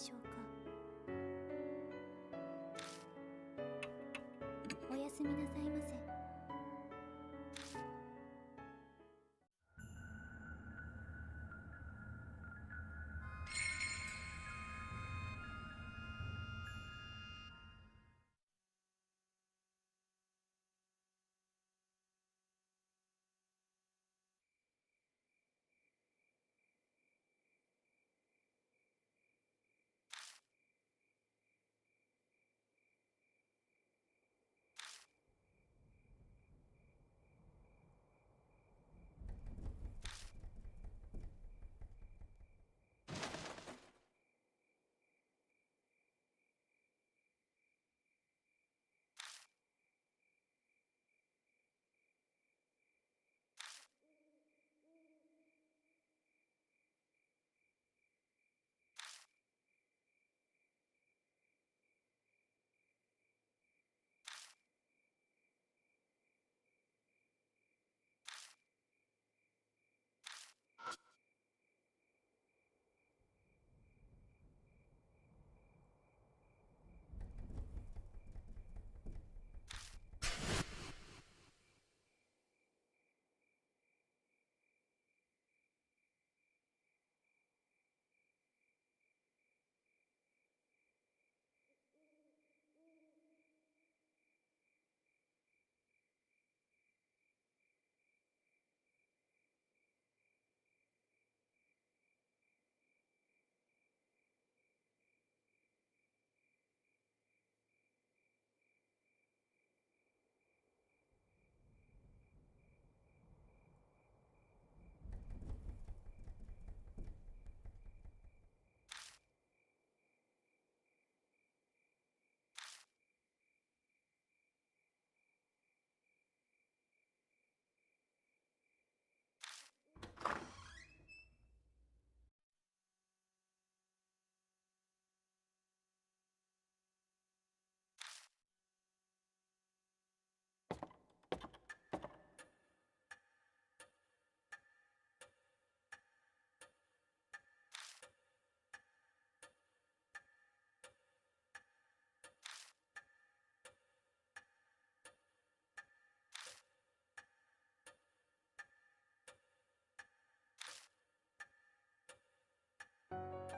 しょうか。おやすみなさいませ。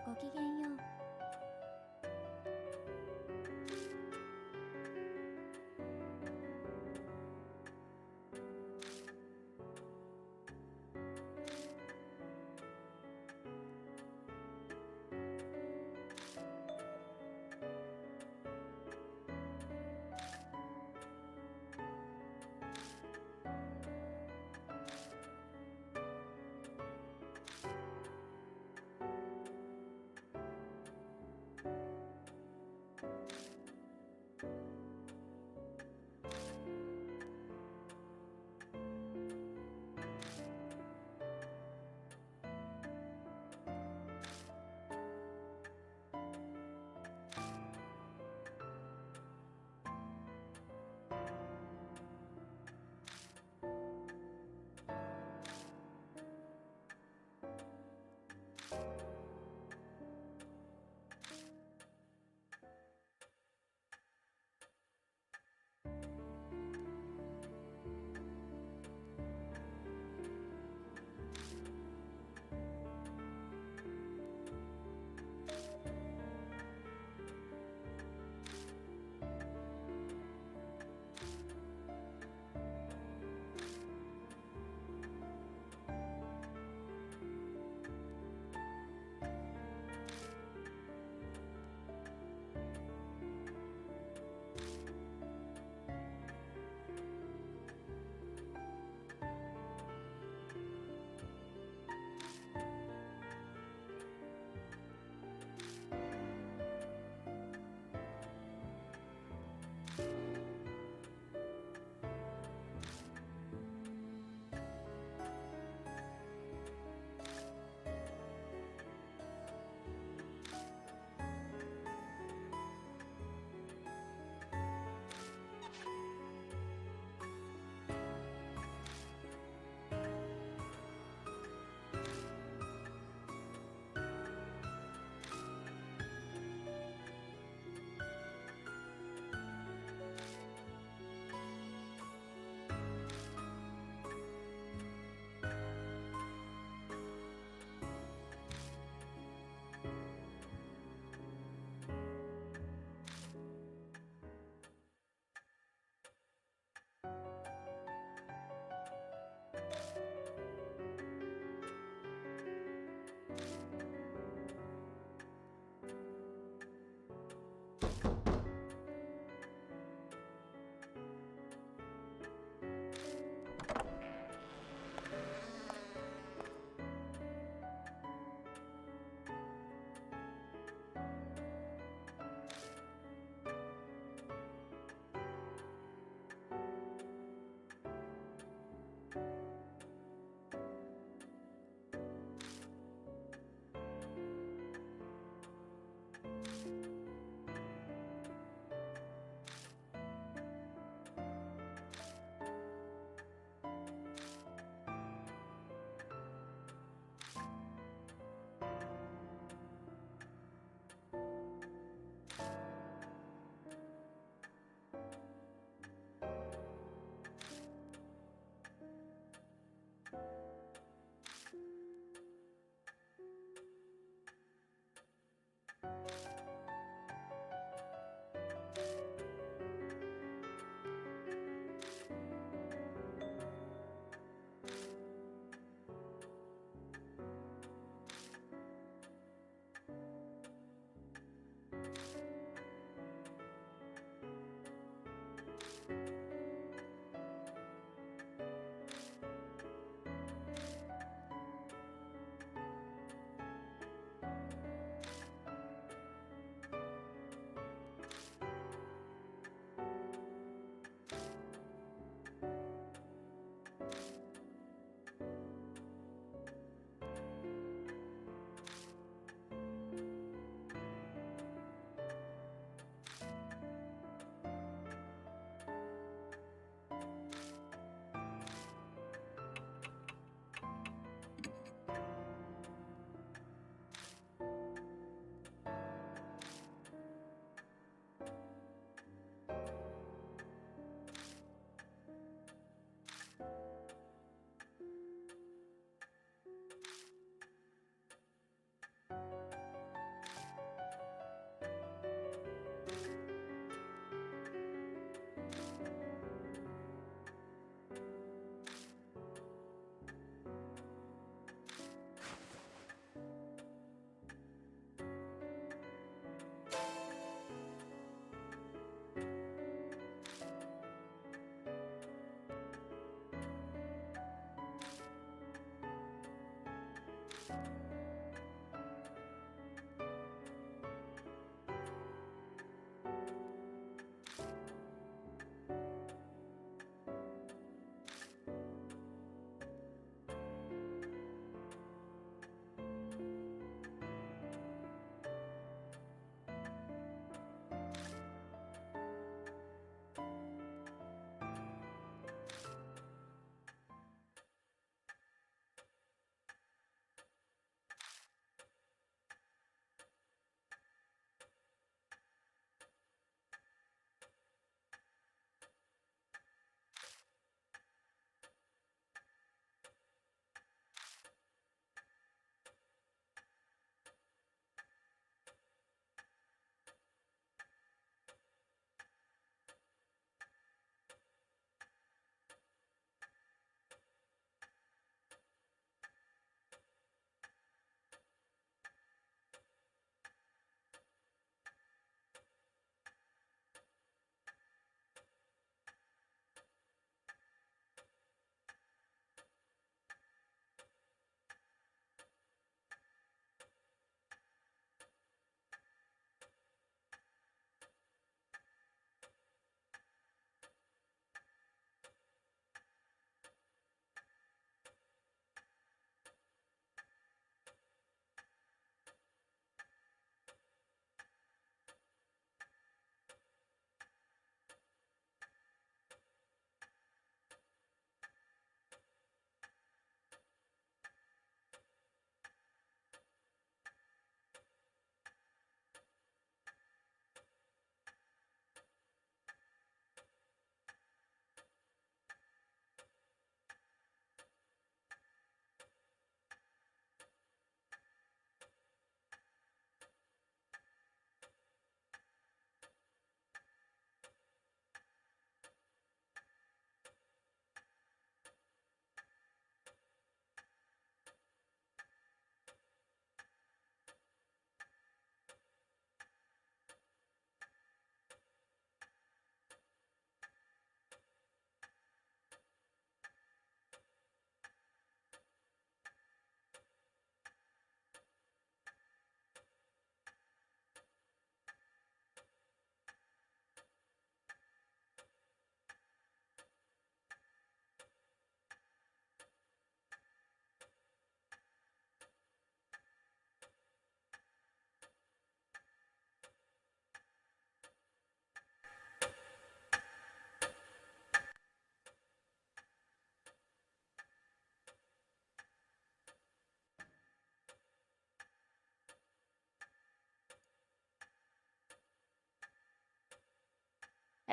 ごきげんよう。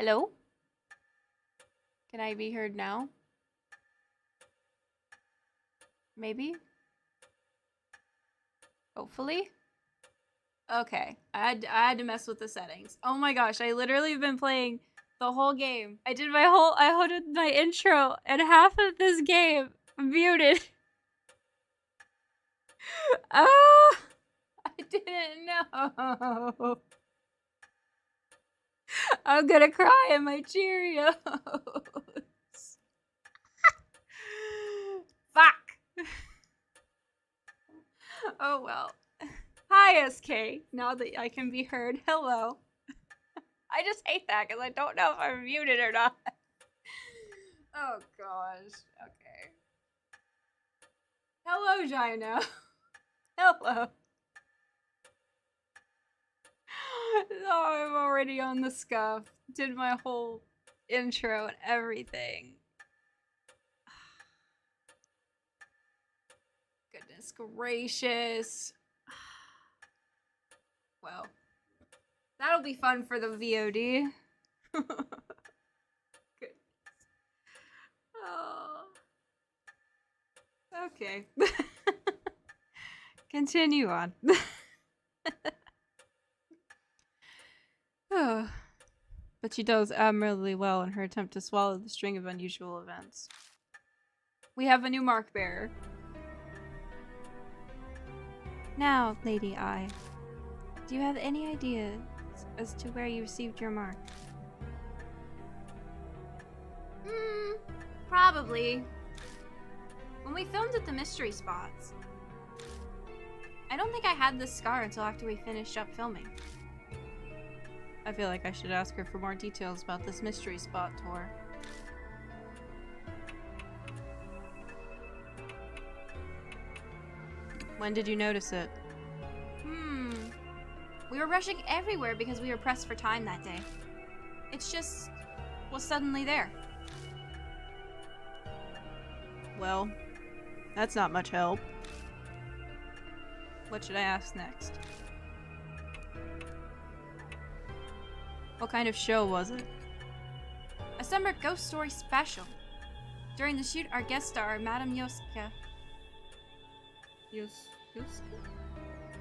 Hello? Can I be heard now? Maybe? Hopefully? Okay. I had to mess with the settings. Oh my gosh, I literally have been playing the whole game. I did my intro and half of this game muted. Ah! I didn't know. I'm gonna cry in my Cheerios. Fuck. Oh well. Hi, SK. Now that I can be heard. Hello. I just hate that because I don't know if I'm muted or not. Oh gosh. Okay. Hello, Gino. Hello. Oh, I'm already on the scuff. Did my whole intro and everything. Goodness gracious. Well, that'll be fun for the VOD. Good. Oh. Okay. Continue on. Oh. But she does admirably well in her attempt to swallow the string of unusual events. We have a new mark bearer. Now, Lady I, do you have any idea as to where you received your mark? Probably. When we filmed at the mystery spots. I don't think I had this scar until after we finished up filming. I feel like I should ask her for more details about this mystery spot tour. When did you notice it? We were rushing everywhere because we were pressed for time that day. It's just was suddenly there. Well, that's not much help. What should I ask next? What kind of show was it? A summer ghost story special. During the shoot, our guest star, Madame Yoska. Yoska?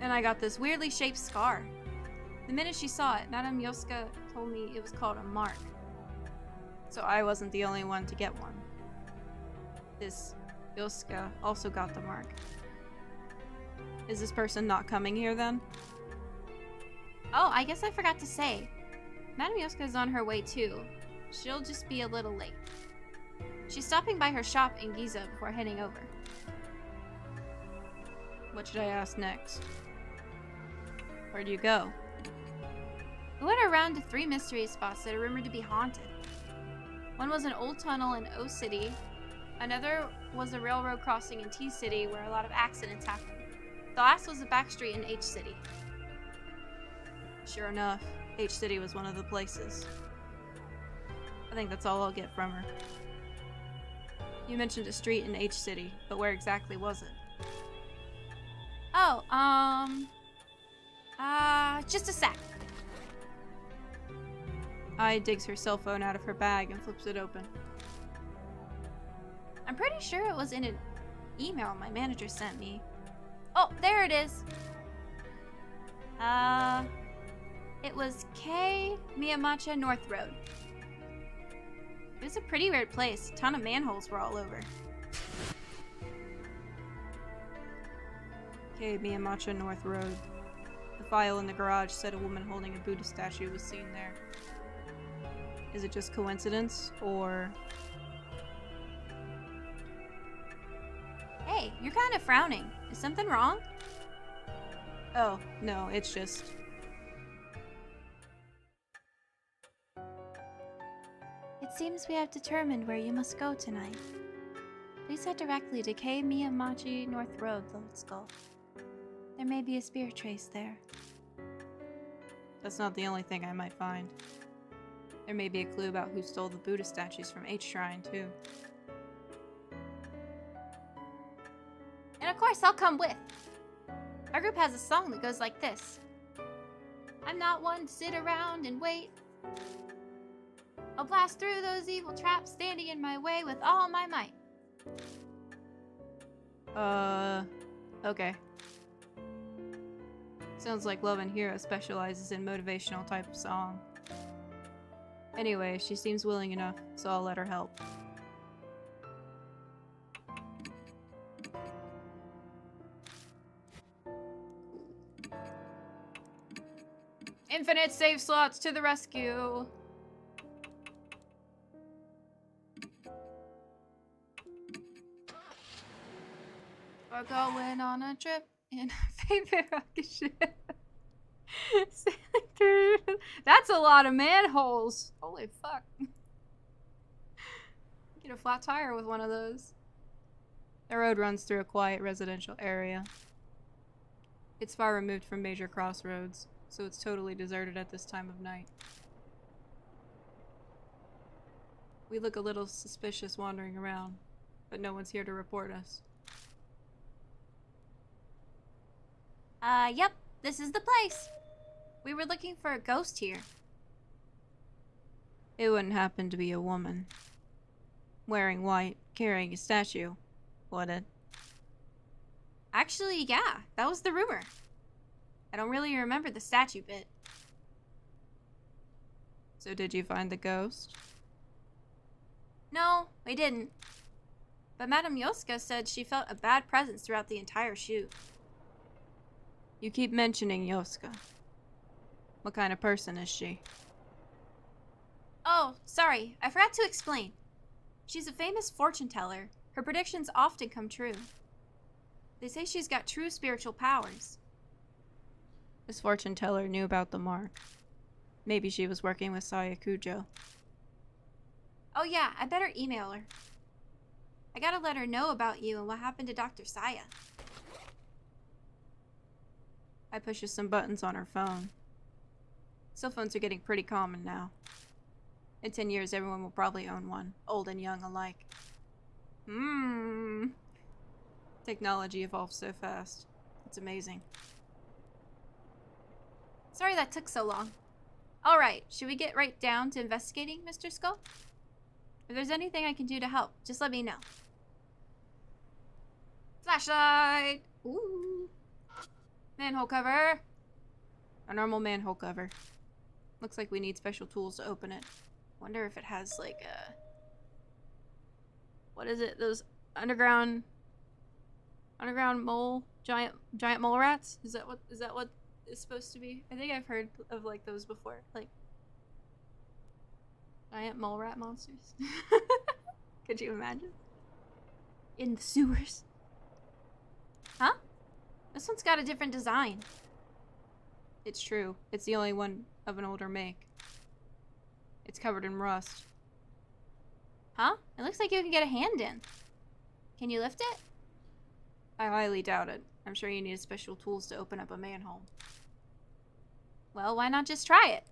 And I got this weirdly shaped scar. The minute she saw it, Madame Yoska told me it was called a mark. So I wasn't the only one to get one. This Yoska also got the mark. Is this person not coming here then? Oh, I guess I forgot to say. Madame Yoska is on her way too. She'll just be a little late. She's stopping by her shop in Giza before heading over. What should I ask next? Where do you go? We went around to 3 mystery spots that are rumored to be haunted. One was an old tunnel in O City. Another was a railroad crossing in T City where a lot of accidents happen. The last was a back street in H City. Sure enough, H City was one of the places. I think that's all I'll get from her. You mentioned a street in H City, but where exactly was it? Oh, just a sec. I digs her cell phone out of her bag and flips it open. I'm pretty sure it was in an email my manager sent me. Oh, there it is. It was K Miyamacha North Road. It was a pretty weird place. A ton of manholes were all over. K Miyamacha North Road. The file in the garage said a woman holding a Buddha statue was seen there. Is it just coincidence, or... Hey, you're kind of frowning. Is something wrong? Oh, no, it's just... It seems we have determined where you must go tonight. Please head directly to K Miyamachi North Road, Lord Skull. There may be a spirit trace there. That's not the only thing I might find. There may be a clue about who stole the Buddha statues from H Shrine, too. And of course, I'll come with. Our group has a song that goes like this. I'm not one to sit around and wait. I'll blast through those evil traps standing in my way with all my might. Okay. Sounds like Love and Hero specializes in motivational type of song. Anyway, she seems willing enough, so I'll let her help. Infinite save slots to the rescue! We're going on a trip in a favorite rocket ship. Sailing through. That's a lot of manholes. Holy fuck. Get a flat tire with one of those. The road runs through a quiet residential area. It's far removed from major crossroads, so it's totally deserted at this time of night. We look a little suspicious wandering around, but no one's here to report us. Yep, this is the place. We were looking for a ghost here. It wouldn't happen to be a woman. Wearing white, carrying a statue, would it? Actually, yeah, that was the rumor. I don't really remember the statue bit. So did you find the ghost? No, we didn't. But Madame Yoska said she felt a bad presence throughout the entire shoot. You keep mentioning Yoska. What kind of person is she? Oh, sorry, I forgot to explain. She's a famous fortune teller. Her predictions often come true. They say she's got true spiritual powers. This fortune teller knew about the mark. Maybe she was working with Saya Kujo. Oh yeah, I better email her. I gotta let her know about you and what happened to Dr. Saya. I pushes some buttons on her phone. Cell phones are getting pretty common now. In 10 years, everyone will probably own one, old and young alike. Technology evolves so fast. It's amazing. Sorry that took so long. Alright, should we get right down to investigating, Mr. Skull? If there's anything I can do to help, just let me know. Flashlight! Ooh. Manhole cover. A normal manhole cover. Looks like we need special tools to open it. Wonder if it has like a... What is it? Those underground mole? Giant mole rats? Is that what it's supposed to be? I think I've heard of like those before. Like giant mole rat monsters. Could you imagine? In the sewers. Huh? This one's got a different design. It's true. It's the only one of an older make. It's covered in rust. Huh? It looks like you can get a hand in. Can you lift it? I highly doubt it. I'm sure you need special tools to open up a manhole. Well, why not just try it?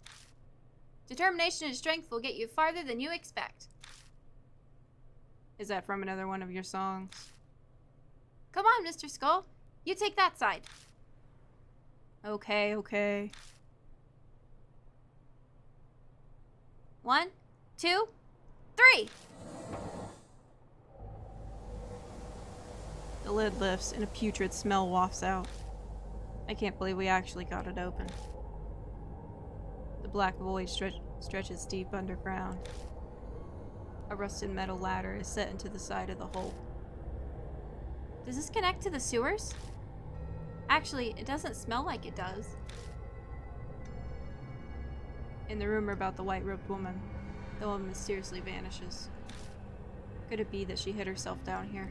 Determination and strength will get you farther than you expect. Is that from another one of your songs? Come on, Mr. Skull. You take that side. Okay. 1, 2, 3. The lid lifts and a putrid smell wafts out. I can't believe we actually got it open. The black void stretches deep underground. A rusted metal ladder is set into the side of the hole. Does this connect to the sewers? Actually, it doesn't smell like it does. In the rumor about the white-robed woman, the woman mysteriously vanishes. Could it be that she hid herself down here?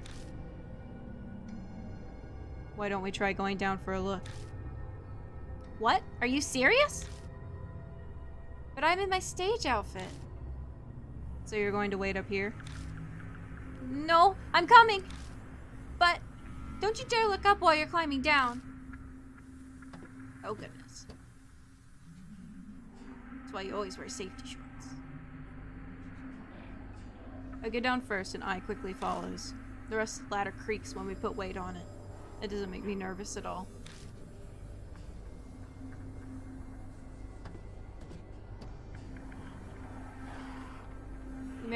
Why don't we try going down for a look? What? Are you serious? But I'm in my stage outfit. So you're going to wait up here? No, I'm coming! But don't you dare look up while you're climbing down. Oh goodness. That's why you always wear safety shorts. I go down first and I quickly follows. The rest of the ladder creaks when we put weight on it. It doesn't make me nervous at all.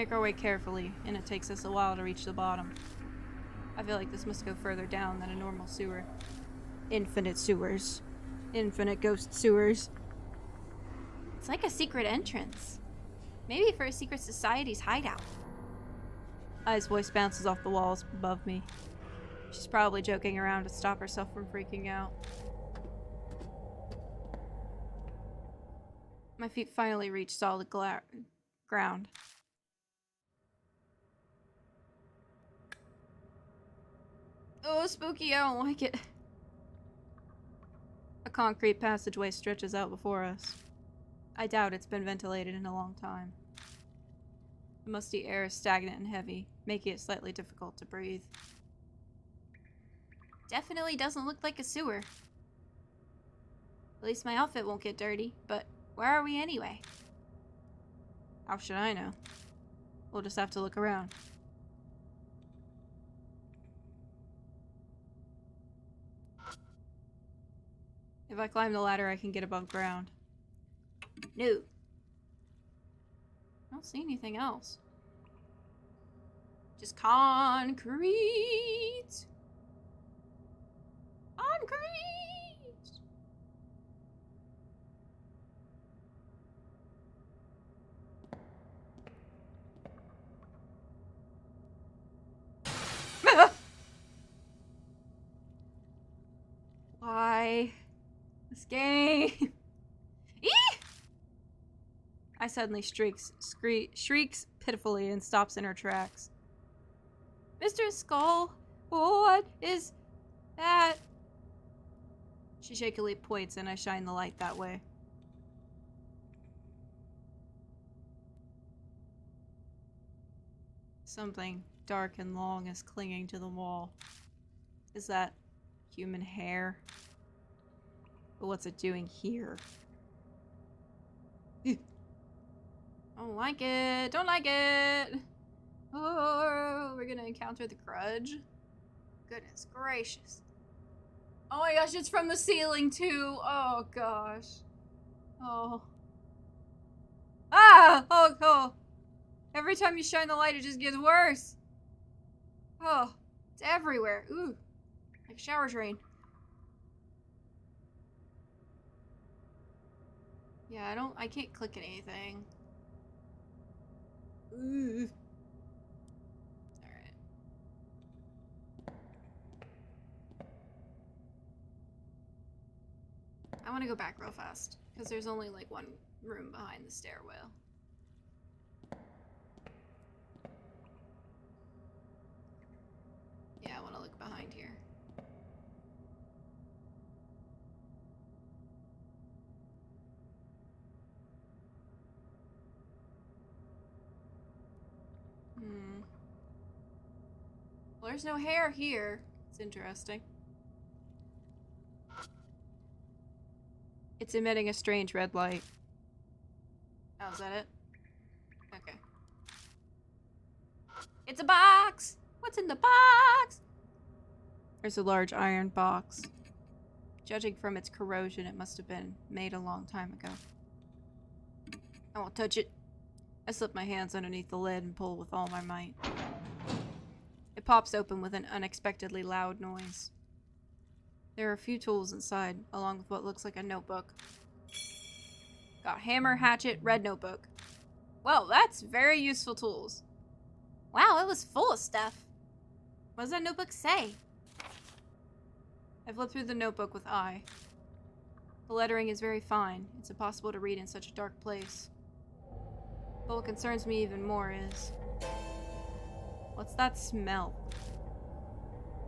make our way carefully, and it takes us a while to reach the bottom. I feel like this must go further down than a normal sewer. Infinite sewers. Infinite ghost sewers. It's like a secret entrance. Maybe for a secret society's hideout. Ai's voice bounces off the walls above me. She's probably joking around to stop herself from freaking out. My feet finally reach solid ground. Oh, spooky, I don't like it. A concrete passageway stretches out before us. I doubt it's been ventilated in a long time. The musty air is stagnant and heavy, making it slightly difficult to breathe. Definitely doesn't look like a sewer. At least my outfit won't get dirty, but where are we anyway? How should I know? We'll just have to look around. If I climb the ladder, I can get above ground. No. I don't see anything else. Just concrete. Concrete. Why? This game. Eee! I suddenly shrieks pitifully and stops in her tracks. Mr. Skull, what is that? She shakily points and I shine the light that way. Something dark and long is clinging to the wall. Is that human hair? But what's it doing here? Don't like it. Don't like it. Oh, we're gonna encounter the grudge. Goodness gracious. Oh my gosh, it's from the ceiling too. Oh gosh. Oh. Ah! Oh, oh. Every time you shine the light, it just gets worse. Oh, it's everywhere. Ooh. Like a shower drain. Yeah, I can't click anything. Ooh. Alright. I want to go back real fast, because there's only like one room behind the stairwell. Yeah, I want to look behind here. Well, there's no hair here. It's interesting. It's emitting a strange red light. Oh, is that it? Okay. It's a box! What's in the box? There's a large iron box. Judging from its corrosion, it must have been made a long time ago. I won't touch it. I slip my hands underneath the lid and pull with all my might. It pops open with an unexpectedly loud noise. There are a few tools inside, along with what looks like a notebook. Got hammer, hatchet, red notebook. Well, that's very useful tools. Wow, it was full of stuff. What does that notebook say? I flip through the notebook with eye. The lettering is very fine. It's impossible to read in such a dark place. But what concerns me even more is... what's that smell?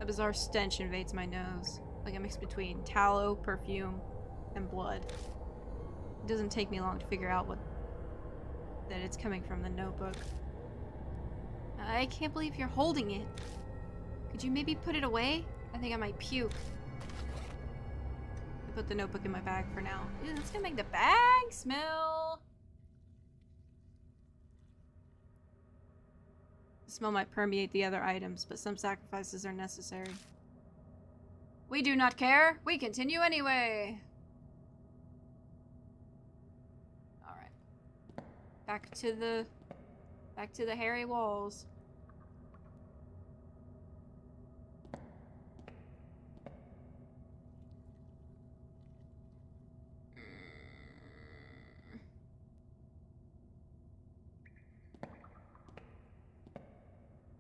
A bizarre stench invades my nose, like a mix between tallow, perfume, and blood. It doesn't take me long to figure out that it's coming from the notebook. I can't believe you're holding it. Could you maybe put it away? I think I might puke. I put the notebook in my bag for now. Ew, that's gonna make the bag smell. The smell might permeate the other items, but some sacrifices are necessary. We do not care. We continue anyway. Alright. Back Back to the hairy walls.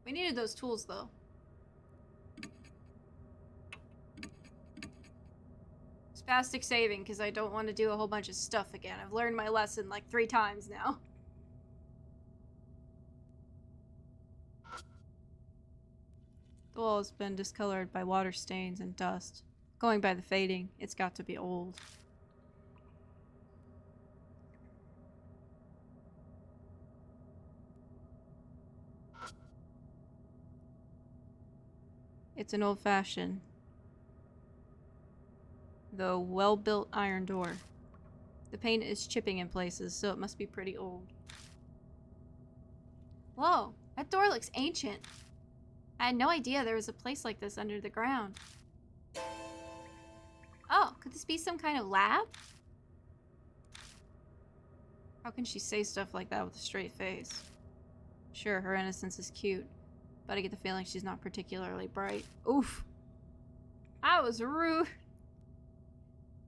We needed those tools, though. Spastic saving, because I don't want to do a whole bunch of stuff again. I've learned my lesson like 3 times now. The wall has been discolored by water stains and dust. Going by the fading, it's got to be old. It's an old-fashioned, though well-built iron door. The paint is chipping in places, so it must be pretty old. Whoa, that door looks ancient. I had no idea there was a place like this under the ground. Oh, could this be some kind of lab? How can she say stuff like that with a straight face? Sure, her innocence is cute, but I get the feeling she's not particularly bright. Oof. I was rude.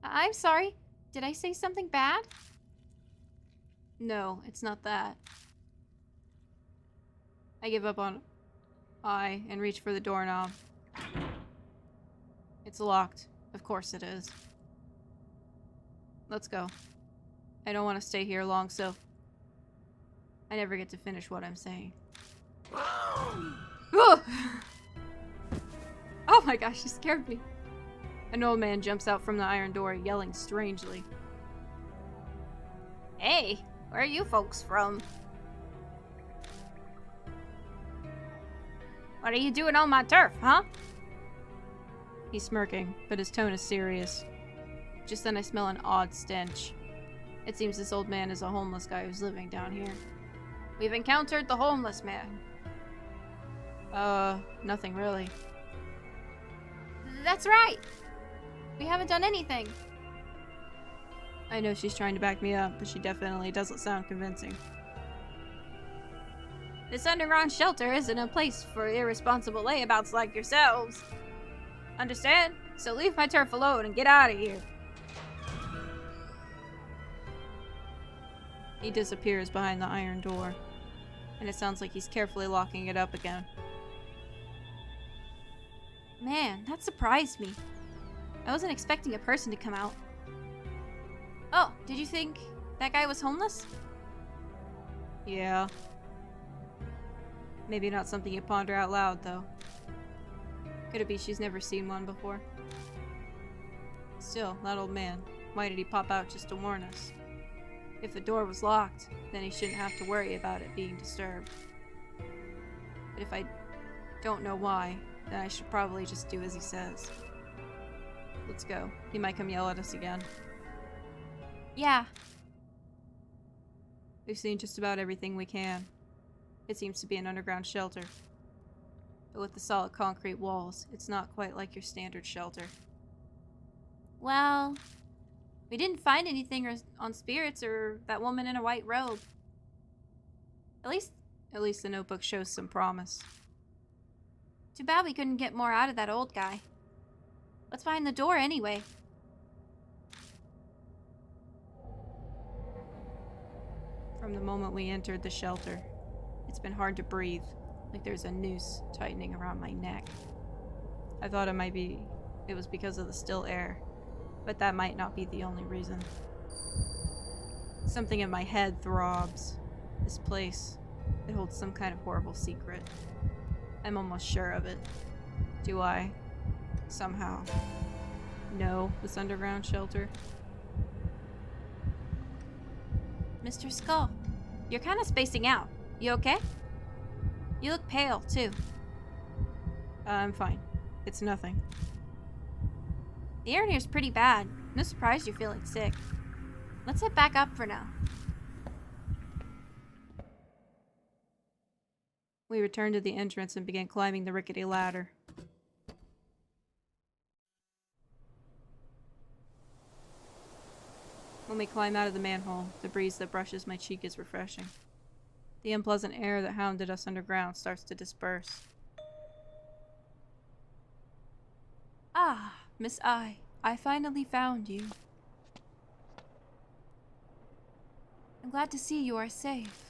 I'm sorry. Did I say something bad? No, it's not that. I give up on and reach for the doorknob. It's locked. Of course it is. Let's go. I don't want to stay here long, so I never get to finish what I'm saying. Oh my gosh, she scared me. An old man jumps out from the iron door, yelling strangely. Hey, where are you folks from? What are you doing on my turf, huh? He's smirking, but his tone is serious. Just then I smell an odd stench. It seems this old man is a homeless guy who's living down here. We've encountered the homeless man. Nothing really. That's right! We haven't done anything. I know she's trying to back me up, but she definitely doesn't sound convincing. This underground shelter isn't a place for irresponsible layabouts like yourselves. Understand? So leave my turf alone and get out of here. He disappears behind the iron door, and it sounds like he's carefully locking it up again. Man, that surprised me. I wasn't expecting a person to come out. Oh, did you think that guy was homeless? Yeah. Maybe not something you ponder out loud, though. Could it be she's never seen one before? Still, that old man. Why did he pop out just to warn us? If the door was locked, then he shouldn't have to worry about it being disturbed. But if I don't know why, then I should probably just do as he says. Let's go. He might come yell at us again. Yeah. We've seen just about everything we can. It seems to be an underground shelter. But with the solid concrete walls, it's not quite like your standard shelter. Well, we didn't find anything on spirits or that woman in a white robe. At least the notebook shows some promise. Too bad we couldn't get more out of that old guy. What's behind the door anyway? From the moment we entered the shelter, it's been hard to breathe, like there's a noose tightening around my neck. I thought it was because of the still air, but that might not be the only reason. Something in my head throbs. This place, it holds some kind of horrible secret. I'm almost sure of it. Do I, somehow, know this underground shelter? Mr. Skull, you're kind of spacing out. You okay? You look pale, too. I'm fine. It's nothing. The air in here's pretty bad. No surprise you're feeling sick. Let's head back up for now. We returned to the entrance and began climbing the rickety ladder. When we climb out of the manhole, the breeze that brushes my cheek is refreshing. The unpleasant air that hounded us underground starts to disperse. Ah, Miss I finally found you. I'm glad to see you are safe.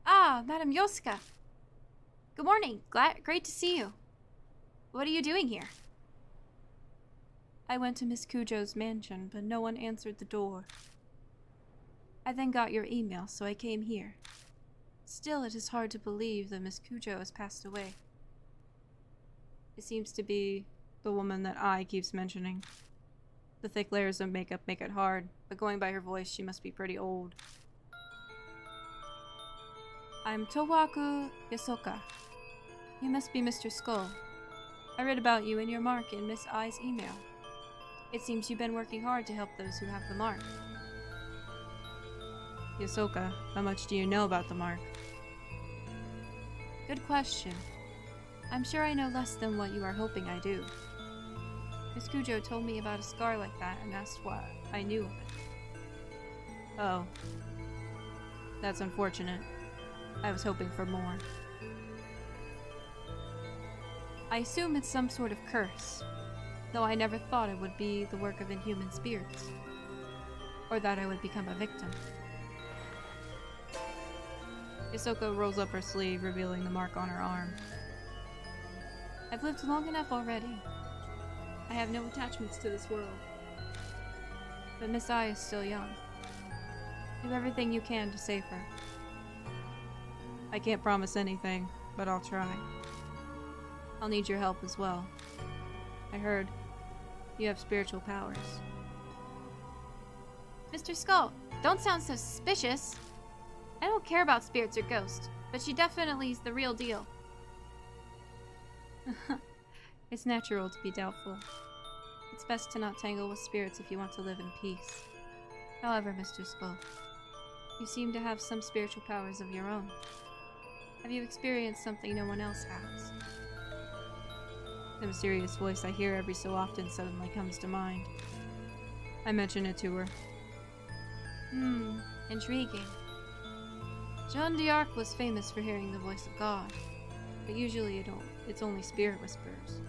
Ah, Madam Yoska. Good morning. Great to see you. What are you doing here? I went to Miss Cujo's mansion, but no one answered the door. I then got your email, so I came here. Still, it is hard to believe that Miss Cujo has passed away. It seems to be the woman that I keeps mentioning. The thick layers of makeup make it hard, but going by her voice, she must be pretty old. I'm Towaku Yasoka. You must be Mr. Skull. I read about you in your mark in Miss I's email. It seems you've been working hard to help those who have the mark. Yasoka, how much do you know about the mark? Good question. I'm sure I know less than what you are hoping I do. Miss Cujo told me about a scar like that and asked what I knew of it. Oh. That's unfortunate. I was hoping for more. I assume it's some sort of curse, though I never thought it would be the work of inhuman spirits, or that I would become a victim. Yasoka rolls up her sleeve, revealing the mark on her arm. I've lived long enough already. I have no attachments to this world. But Miss I is still young. Do everything you can to save her. I can't promise anything, but I'll try. I'll need your help as well. I heard you have spiritual powers. Mr. Skull, don't sound so suspicious. I don't care about spirits or ghosts, but she definitely is the real deal. It's natural to be doubtful. It's best to not tangle with spirits if you want to live in peace. However, Mr. Skull, you seem to have some spiritual powers of your own. Have you experienced something no one else has? The mysterious voice I hear every so often suddenly comes to mind. I mention it to her. Intriguing. Jeanne d'Arc was famous for hearing the voice of God, but usually it's only spirit whispers.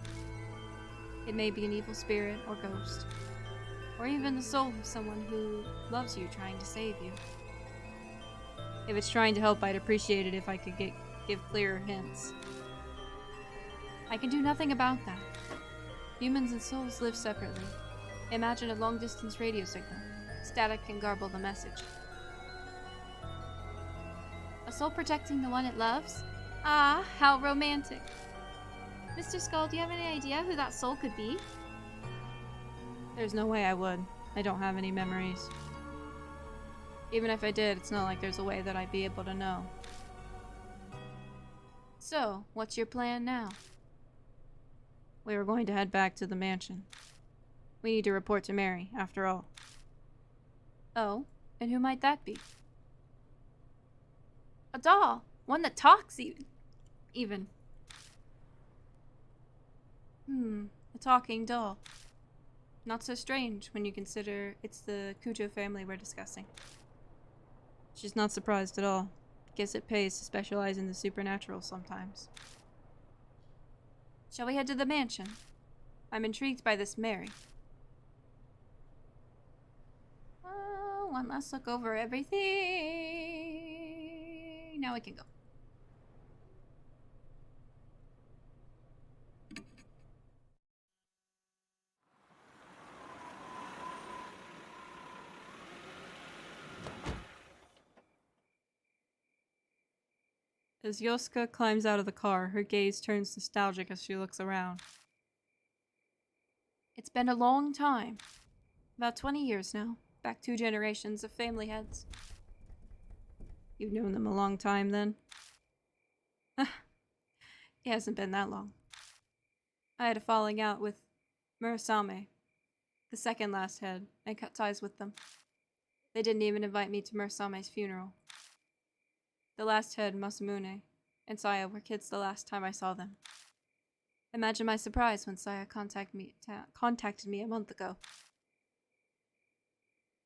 It may be an evil spirit or ghost, or even the soul of someone who loves you trying to save you. If it's trying to help, I'd appreciate it if I could give clearer hints. I can do nothing about that. Humans and souls live separately. Imagine a long-distance radio signal. Static can garble the message. A soul protecting the one it loves? Ah, how romantic. Mr. Skull, do you have any idea who that soul could be? There's no way I would. I don't have any memories. Even if I did, it's not like there's a way that I'd be able to know. So, what's your plan now? We were going to head back to the mansion. We need to report to Mary, after all. Oh, and who might that be? A doll! One that talks even. A talking doll. Not so strange when you consider it's the Cujo family we're discussing. She's not surprised at all. Guess it pays to specialize in the supernatural sometimes. Shall we head to the mansion? I'm intrigued by this Mary. Oh, one last look over everything. Now we can go. As Yoska climbs out of the car, her gaze turns nostalgic as she looks around. It's been a long time. About 20 years now. Back 2 generations of family heads. You've known them a long time, then? It hasn't been that long. I had a falling out with Murasame, the second last head, and cut ties with them. They didn't even invite me to Murasame's funeral. The last head, Masamune, and Saya were kids the last time I saw them. Imagine my surprise when Saya contacted me a month ago.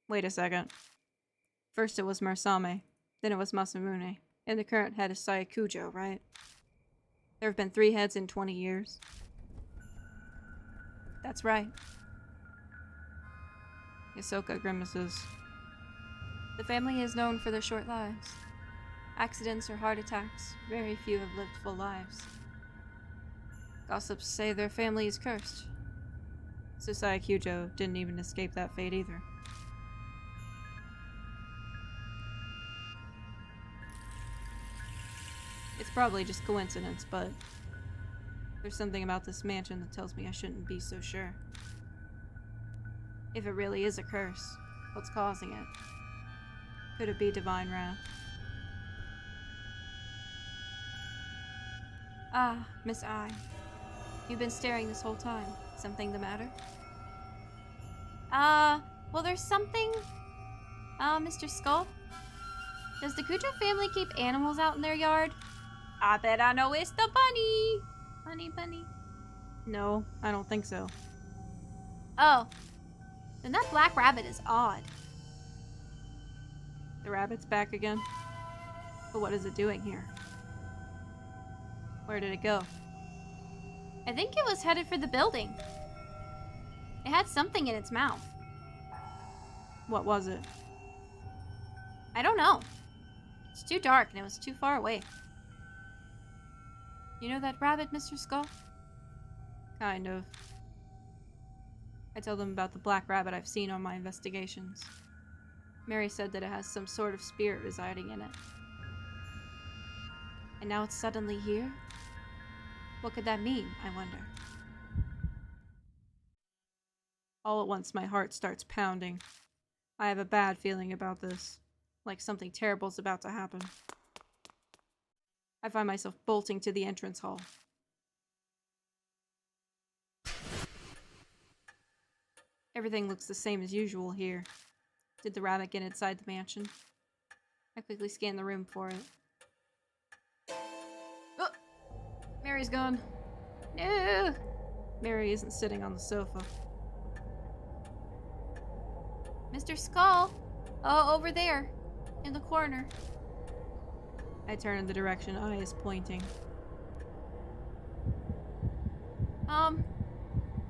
Wait a second. First it was Murasame, Then it was Masamune. And the current head is Sayakujo, right? There have been 3 heads in 20 years. That's right. Hisoka grimaces. The family is known for their short lives. Accidents or heart attacks, very few have lived full lives. Gossips say their family is cursed. So Sayakujo didn't even escape that fate either. It's probably just coincidence, but there's something about this mansion that tells me I shouldn't be so sure. If it really is a curse, what's causing it? Could it be divine wrath? Ah, Miss I. You've been staring this whole time. Something the matter? Well, there's something... Mr. Skull? Does the Kujo family keep animals out in their yard? I bet I know it's the bunny! Bunny. No, I don't think so. Oh. Then that black rabbit is odd. The rabbit's back again? But what is it doing here? Where did it go? I think it was headed for the building. It had something in its mouth. What was it? I don't know. It's too dark and it was too far away. You know that rabbit, Mr. Skull? Kind of. I tell them about the black rabbit I've seen on my investigations. Mary said that it has some sort of spirit residing in it. And now it's suddenly here? What could that mean, I wonder? All at once my heart starts pounding. I have a bad feeling about this. Like something terrible is about to happen. I find myself bolting to the entrance hall. Everything looks the same as usual here. Did the rabbit get inside the mansion? I quickly scan the room for it. Oh! Mary's gone. No! Mary isn't sitting on the sofa. Mr. Skull! Oh, over there. In the corner. I turn in the direction I is pointing.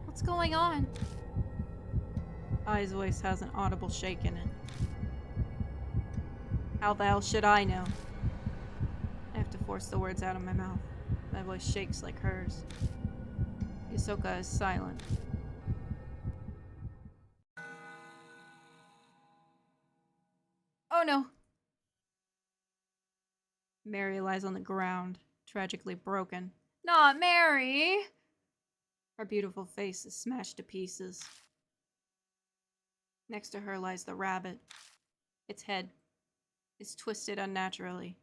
What's going on? I's voice has an audible shake in it. How the hell should I know? I have to force the words out of my mouth. My voice shakes like hers. Hisoka is silent. Oh no! Mary lies on the ground, tragically broken. Not Mary! Her beautiful face is smashed to pieces. Next to her lies the rabbit. Its head is twisted unnaturally.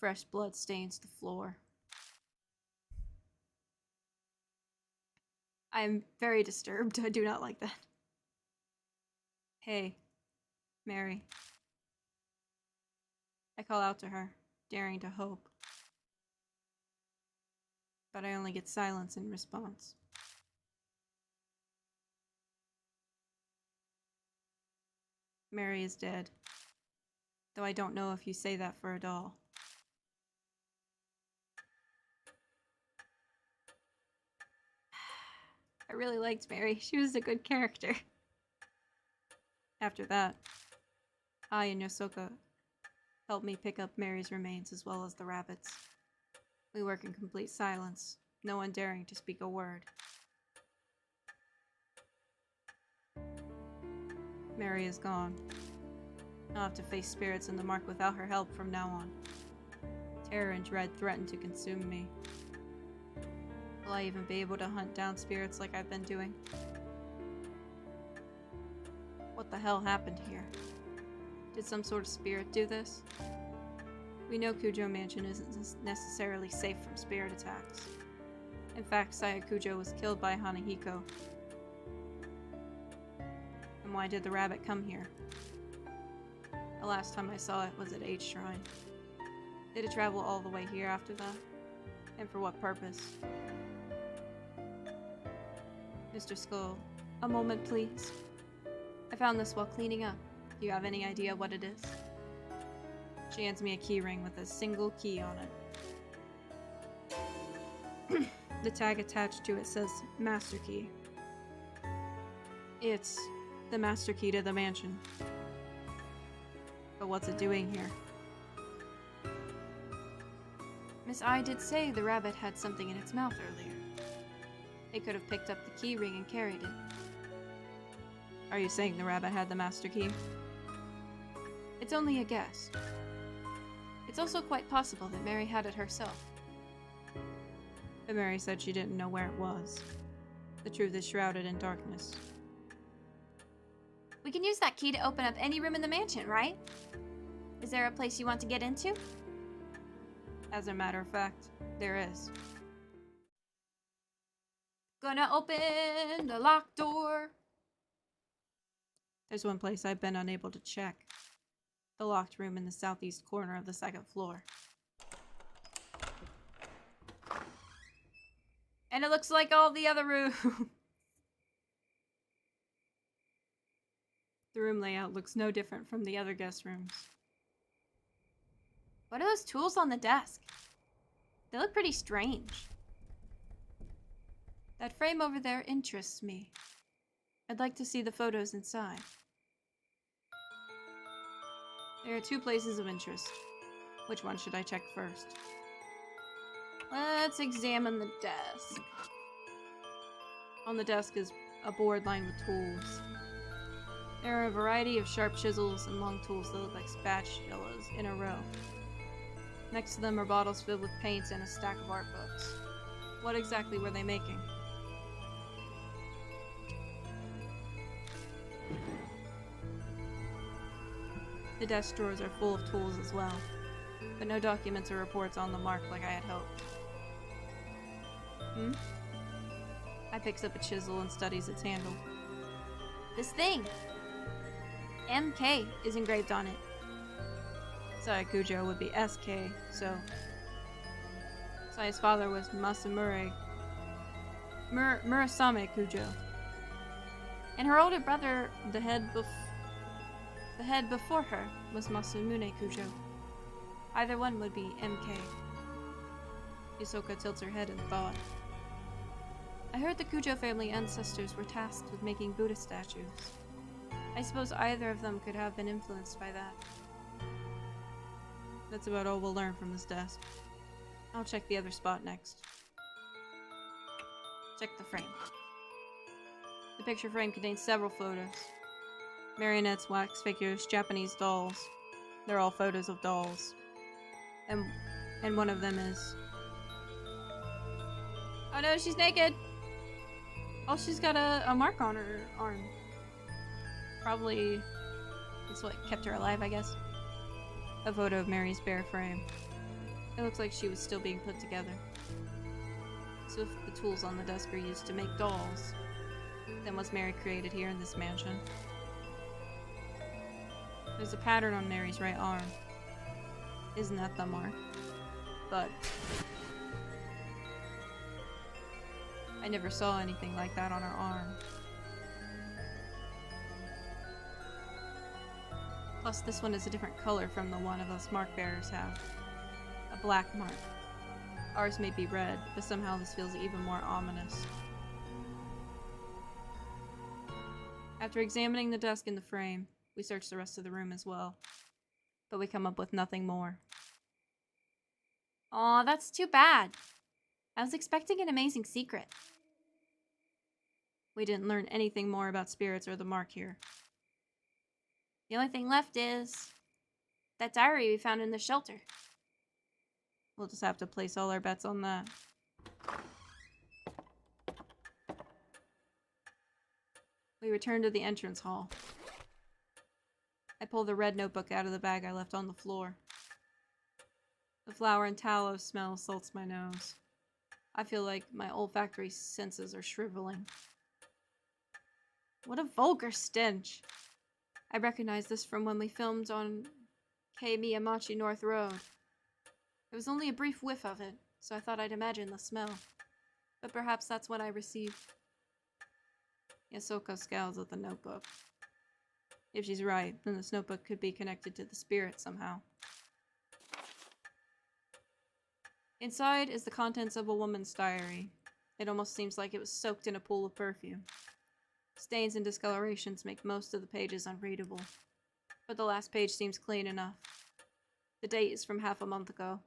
Fresh blood stains the floor. I am very disturbed. I do not like that. Hey, Mary. I call out to her, daring to hope. But I only get silence in response. Mary is dead. Though I don't know if you say that for a doll. I really liked Mary. She was a good character. After that, I and Yosoka helped me pick up Mary's remains as well as the rabbits. We work in complete silence, no one daring to speak a word. Mary is gone. I'll have to face spirits in the mark without her help from now on. Terror and dread threaten to consume me. Will I even be able to hunt down spirits like I've been doing? What the hell happened here? Did some sort of spirit do this? We know Kujo Mansion isn't necessarily safe from spirit attacks. In fact, Sayakujo was killed by Hanahiko. And why did the rabbit come here? The last time I saw it was at H Shrine. Did it travel all the way here after that? And for what purpose? Mr. Skull, a moment please. I found this while cleaning up. Do you have any idea what it is? She hands me a key ring with a single key on it. The tag attached to it says Master Key. It's the master key to the mansion. But what's it doing here? Miss I did say the rabbit had something in its mouth earlier. It could have picked up the key ring and carried it. Are you saying the rabbit had the master key? It's only a guess. It's also quite possible that Mary had it herself. But Mary said she didn't know where it was. The truth is shrouded in darkness. We can use that key to open up any room in the mansion, right? Is there a place you want to get into? As a matter of fact, there is. Gonna open the locked door. There's one place I've been unable to check. The locked room in the southeast corner of the second floor. And it looks like all the other rooms. The room layout looks no different from the other guest rooms. What are those tools on the desk? They look pretty strange. That frame over there interests me. I'd like to see the photos inside. There are 2 places of interest. Which one should I check first? Let's examine the desk. On the desk is a board lined with tools. There are a variety of sharp chisels and long tools that look like spatulas in a row. Next to them are bottles filled with paints and a stack of art books. What exactly were they making? The desk drawers are full of tools as well, but no documents or reports on the mark like I had hoped. I picks up a chisel and studies its handle. This thing! MK is engraved on it. Sayakujo would be SK, so... Saya's father was Masamune Murasame Kujo. And her older brother, the head before her, was Masamune Kujo. Either one would be MK. Yusoka tilts her head in thought. I heard the Kujo family ancestors were tasked with making Buddha statues. I suppose either of them could have been influenced by that. That's about all we'll learn from this desk. I'll check the other spot next. Check the frame. The picture frame contains several photos. Marionettes, wax figures, Japanese dolls. They're all photos of dolls. And one of them is... Oh no, she's naked! Oh, she's got a mark on her arm. Probably that's what kept her alive, I guess. A photo of Mary's bare frame. It looks like she was still being put together. So if the tools on the desk are used to make dolls, then was Mary created here in this mansion? There's a pattern on Mary's right arm. Isn't that the mark? But I never saw anything like that on her arm. Plus, this one is a different color from the one of us mark bearers have. A black mark. Ours may be red, but somehow this feels even more ominous. After examining the desk and the frame, we search the rest of the room as well. But we come up with nothing more. Aw, that's too bad. I was expecting an amazing secret. We didn't learn anything more about spirits or the mark here. The only thing left is that diary we found in the shelter. We'll just have to place all our bets on that. We return to the entrance hall. I pull the red notebook out of the bag I left on the floor. The flour and tallow smell assaults my nose. I feel like my olfactory senses are shriveling. What a vulgar stench! I recognize this from when we filmed on K. Miyamachi North Road. There was only a brief whiff of it, so I thought I'd imagine the smell. But perhaps that's what I received. Yusoka scowls at the notebook. If she's right, then this notebook could be connected to the spirit somehow. Inside is the contents of a woman's diary. It almost seems like it was soaked in a pool of perfume. Stains and discolorations make most of the pages unreadable, but the last page seems clean enough. The date is from half a month ago.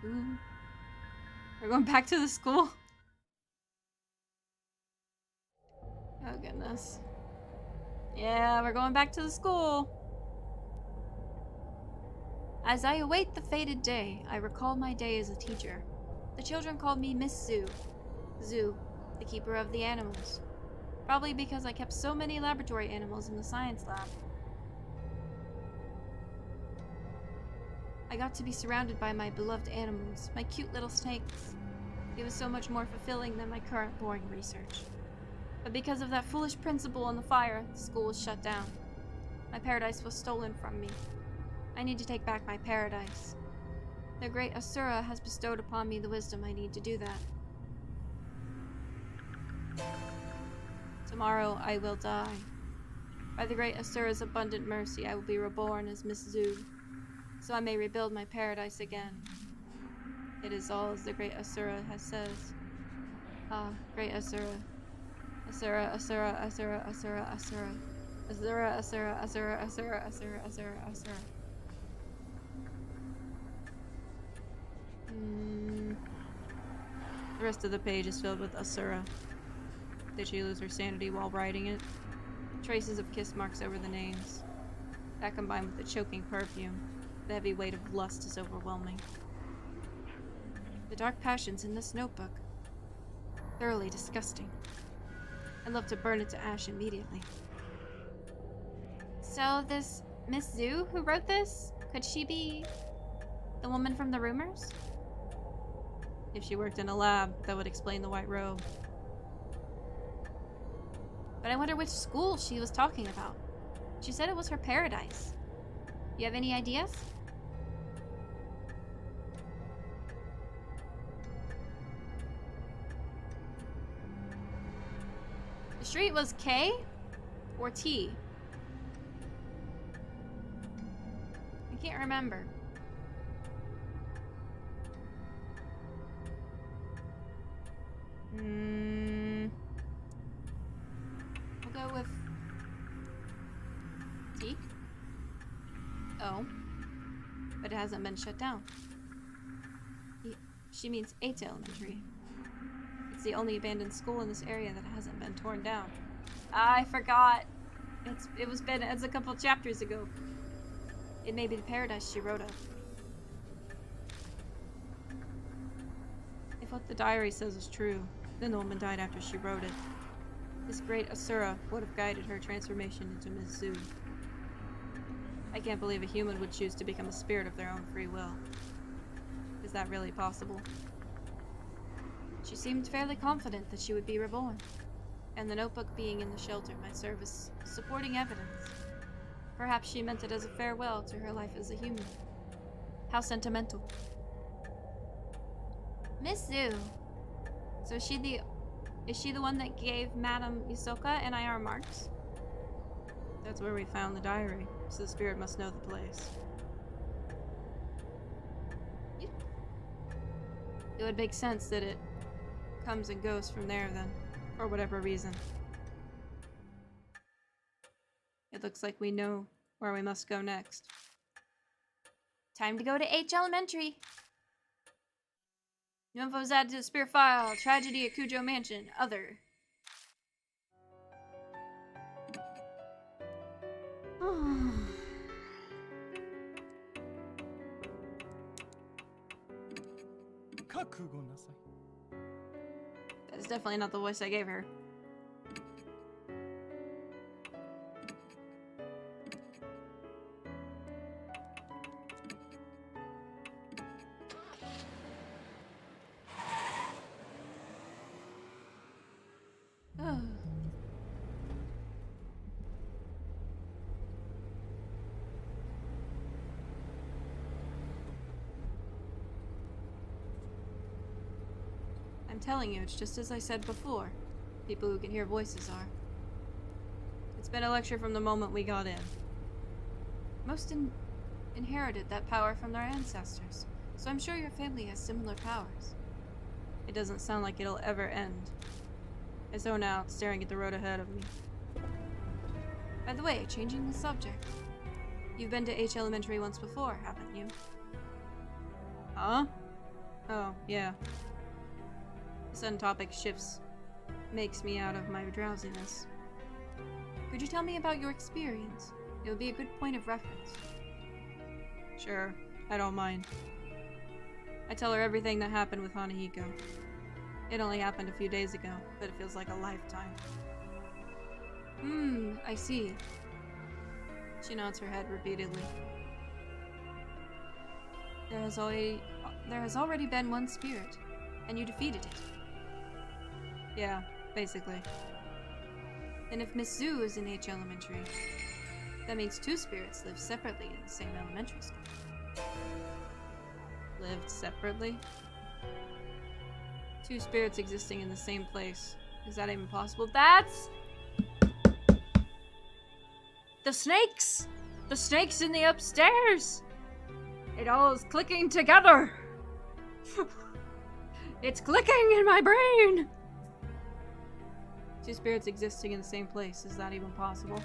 Ooh. We're going back to the school? Oh goodness. Yeah, we're going back to the school. As I await the fated day, I recall my day as a teacher. The children called me Miss Zoo. Zoo, the keeper of the animals. Probably because I kept so many laboratory animals in the science lab. I got to be surrounded by my beloved animals, my cute little snakes. It was so much more fulfilling than my current boring research. But because of that foolish principal and the fire, the school was shut down. My paradise was stolen from me. I need to take back my paradise. The great Asura has bestowed upon me the wisdom I need to do that. Tomorrow I will die. By the great Asura's abundant mercy, I will be reborn as Miss Zoo, so I may rebuild my paradise again. It is all as the great Asura has says. Ah, great Asura. Asura, Asura, Asura, Asura, Asura. Asura, Asura, Asura, Asura, Asura, Asura, Asura. The rest of the page is filled with Asura. Did she lose her sanity while writing it? Traces of kiss marks over the names. That combined with the choking perfume, the heavy weight of lust is overwhelming. The dark passions in this notebook. Thoroughly disgusting. I'd love to burn it to ash immediately. So this Miss Zoo who wrote this, could she be the woman from the rumors? If she worked in a lab, that would explain the white robe. But I wonder which school she was talking about. She said it was her paradise. You have any ideas? The street was K or T? I can't remember. We'll go with T. Oh. But it hasn't been shut down. She means 8th Elementary. It's the only abandoned school in this area that hasn't been torn down. I forgot. It's a couple chapters ago. It may be the paradise she wrote of. If what the diary says is true, then the woman died after she wrote it. This great Asura would have guided her transformation into Miss Zoo. I can't believe a human would choose to become a spirit of their own free will. Is that really possible? She seemed fairly confident that she would be reborn, and the notebook being in the shelter might serve as supporting evidence. Perhaps she meant it as a farewell to her life as a human. How sentimental. Miss Zoo. So is she the one that gave Madame Yusoka NIR marks? That's where we found the diary, so the spirit must know the place. It would make sense that it comes and goes from there then, for whatever reason. It looks like we know where we must go next. Time to go to H Elementary. New info is added to the Spirit file. Tragedy at Kujo Mansion. Other. That's definitely not the voice I gave her. I'm telling you, it's just as I said before. people who can hear voices are. It's been a lecture from the moment we got in. Most inherited that power from their ancestors, so I'm sure your family has similar powers. It doesn't sound like it'll ever end. I zone out, staring at the road ahead of me. By the way, changing the subject. You've been to H Elementary once before, haven't you? Huh? Oh, yeah. The sudden topic shifts makes me out of my drowsiness. Could you tell me about your experience? It would be a good point of reference. Sure, I don't mind. I tell her everything that happened with Hanahiko. It only happened a few days ago, but it feels like a lifetime. I see. She nods her head repeatedly. There has already been one spirit, and you defeated it. Yeah, basically. And if Miss Zoo is in H Elementary, that means two spirits live separately in the same elementary school. Lived separately? Two spirits existing in the same place. Is that even possible? That's... the snakes! The snakes in the upstairs! It all is clicking together! It's clicking in my brain! Two spirits existing in the same place. Is that even possible?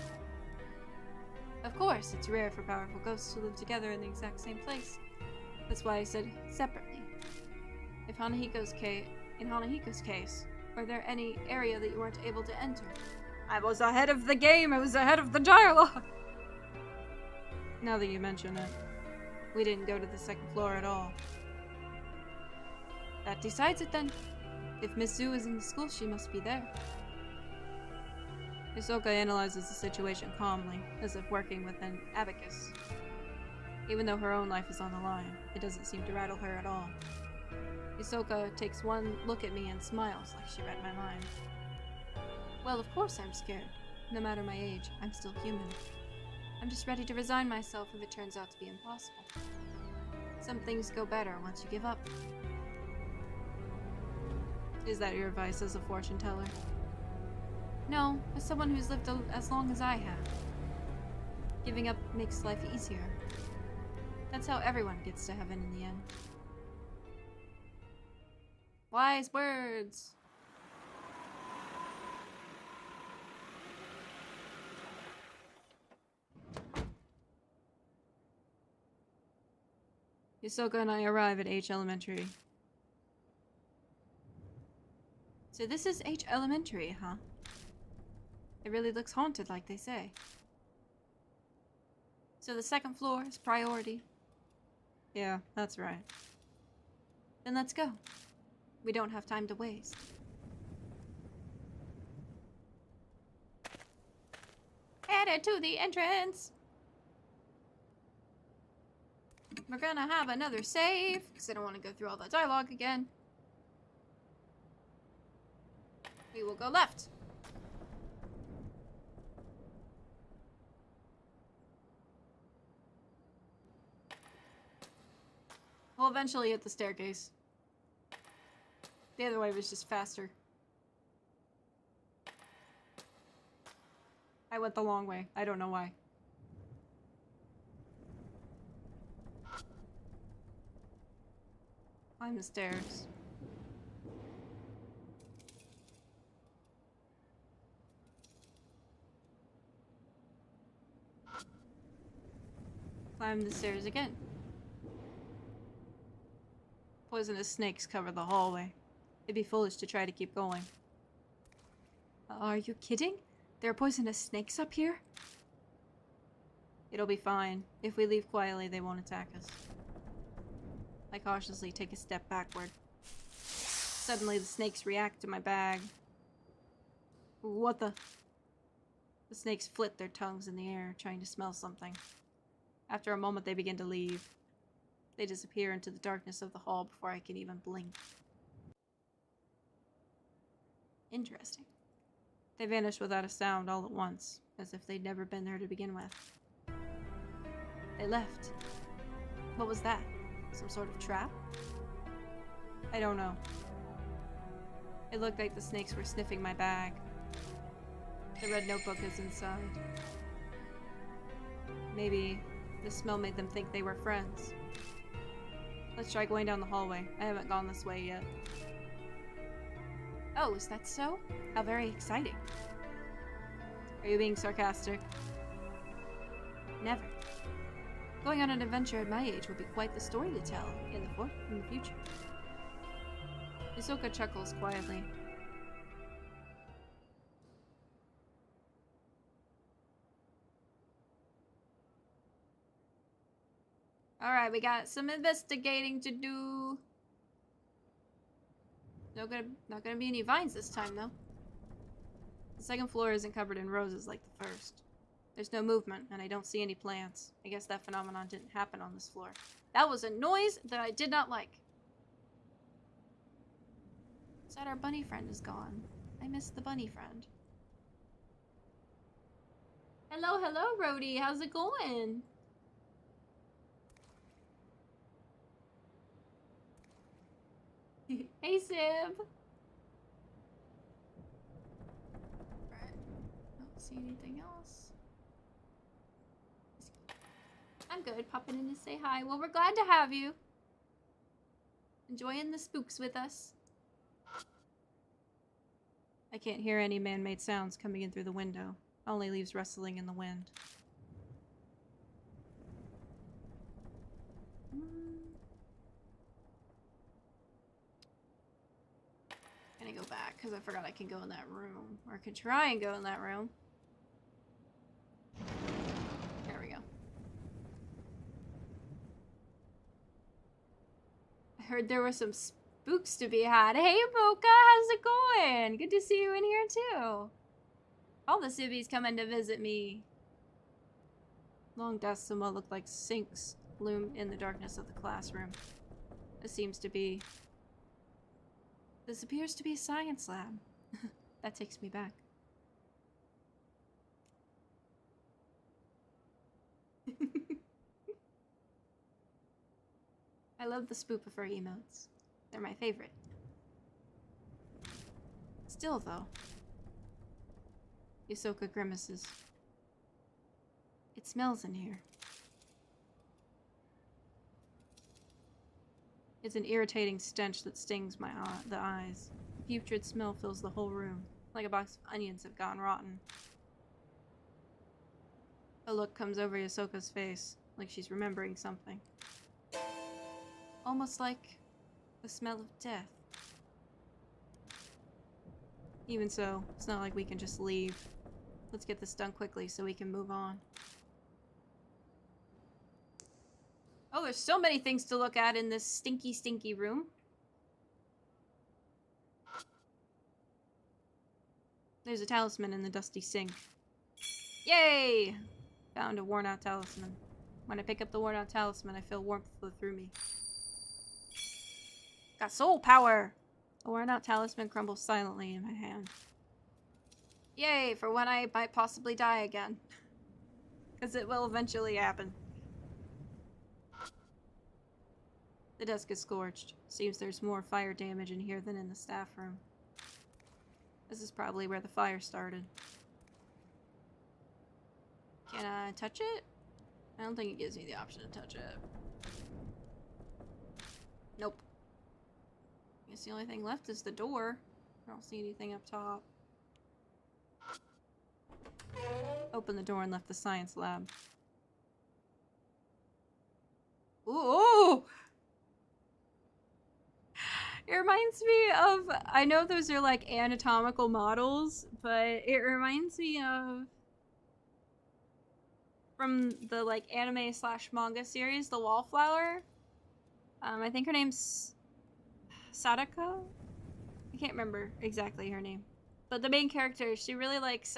Of course, it's rare for powerful ghosts to live together in the exact same place. That's why I said separately. In Hanahiko's case, were there any area that you weren't able to enter? I was ahead of the game! I was ahead of the dialogue! Now that you mention it, we didn't go to the second floor at all. That decides it then. If Miss Zoo is in the school, she must be there. Hisoka analyzes the situation calmly, as if working with an abacus. Even though her own life is on the line, it doesn't seem to rattle her at all. Hisoka takes one look at me and smiles like she read my mind. Well, of course I'm scared. No matter my age, I'm still human. I'm just ready to resign myself if it turns out to be impossible. Some things go better once you give up. Is that your advice as a fortune teller? No, as someone who's lived as long as I have. Giving up makes life easier. That's how everyone gets to heaven in the end. Wise words! Hisoka and I arrive at H Elementary. So this is H Elementary, huh? It really looks haunted, like they say. So the second floor is priority. Yeah, that's right. Then let's go. We don't have time to waste. Headed to the entrance! We're gonna have another save, because I don't want to go through all that dialogue again. We will go left. We'll eventually hit the staircase. The other way was just faster. I went the long way. I don't know why. Climb the stairs. Climb the stairs again. Poisonous snakes cover the hallway. It'd be foolish to try to keep going. Are you kidding? There are poisonous snakes up here? It'll be fine. If we leave quietly, they won't attack us. I cautiously take a step backward. Suddenly, the snakes react to my bag. What the? The snakes flit their tongues in the air, trying to smell something. After a moment, they begin to leave. They disappear into the darkness of the hall before I can even blink. Interesting. They vanish without a sound all at once, as if they'd never been there to begin with. They left. What was that? Some sort of trap? I don't know. It looked like the snakes were sniffing my bag. The red notebook is inside. Maybe the smell made them think they were friends. Let's try going down the hallway. I haven't gone this way yet. Oh, is that so? How very exciting. Are you being sarcastic? Never. Going on an adventure at my age will be quite the story to tell in the future. Hisoka chuckles quietly. Alright, we got some investigating to do. Not gonna be any vines this time, though. The second floor isn't covered in roses like the first. There's no movement, and I don't see any plants. I guess that phenomenon didn't happen on this floor. That was a noise that I did not like. Sad our bunny friend is gone. I miss the bunny friend. Hello, Rhodey. How's it going? Hey, Sib. Alright. Don't see anything else. I'm good. Popping in to say hi. Well, we're glad to have you. Enjoying the spooks with us. I can't hear any man-made sounds coming in through the window. Only leaves rustling in the wind. Gonna go back because I forgot I can go in that room. Or I could try and go in that room. There we go. I heard there were some spooks to be had. Hey, Mocha, how's it going? Good to see you in here too. All the civvies coming to visit me. Long desks and what look like sinks loom in the darkness of the classroom. This appears to be a science lab. That takes me back. I love the spoopifer emotes. They're my favorite. Still, though. Hisoka grimaces. It smells in here. It's an irritating stench that stings the eyes. A putrid smell fills the whole room, like a box of onions have gone rotten. A look comes over Hisoka's face, like she's remembering something. Almost like the smell of death. Even so, it's not like we can just leave. Let's get this done quickly so we can move on. Oh, there's so many things to look at in this stinky, stinky room. There's a talisman in the dusty sink. Yay! Found a worn-out talisman. When I pick up the worn-out talisman, I feel warmth flow through me. Got soul power! A worn-out talisman crumbles silently in my hand. Yay, for when I might possibly die again. Because it will eventually happen. The desk is scorched. Seems there's more fire damage in here than in the staff room. This is probably where the fire started. Can I touch it? I don't think it gives me the option to touch it. Nope. I guess the only thing left is the door. I don't see anything up top. Opened the door and left the science lab. Ooh! It reminds me of, I know those are like anatomical models, but it reminds me of from the like anime / manga series, The Wallflower. I think her name's Sadako? I can't remember exactly her name. But the main character, she really likes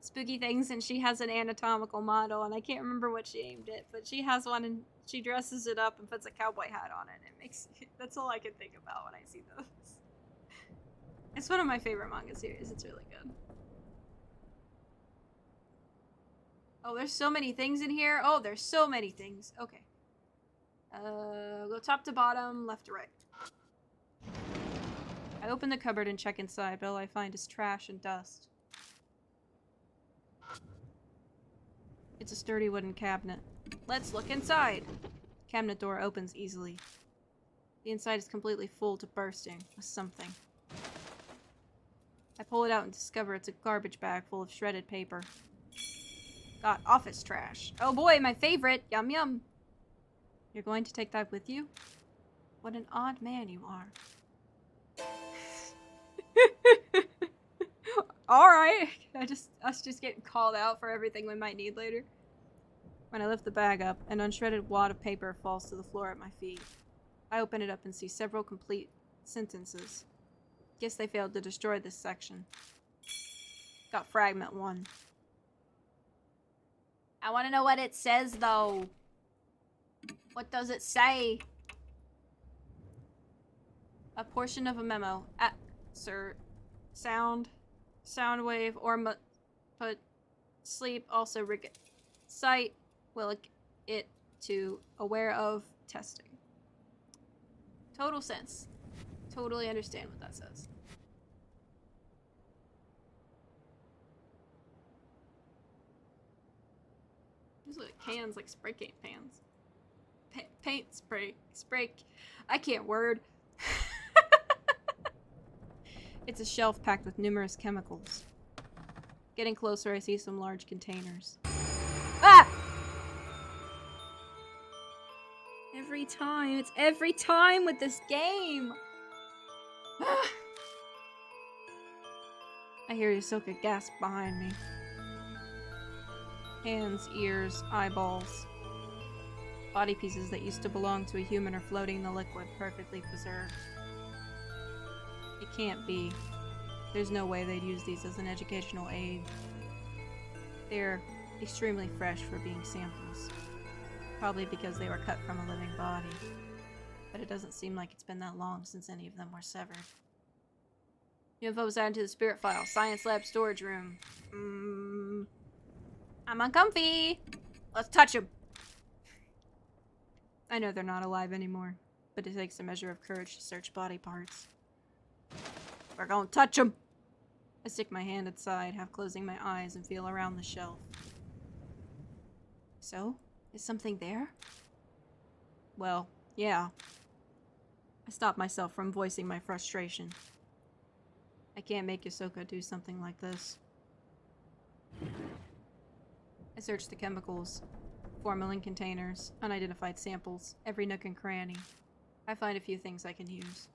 spooky things, and she has an anatomical model, and I can't remember what she named it, but she has one and she dresses it up and puts a cowboy hat on it. It makes that's all I can think about when I see those. It's one of my favorite manga series. It's really good. Oh, there's so many things in here. Oh, there's so many things. Okay. Go top to bottom, left to right. I open the cupboard and check inside, but all I find is trash and dust. It's a sturdy wooden cabinet. Let's look inside. Cabinet door opens easily. The inside is completely full to bursting with something. I pull it out and discover it's a garbage bag full of shredded paper. Got office trash. Oh boy, my favorite! Yum yum! You're going to take that with you? What an odd man you are. Alright! Us just getting called out for everything we might need later. When I lift the bag up, an unshredded wad of paper falls to the floor at my feet. I open it up and see several complete sentences. Guess they failed to destroy this section. Got fragment 1. I want to know what it says, though. What does it say? A portion of a memo. Sir. Sound wave, or put sleep, also rig it. Site will it to aware of testing. Total sense. Totally understand what that says. These are like cans, like spray paint pans. Paint spray. I can't word. It's a shelf packed with numerous chemicals. Getting closer, I see some large containers. Ah! It's every time with this game! I hear Yusoka gasp behind me. Hands, ears, eyeballs. Body pieces that used to belong to a human are floating in the liquid, perfectly preserved. It can't be. There's no way they'd use these as an educational aid. They're extremely fresh for being samples. Probably because they were cut from a living body. But it doesn't seem like it's been that long since any of them were severed. New info was added to the spirit file. Science lab storage room. I'm uncomfy! Let's touch them! I know they're not alive anymore, but it takes a measure of courage to search body parts. We're gonna touch them! I stick my hand inside, half closing my eyes, and feel around the shelf. So? Is something there? Well, yeah. I stop myself from voicing my frustration. I can't make Yusoka do something like this. I search the chemicals, formalin containers, unidentified samples, every nook and cranny. I find a few things I can use.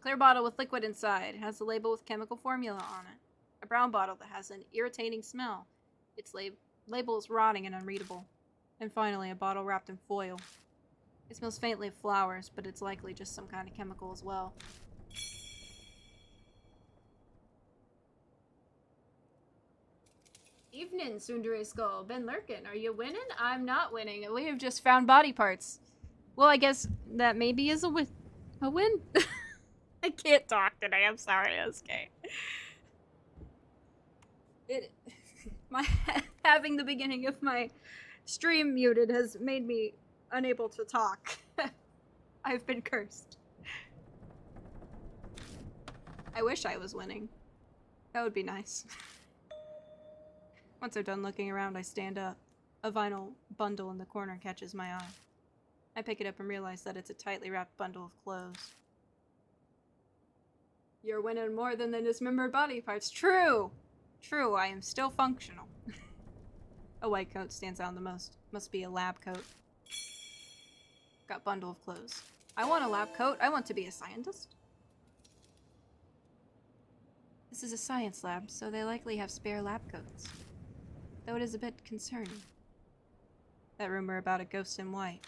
Clear bottle with liquid inside. It has a label with chemical formula on it. A brown bottle that has an irritating smell. Its label is rotting and unreadable. And finally, a bottle wrapped in foil. It smells faintly of flowers, but it's likely just some kind of chemical as well. Evening, Tsundere Skull. Been lurking. Are you winning? I'm not winning. We have just found body parts. Well, I guess that maybe is a win. A win? I can't talk today. I'm sorry, SK. Having the beginning of my stream muted has made me unable to talk. I've been cursed. I wish I was winning. That would be nice. Once I'm done looking around, I stand up. A vinyl bundle in the corner catches my eye. I pick it up and realize that it's a tightly wrapped bundle of clothes. You're winning more than the dismembered body parts. True! True, I am still functional. A white coat stands out the most. Must be a lab coat. Got bundle of clothes. I want a lab coat. I want to be a scientist. This is a science lab, so they likely have spare lab coats. Though it is a bit concerning. That rumor about a ghost in white.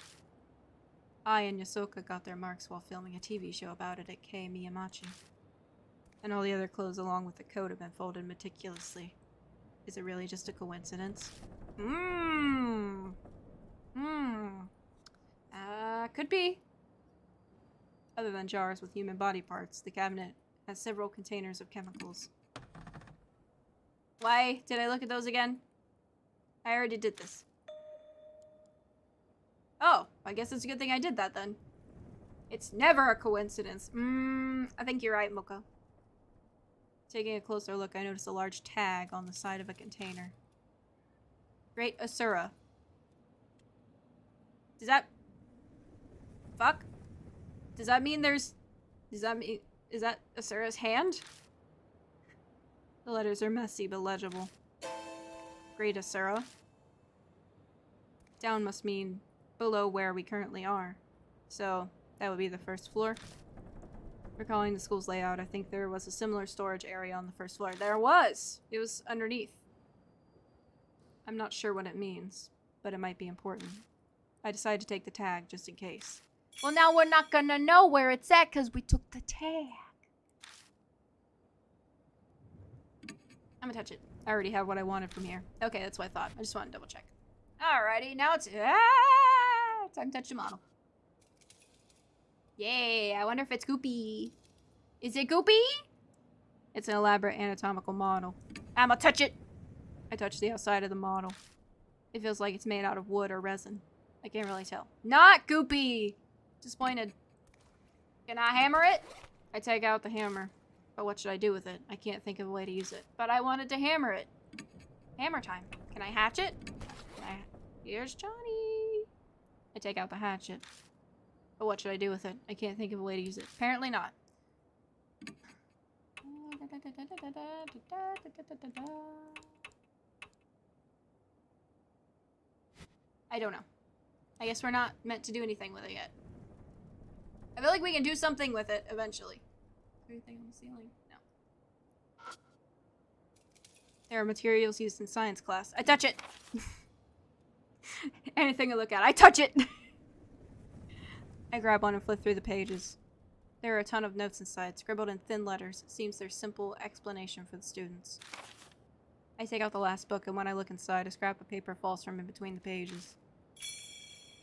I and Yusoka got their marks while filming a TV show about it at K Miyamachi. And all the other clothes along with the coat have been folded meticulously. Is it really just a coincidence? Could be. Other than jars with human body parts, the cabinet has several containers of chemicals. Why did I look at those again? I already did this. Oh, I guess it's a good thing I did that then. It's never a coincidence. I think you're right, Mocha. Taking a closer look, I noticed a large tag on the side of a container. Great Asura. Does that... Fuck? Does that mean there's... Does that mean... Is that Asura's hand? The letters are messy but legible. Great Asura. Down must mean below where we currently are. So, that would be the first floor. Recalling the school's layout, I think there was a similar storage area on the first floor. There was! It was underneath. I'm not sure what it means, but it might be important. I decided to take the tag, just in case. Well, now we're not gonna know where it's at, because we took the tag. I'm gonna touch it. I already have what I wanted from here. Okay, that's what I thought. I just wanted to double check. Alrighty, now it's... time to touch the model. Yay, I wonder if it's Goopy. Is it Goopy? It's an elaborate anatomical model. I'ma touch it! I touched the outside of the model. It feels like it's made out of wood or resin. I can't really tell. Not Goopy! Disappointed. Can I hammer it? I take out the hammer. But what should I do with it? I can't think of a way to use it. But I wanted to hammer it. Hammer time. Can I hatch it? Here's Johnny. I take out the hatchet. But what should I do with it? I can't think of a way to use it. Apparently not. I don't know. I guess we're not meant to do anything with it yet. I feel like we can do something with it eventually. Is there anything on the ceiling? No. There are materials used in science class. I touch it! Anything I look at, I touch it! I grab one and flip through the pages. There are a ton of notes inside, scribbled in thin letters. It seems there's simple explanation for the students. I take out the last book, and when I look inside, a scrap of paper falls from in between the pages.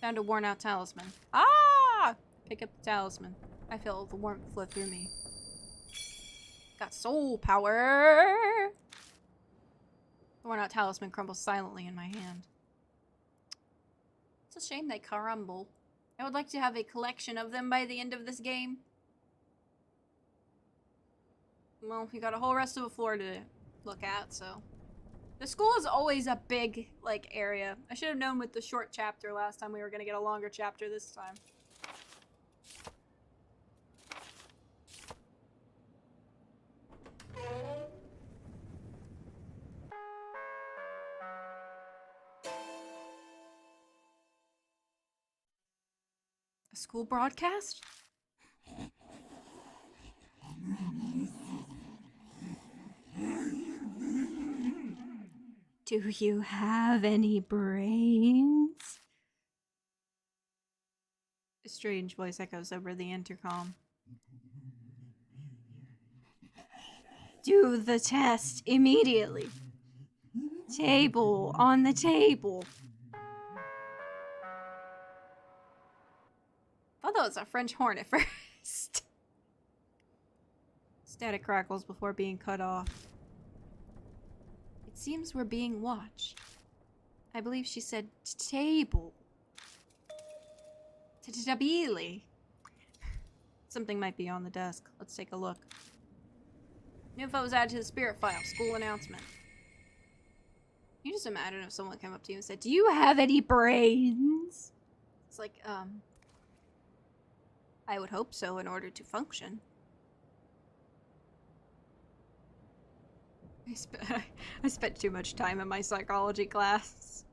Found a worn-out talisman. Ah! Pick up the talisman. I feel the warmth flow through me. Got soul power! The worn-out talisman crumbles silently in my hand. It's a shame they crumble. I would like to have a collection of them by the end of this game. Well, we got a whole rest of the floor to look at, so... The school is always a big, like, area. I should have known with the short chapter last time we were gonna get a longer chapter this time. A school broadcast? Do you have any brains? A strange voice echoes over the intercom. Do the test immediately. Table on the table. I thought that was a French horn at first. Static crackles before being cut off. It seems we're being watched. I believe she said table. Tabili. Something might be on the desk. Let's take a look. New info was added to the spirit file. School announcement. You just imagine if someone came up to you and said, "Do you have any brains?" It's like, I would hope so in order to function. I spent too much time in my psychology class.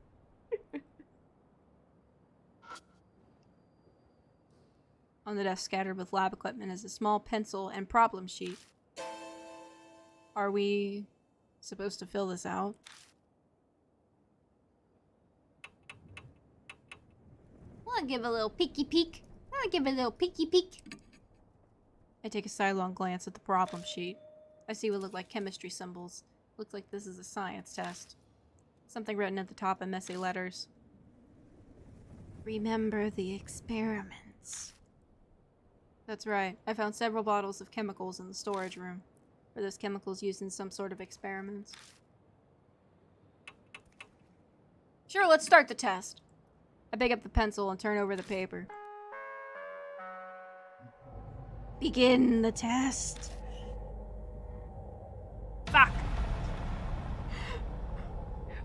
On the desk scattered with lab equipment is a small pencil and problem sheet. Are we supposed to fill this out? I'll give a little peeky peek. I'll give a little peeky peek. I take a sidelong glance at the problem sheet. I see what look like chemistry symbols. Looks like this is a science test. Something written at the top in messy letters. Remember the experiments. That's right. I found several bottles of chemicals in the storage room. Were those chemicals used in some sort of experiments? Sure, let's start the test. I pick up the pencil and turn over the paper. Begin the test. Fuck.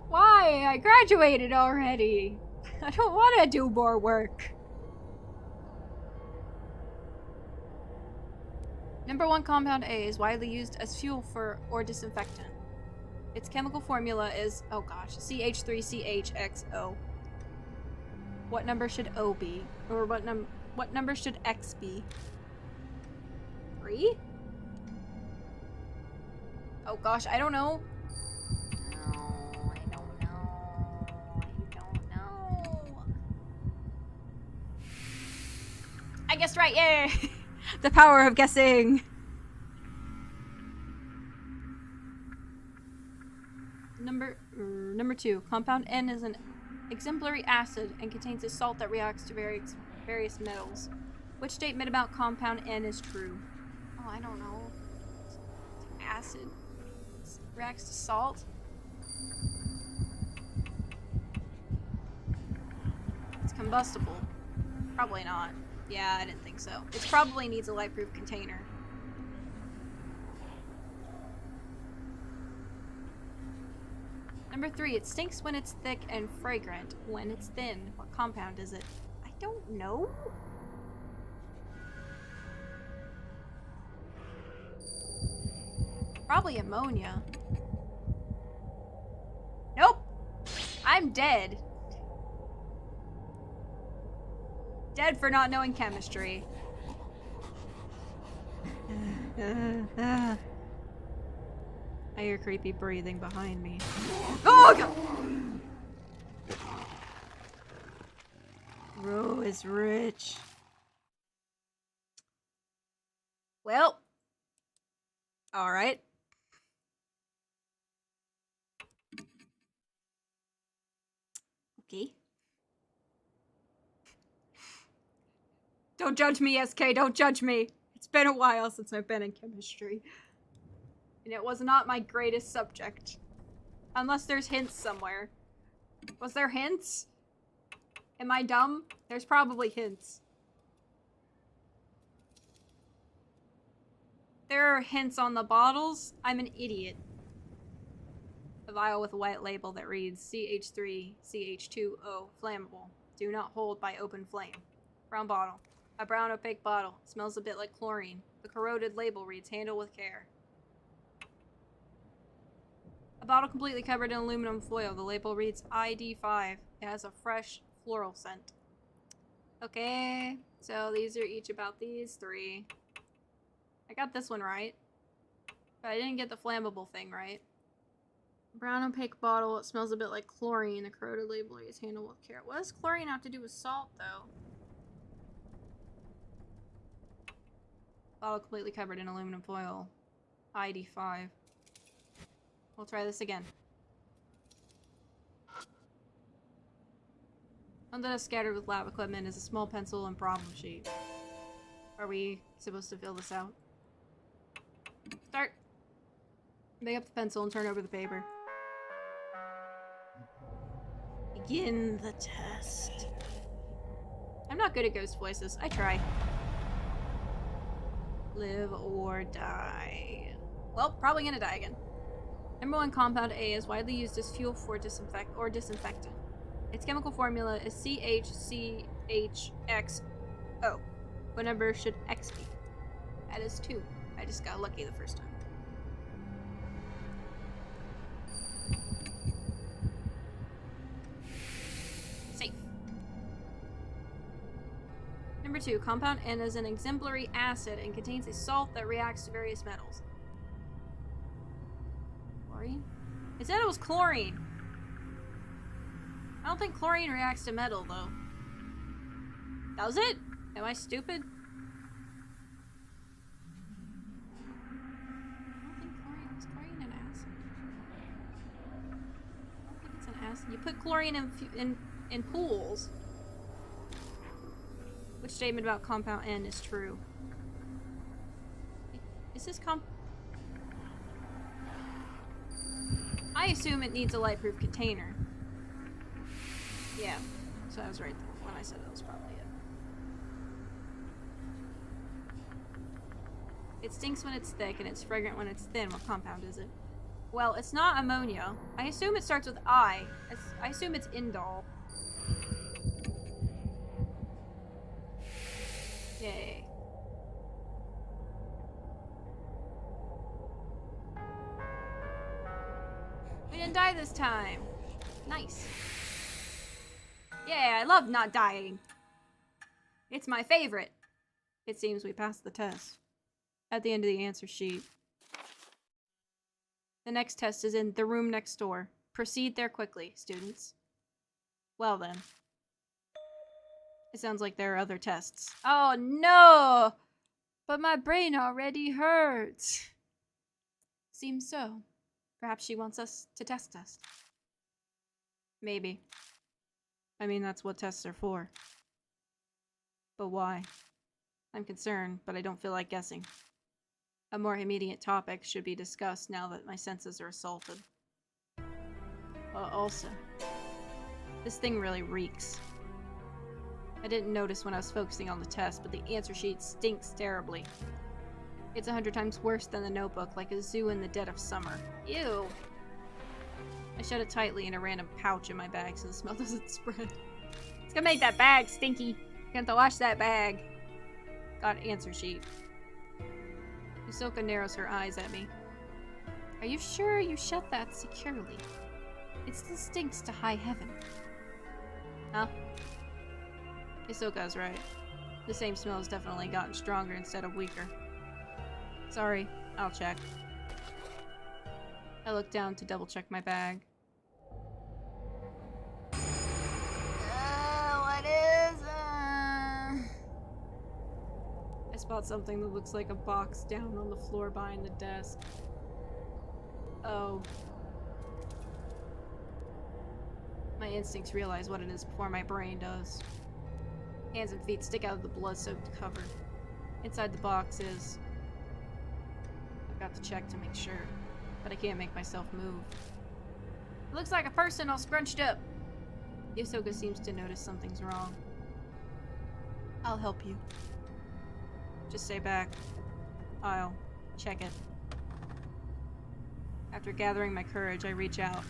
Why? I graduated already. I don't want to do more work. Number 1 compound A is widely used as fuel for or disinfectant. Its chemical formula is, oh gosh, CH3CHXO. What number should O be? Or what number should X be? 3? Oh gosh, I don't know. No, I don't know. I guessed right, yay! The power of guessing! Number 2. Compound N is an exemplary acid and contains a salt that reacts to various metals. Which statement about compound N is true? Oh, I don't know. Acid. Reacts to salt? It's combustible. Probably not. Yeah, I didn't think so. It probably needs a light-proof container. Number 3, it stinks when it's thick and fragrant when it's thin. What compound is it? I don't know. Probably ammonia. Nope! I'm dead. Dead for not knowing chemistry. I hear creepy breathing behind me. Oh god! Ro is rich. Well. Alright. Okay. Don't judge me, SK, don't judge me. It's been a while since I've been in chemistry. And it was not my greatest subject. Unless there's hints somewhere. Was there hints? Am I dumb? There's probably hints. There are hints on the bottles. I'm an idiot. A vial with a white label that reads CH3CH2O flammable. Do not hold by open flame. Brown bottle. A brown opaque bottle. Smells a bit like chlorine. The corroded label reads handle with care. A bottle completely covered in aluminum foil. The label reads ID5. It has a fresh floral scent. Okay, so these are each about these 3. I got this one right. But I didn't get the flammable thing right. Brown opaque bottle. It smells a bit like chlorine. The corroded label reads handle with care. What does chlorine have to do with salt, though? Bottle completely covered in aluminum foil. ID5. We'll try this again. Under us scattered with lab equipment is a small pencil and problem sheet. Are we supposed to fill this out? Start. Pick up the pencil and turn over the paper. Begin the test. I'm not good at ghost voices. I try. Live or die. Well, probably gonna die again. Number 1 compound A is widely used as fuel for disinfectant. Its chemical formula is CH3CHXO. What number should X be? That is 2. I just got lucky the first time. Safe. Number 2, compound N is an exemplary acid and contains a salt that reacts to various metals. Chlorine? It said it was chlorine. I don't think chlorine reacts to metal, though. Does it? Am I stupid? I don't think chlorine is chlorine an acid. I don't think it's an acid. You put chlorine in pools. Which statement about compound N is true? Is this I assume it needs a light-proof container. Yeah, so I was right when I said that was probably It stinks when it's thick and it's fragrant when it's thin. What compound is it? Well, it's not ammonia. I assume it starts with I. I assume it's indol. Yay. We didn't die this time. Nice. Yeah, I love not dying. It's my favorite. It seems we passed the test. At the end of the answer sheet. The next test is in the room next door. Proceed there quickly, students. Well then. It sounds like there are other tests. Oh no! But my brain already hurts. Seems so. Perhaps she wants us to test us. Maybe. I mean, that's what tests are for. But why? I'm concerned, but I don't feel like guessing. A more immediate topic should be discussed now that my senses are assaulted. Also, this thing really reeks. I didn't notice when I was focusing on the test, but the answer sheet stinks terribly. It's 100 times worse than the notebook, like a zoo in the dead of summer. Ew! I shut it tightly in a random pouch in my bag so the smell doesn't spread. It's gonna make that bag stinky. You have to wash that bag. Got answer sheet. Hisoka narrows her eyes at me. Are you sure you shut that securely? It still stinks to high heaven. Huh? Hisoka's right. The same smell has definitely gotten stronger instead of weaker. Sorry, I'll check. I look down to double check my bag. What is I spot something that looks like a box down on the floor behind the desk. Oh. My instincts realize what it is before my brain does. Hands and feet stick out of the blood-soaked cover. Inside the box is... I've got to check to make sure, but I can't make myself move. It looks like a person all scrunched up. Hisoka seems to notice something's wrong. I'll help you. Just stay back. I'll check it. After gathering my courage, I reach out.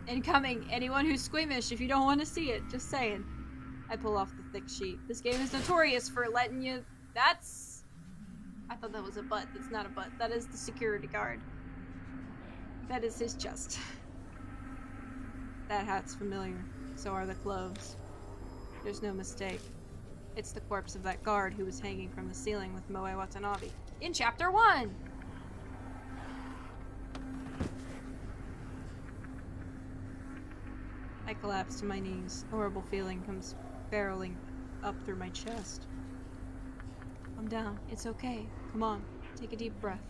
Incoming! Anyone who's squeamish if you don't want to see it, just saying. I pull off the thick sheet. This game is notorious for letting you... That's... I thought that was a butt. That's not a butt. That is the security guard. That is his chest. That hat's familiar. So are the clothes. There's no mistake. It's the corpse of that guard who was hanging from the ceiling with Moe Watanabe. In Chapter 1! I collapse to my knees. A horrible feeling comes barreling up through my chest. I'm down. It's okay. Come on. Take a deep breath.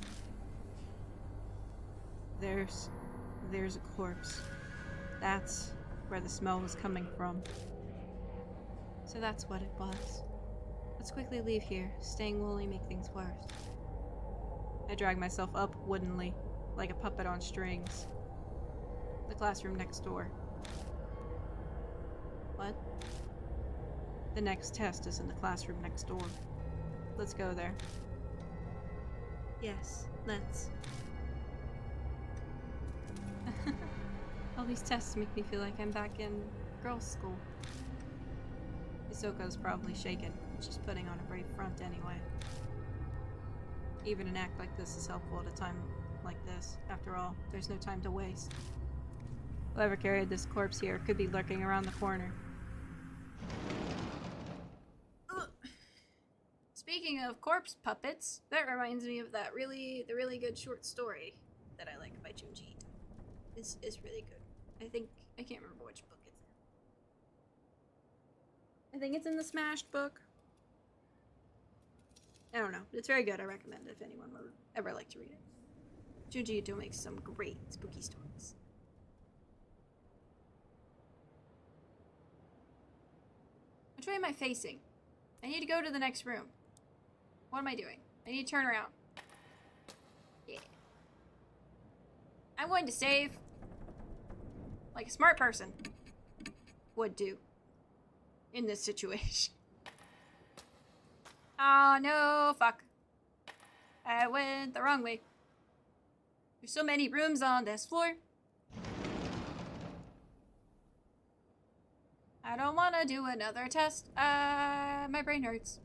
There's a corpse. That's where the smell was coming from. So that's what it was. Let's quickly leave here. Staying will only make things worse. I drag myself up woodenly, like a puppet on strings. The classroom next door. What? The next test is in the classroom next door. Let's go there. Yes, let's. All these tests make me feel like I'm back in girls' school. Hisoka's probably shaken. She's putting on a brave front anyway. Even an act like this is helpful at a time like this. After all, there's no time to waste. Whoever carried this corpse here could be lurking around the corner. Speaking of corpse puppets, that reminds me of the really good short story that I like by Junji Ito. This is really good. I can't remember which book it's in. I think it's in the Smashed book. I don't know. It's very good. I recommend it if anyone would ever like to read it. Junji Ito makes some great spooky stories. Which way am I facing? I need to go to the next room. What am I doing? I need to turn around. Yeah. I'm going to save. Like a smart person would do in this situation. Oh no, fuck. I went the wrong way. There's so many rooms on this floor. I don't want to do another test. My brain hurts.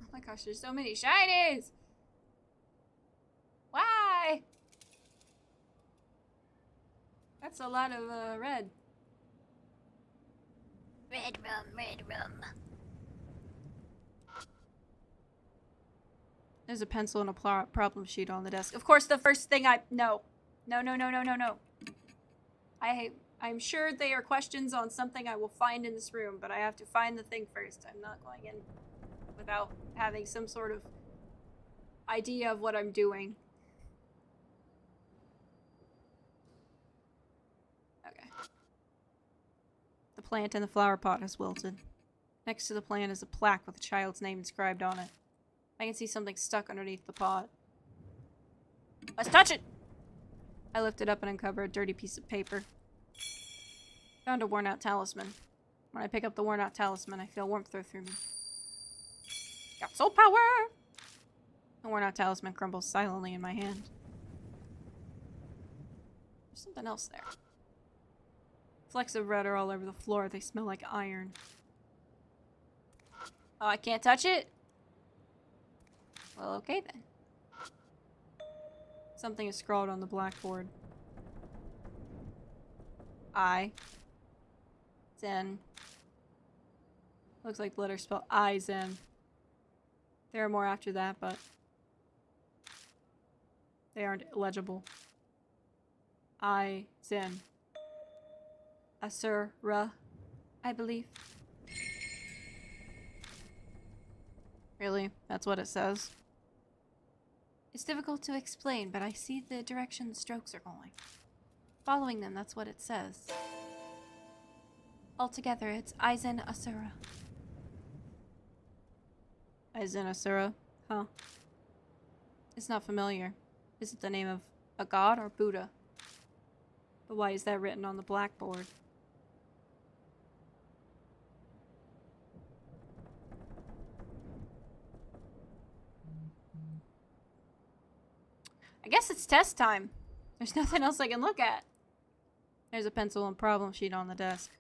Oh my gosh, there's so many shinies. Why? That's a lot of red. Red room, red room. There's a pencil and a problem sheet on the desk. Of course, the first thing No. No. I'm sure they are questions on something I will find in this room, but I have to find the thing first. I'm not going in without having some sort of idea of what I'm doing. Okay. The plant in the flower pot has wilted. Next to the plant is a plaque with a child's name inscribed on it. I can see something stuck underneath the pot. Let's touch it! I lift it up and uncover a dirty piece of paper. Found a worn-out talisman. When I pick up the worn-out talisman, I feel warmth throw through me. Got soul power! The worn-out talisman crumbles silently in my hand. There's something else there. Flecks of red are all over the floor. They smell like iron. Oh, I can't touch it? Well, okay then. Something is scrawled on the blackboard. I. Zen. Looks like the letters spell I, Zen. There are more after that, but they aren't legible. I, Zen. Asura, I believe. Really? That's what it says? It's difficult to explain, but I see the direction the strokes are going. Following them, that's what it says. Altogether, it's Aizen Asura. Aizen Asura? Huh. It's not familiar. Is it the name of a god or Buddha? But why is that written on the blackboard? I guess it's test time. There's nothing else I can look at. There's a pencil and problem sheet on the desk.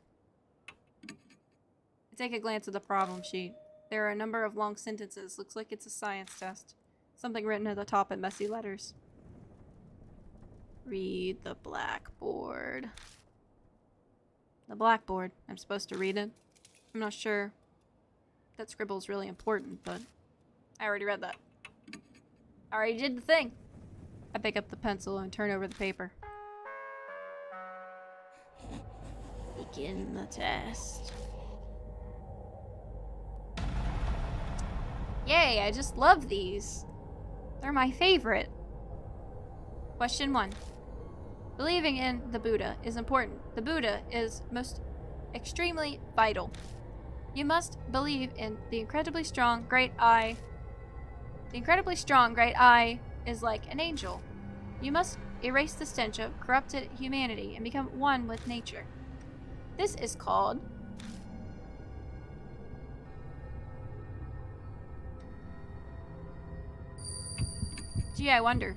I take a glance at the problem sheet. There are a number of long sentences. Looks like it's a science test. Something written at the top in messy letters. Read the blackboard. The blackboard. I'm supposed to read it? I'm not sure that scribble's really important, but I already read that. I already did the thing. I pick up the pencil and turn over the paper. Begin the test. Yay, I just love these. They're my favorite. Question 1. Believing in the Buddha is important. The Buddha is most extremely vital. You must believe in the incredibly strong great I. The incredibly strong great I is like an angel. You must erase the stench of corrupted humanity and become one with nature. This is called gee, I wonder.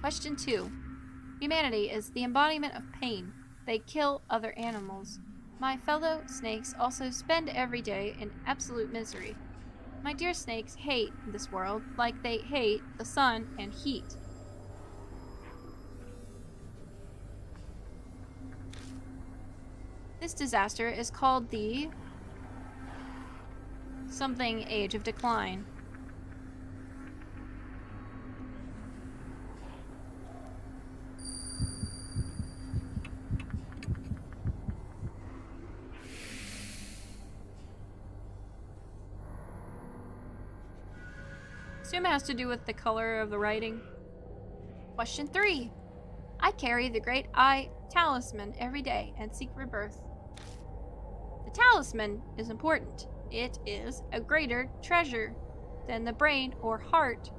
Question 2. Humanity is the embodiment of pain. They kill other animals. My fellow snakes also spend every day in absolute misery. My dear snakes hate this world like they hate the sun and heat. This disaster is called the something age of decline. Assume it has to do with the color of the writing. Question 3. I carry the Great Eye Talisman every day and seek rebirth. The talisman is important. It is a greater treasure than the brain or heart.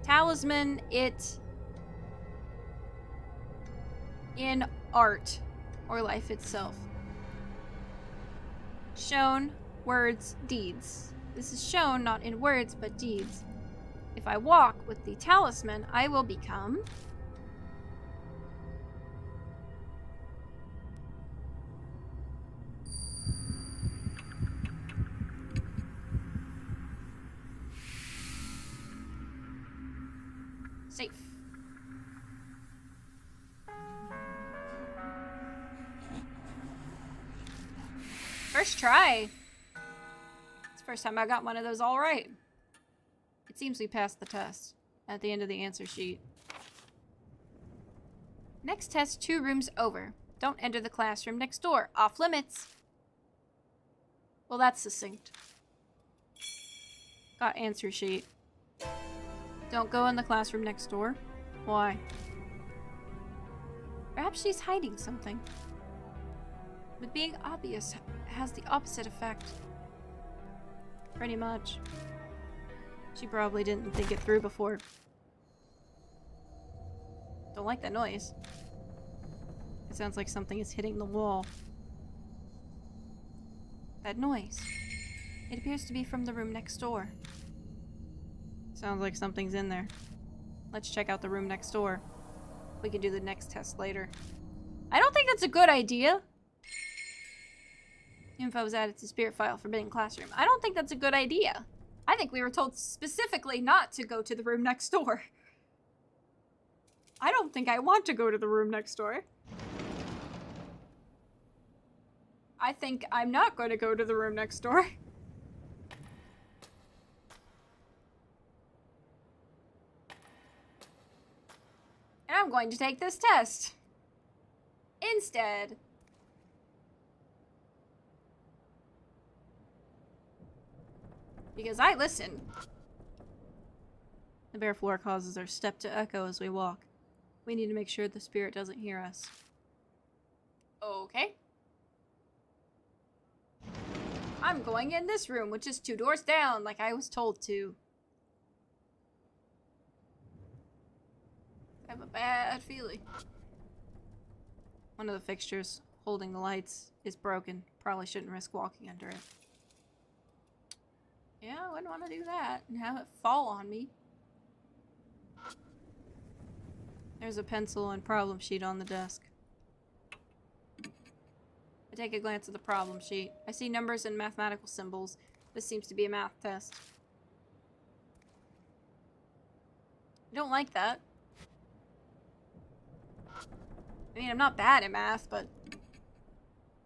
Talisman, it in art or life itself. Shown, words, deeds. This is shown not in words but deeds. If I walk with the talisman, I will become... safe. First try. It's the first time I got one of those all right. It seems we passed the test at the end of the answer sheet. Next test 2 rooms over. Don't enter the classroom next door. Off limits. Well, that's succinct. Got answer sheet. Don't go in the classroom next door. Why? Perhaps she's hiding something. But being obvious has the opposite effect. Pretty much. She probably didn't think it through before. Don't like that noise. It sounds like something is hitting the wall. That noise. It appears to be from the room next door. Sounds like something's in there. Let's check out the room next door. We can do the next test later. I don't think that's a good idea. Info is added to spirit file, forbidden classroom. I don't think that's a good idea. I think we were told specifically not to go to the room next door. I don't think I want to go to the room next door. I think I'm not going to go to the room next door. And I'm going to take this test instead. Because I listen. The bare floor causes our step to echo as we walk. We need to make sure the spirit doesn't hear us. Okay. I'm going in this room, which is 2 doors down, like I was told to. I have a bad feeling. One of the fixtures holding the lights is broken. Probably shouldn't risk walking under it. Yeah, I wouldn't want to do that and have it fall on me. There's a pencil and problem sheet on the desk. I take a glance at the problem sheet. I see numbers and mathematical symbols. This seems to be a math test. I don't like that. I mean, I'm not bad at math, but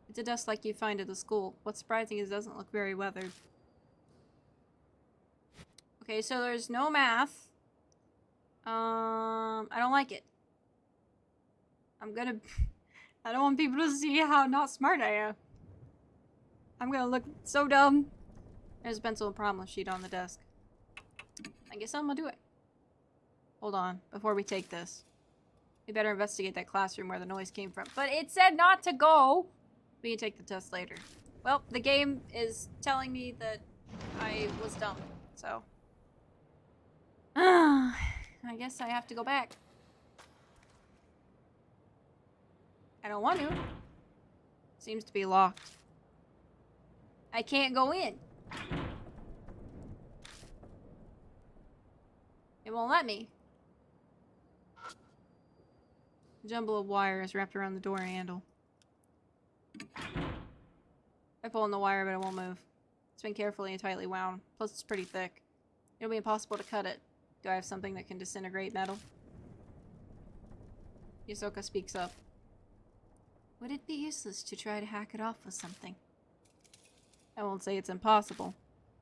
it's a desk like you find at the school. What's surprising is it doesn't look very weathered. Okay, so there's no math. I don't like it. I don't want people to see how not smart I am. I'm gonna look so dumb. There's a pencil and problem sheet on the desk. I guess I'm gonna do it. Hold on, before we take this. We better investigate that classroom where the noise came from. But it said not to go! We can take the test later. Well, the game is telling me that I was dumb, so... I guess I have to go back. I don't want to. Seems to be locked. I can't go in. It won't let me. A jumble of wire is wrapped around the door handle. I pull on the wire, but it won't move. It's been carefully and tightly wound. Plus, it's pretty thick. It'll be impossible to cut it. Do I have something that can disintegrate metal? Yusoka speaks up. Would it be useless to try to hack it off with something? I won't say it's impossible,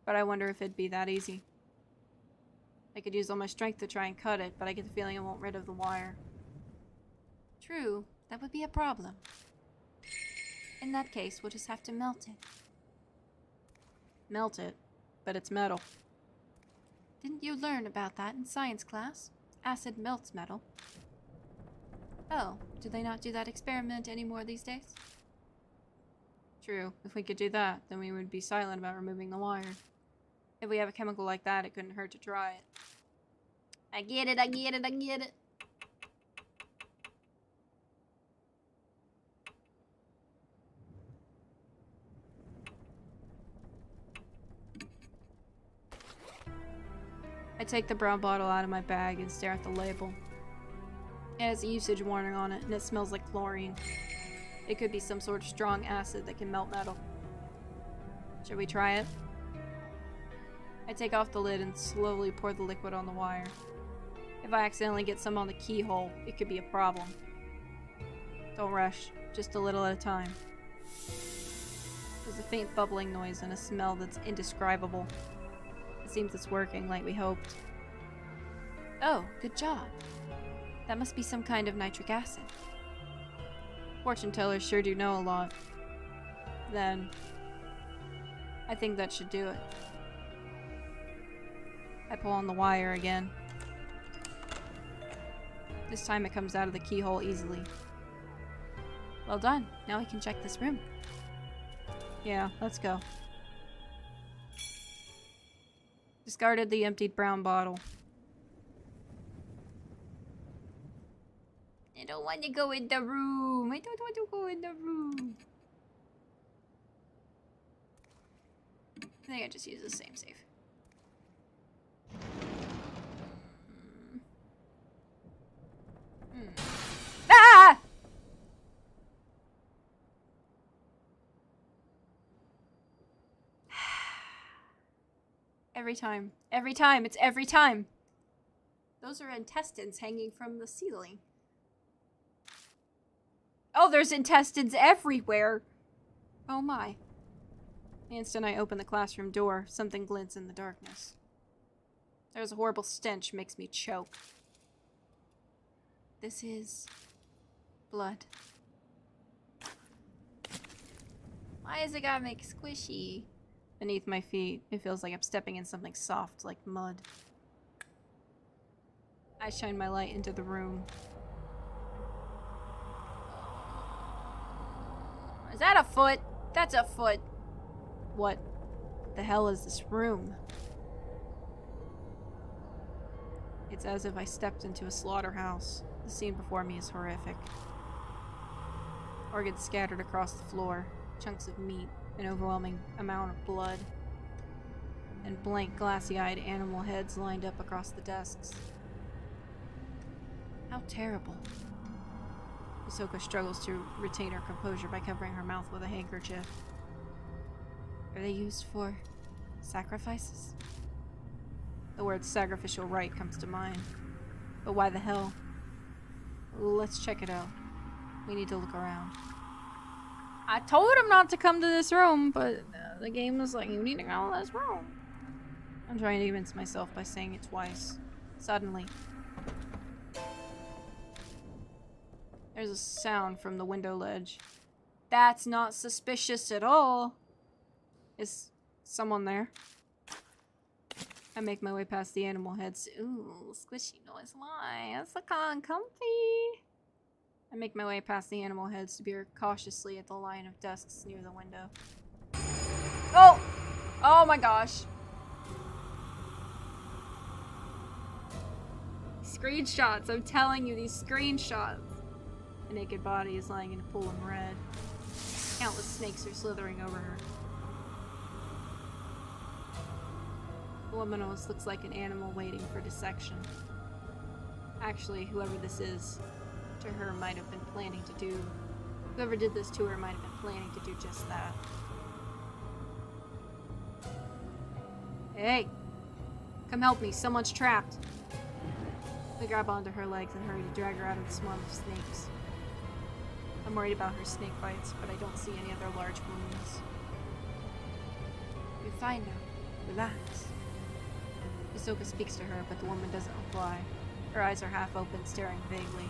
but I wonder if it'd be that easy. I could use all my strength to try and cut it, but I get the feeling it won't rid of the wire. True, that would be a problem. In that case, we'll just have to melt it. Melt it? But it's metal. Didn't you learn about that in science class? Acid melts metal. Oh, do they not do that experiment anymore these days? True. If we could do that, then we would be silent about removing the wire. If we have a chemical like that, it couldn't hurt to try it. I get it, I get it, I get it. I take the brown bottle out of my bag and stare at the label. It has a usage warning on it, and it smells like chlorine. It could be some sort of strong acid that can melt metal. Should we try it? I take off the lid and slowly pour the liquid on the wire. If I accidentally get some on the keyhole, it could be a problem. Don't rush, just a little at a time. There's a faint bubbling noise and a smell that's indescribable. It seems it's working like we hoped. Oh, good job. That must be some kind of nitric acid. Fortune tellers sure do know a lot. Then, I think that should do it. I pull on the wire again. This time it comes out of the keyhole easily. Well done. Now we can check this room. Yeah, let's go. Discarded the emptied brown bottle. I don't want to go in the room. I don't want to go in the room. I think I just use the same save. Ah! Every time. Every time. It's every time. Those are intestines hanging from the ceiling. Oh, there's intestines everywhere. Oh my. The instant I open the classroom door, something glints in the darkness. There's a horrible stench makes me choke. This is blood. Why is it gotta make squishy? Beneath my feet, it feels like I'm stepping in something soft like mud. I shine my light into the room. Is that a foot? That's a foot. What the hell is this room? It's as if I stepped into a slaughterhouse. The scene before me is horrific. Organs scattered across the floor, chunks of meat, an overwhelming amount of blood, and blank, glassy-eyed animal heads lined up across the desks. How terrible. Ahsoka struggles to retain her composure by covering her mouth with a handkerchief. Are they used for sacrifices? The word sacrificial rite comes to mind. But why the hell? Let's check it out. We need to look around. I told him not to come to this room, but the game was like, you need to go to this room. I'm trying to convince myself by saying it twice. Suddenly, there's a sound from the window ledge. That's not suspicious at all. Is someone there? I make my way past the animal heads. Ooh, squishy noise. Why? That's so comfy. I make my way past the animal heads to peer cautiously at the line of desks near the window. Oh! Oh my gosh. Screenshots. I'm telling you, these screenshots. A naked body is lying in a pool of red. Countless snakes are slithering over her. The woman almost looks like an animal waiting for dissection. Actually, whoever this is, to her might have been planning to do... Whoever did this to her might have been planning to do just that. Hey! Come help me, someone's trapped! I grab onto her legs and hurry to drag her out of the swarm of snakes. I'm worried about her snake bites, but I don't see any other large wounds. You're fine now. Relax. Ahsoka speaks to her, but the woman doesn't reply. Her eyes are half open, staring vaguely.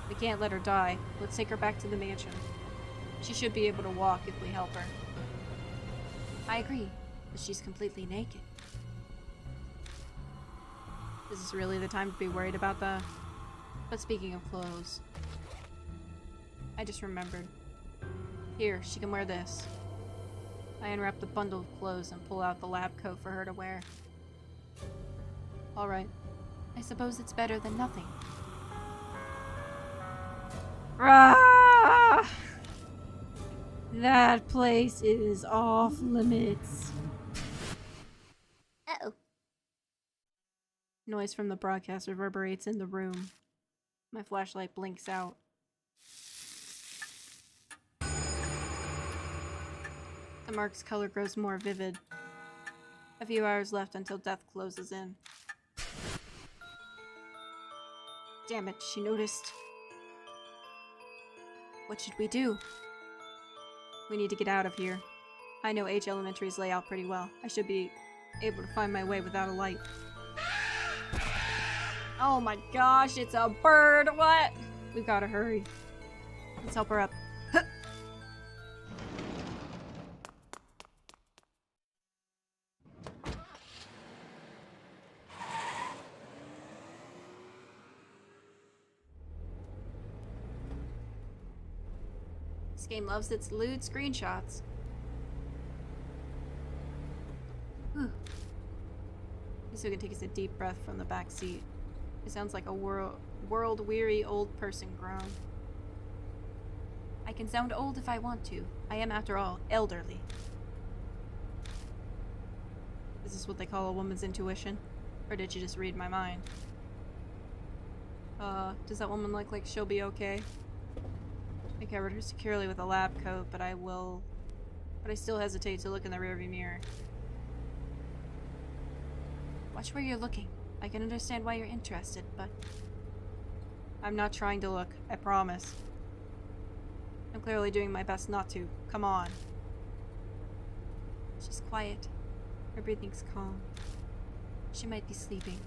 We can't let her die. Let's take her back to the mansion. She should be able to walk if we help her. I agree, but she's completely naked. Is this really the time to be worried about that? But speaking of clothes, I just remembered. Here, she can wear this. I unwrap the bundle of clothes and pull out the lab coat for her to wear. Alright. I suppose it's better than nothing. Ah! That place is off limits. Uh-oh. Noise from the broadcast reverberates in the room. My flashlight blinks out. The mark's color grows more vivid. A few hours left until death closes in. Damn it, she noticed. What should we do? We need to get out of here. I know H Elementary's layout pretty well. I should be able to find my way without a light. Oh my gosh, it's a bird! What? We've gotta hurry. Let's help her up. This game loves its lewd screenshots. Whew. So we can take us a deep breath from the back seat. It sounds like a world-weary old person groan. I can sound old if I want to. I am, after all, elderly. Is this what they call a woman's intuition? Or did you just read my mind? Does that woman look like she'll be okay? I covered her securely with a lab coat, but I still hesitate to look in the rearview mirror. Watch where you're looking. I can understand why you're interested, but... I'm not trying to look, I promise. I'm clearly doing my best not to. Come on. She's quiet. Her breathing's calm. She might be sleeping.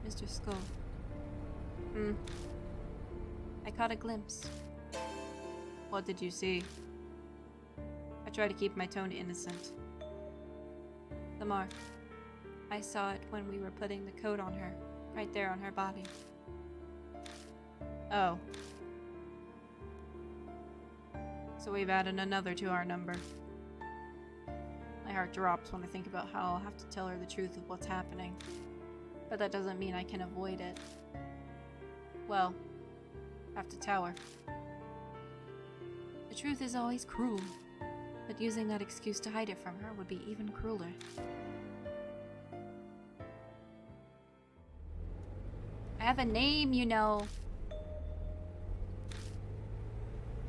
Mr. Skull. I caught a glimpse. What did you see? I try to keep my tone innocent. The mark. I saw it when we were putting the coat on her. Right there on her body. Oh. So we've added another to our number. My heart drops when I think about how I'll have to tell her the truth of what's happening. But that doesn't mean I can avoid it. Well, I have to tell her. The truth is always cruel, but using that excuse to hide it from her would be even crueler. I have a name, you know.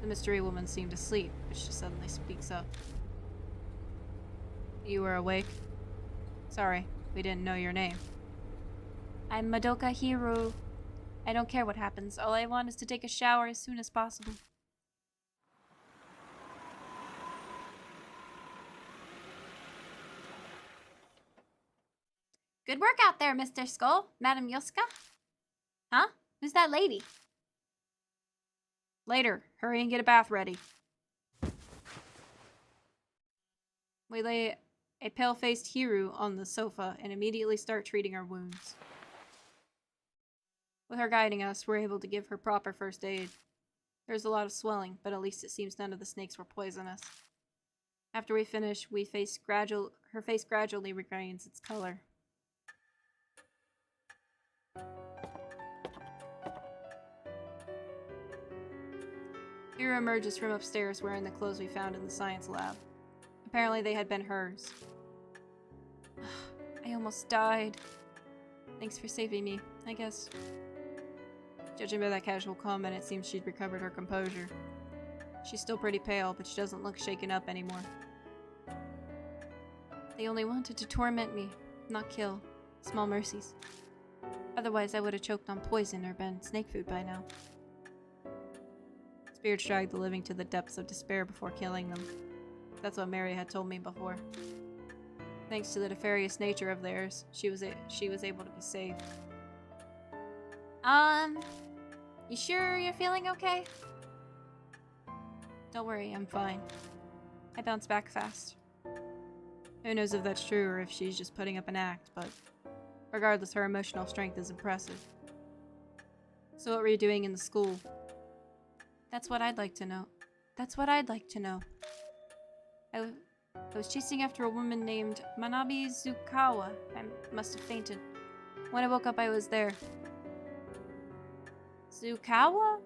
The mystery woman seemed asleep, but she suddenly speaks up. You were awake? Sorry, we didn't know your name. I'm Madoka Hiru. I don't care what happens. All I want is to take a shower as soon as possible. Good work out there, Mr. Skull. Madam Yosuka? Huh? Who's that lady? Later. Hurry and get a bath ready. We lay a pale-faced Hiru on the sofa and immediately start treating her wounds. With her guiding us, we're able to give her proper first aid. There's a lot of swelling, but at least it seems none of the snakes were poisonous. After we finish, her face gradually regains its color. Hiru emerges from upstairs wearing the clothes we found in the science lab. Apparently they had been hers. I almost died. Thanks for saving me, I guess. Judging by that casual comment, it seems she'd recovered her composure. She's still pretty pale, but she doesn't look shaken up anymore. They only wanted to torment me, not kill. Small mercies. Otherwise, I would have choked on poison or been snake food by now. Spirits dragged the living to the depths of despair before killing them. That's what Mary had told me before. Thanks to the nefarious nature of theirs, she was able to be saved. You sure you're feeling okay? Don't worry, I'm fine. I bounce back fast. Who knows if that's true or if she's just putting up an act, but regardless, her emotional strength is impressive. So what were you doing in the school? That's what I'd like to know. That's what I'd like to know. I was chasing after a woman named Manabi Zukawa. I must have fainted. When I woke up, I was there. Zukawa?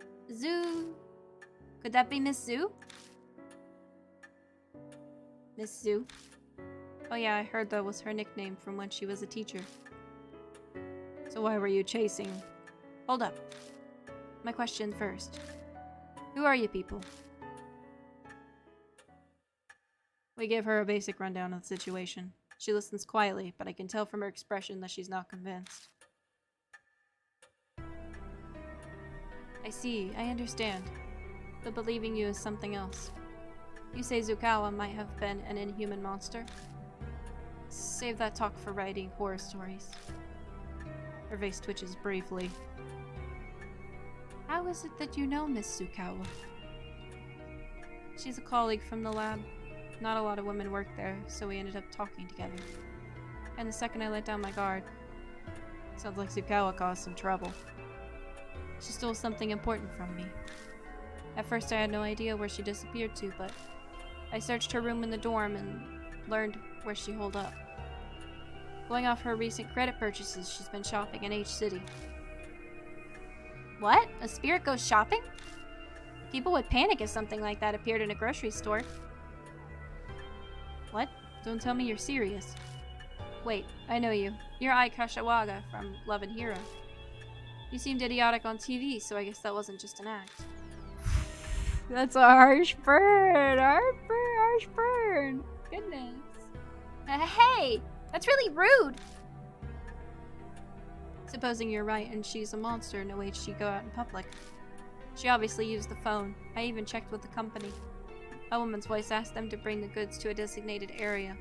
Could that be Miss Zu? Miss Zu? Oh yeah, I heard that was her nickname from when she was a teacher. So why were you chasing? Hold up. My question first. Who are you people? We give her a basic rundown of the situation. She listens quietly, but I can tell from her expression that she's not convinced. I see, I understand. But believing you is something else. You say Zukawa might have been an inhuman monster? Save that talk for writing horror stories. Her face twitches briefly. How is it that you know Miss Zukawa? She's a colleague from the lab. Not a lot of women work there, so we ended up talking together. And the second I let down my guard, sounds like Zukawa caused some trouble. She stole something important from me. At first I had no idea where she disappeared to, but I searched her room in the dorm and learned where she holed up. Going off her recent credit purchases, she's been shopping in H City. What? A spirit goes shopping? People would panic if something like that appeared in a grocery store. What? Don't tell me you're serious. Wait, I know you. You're Ai Kashiwagi from Love and Hero. You seemed idiotic on TV, so I guess that wasn't just an act. That's a harsh burn. Harsh burn. Goodness. Hey! That's really rude! Supposing you're right and she's a monster, no way she'd go out in public. She obviously used the phone. I even checked with the company. A woman's voice asked them to bring the goods to a designated area.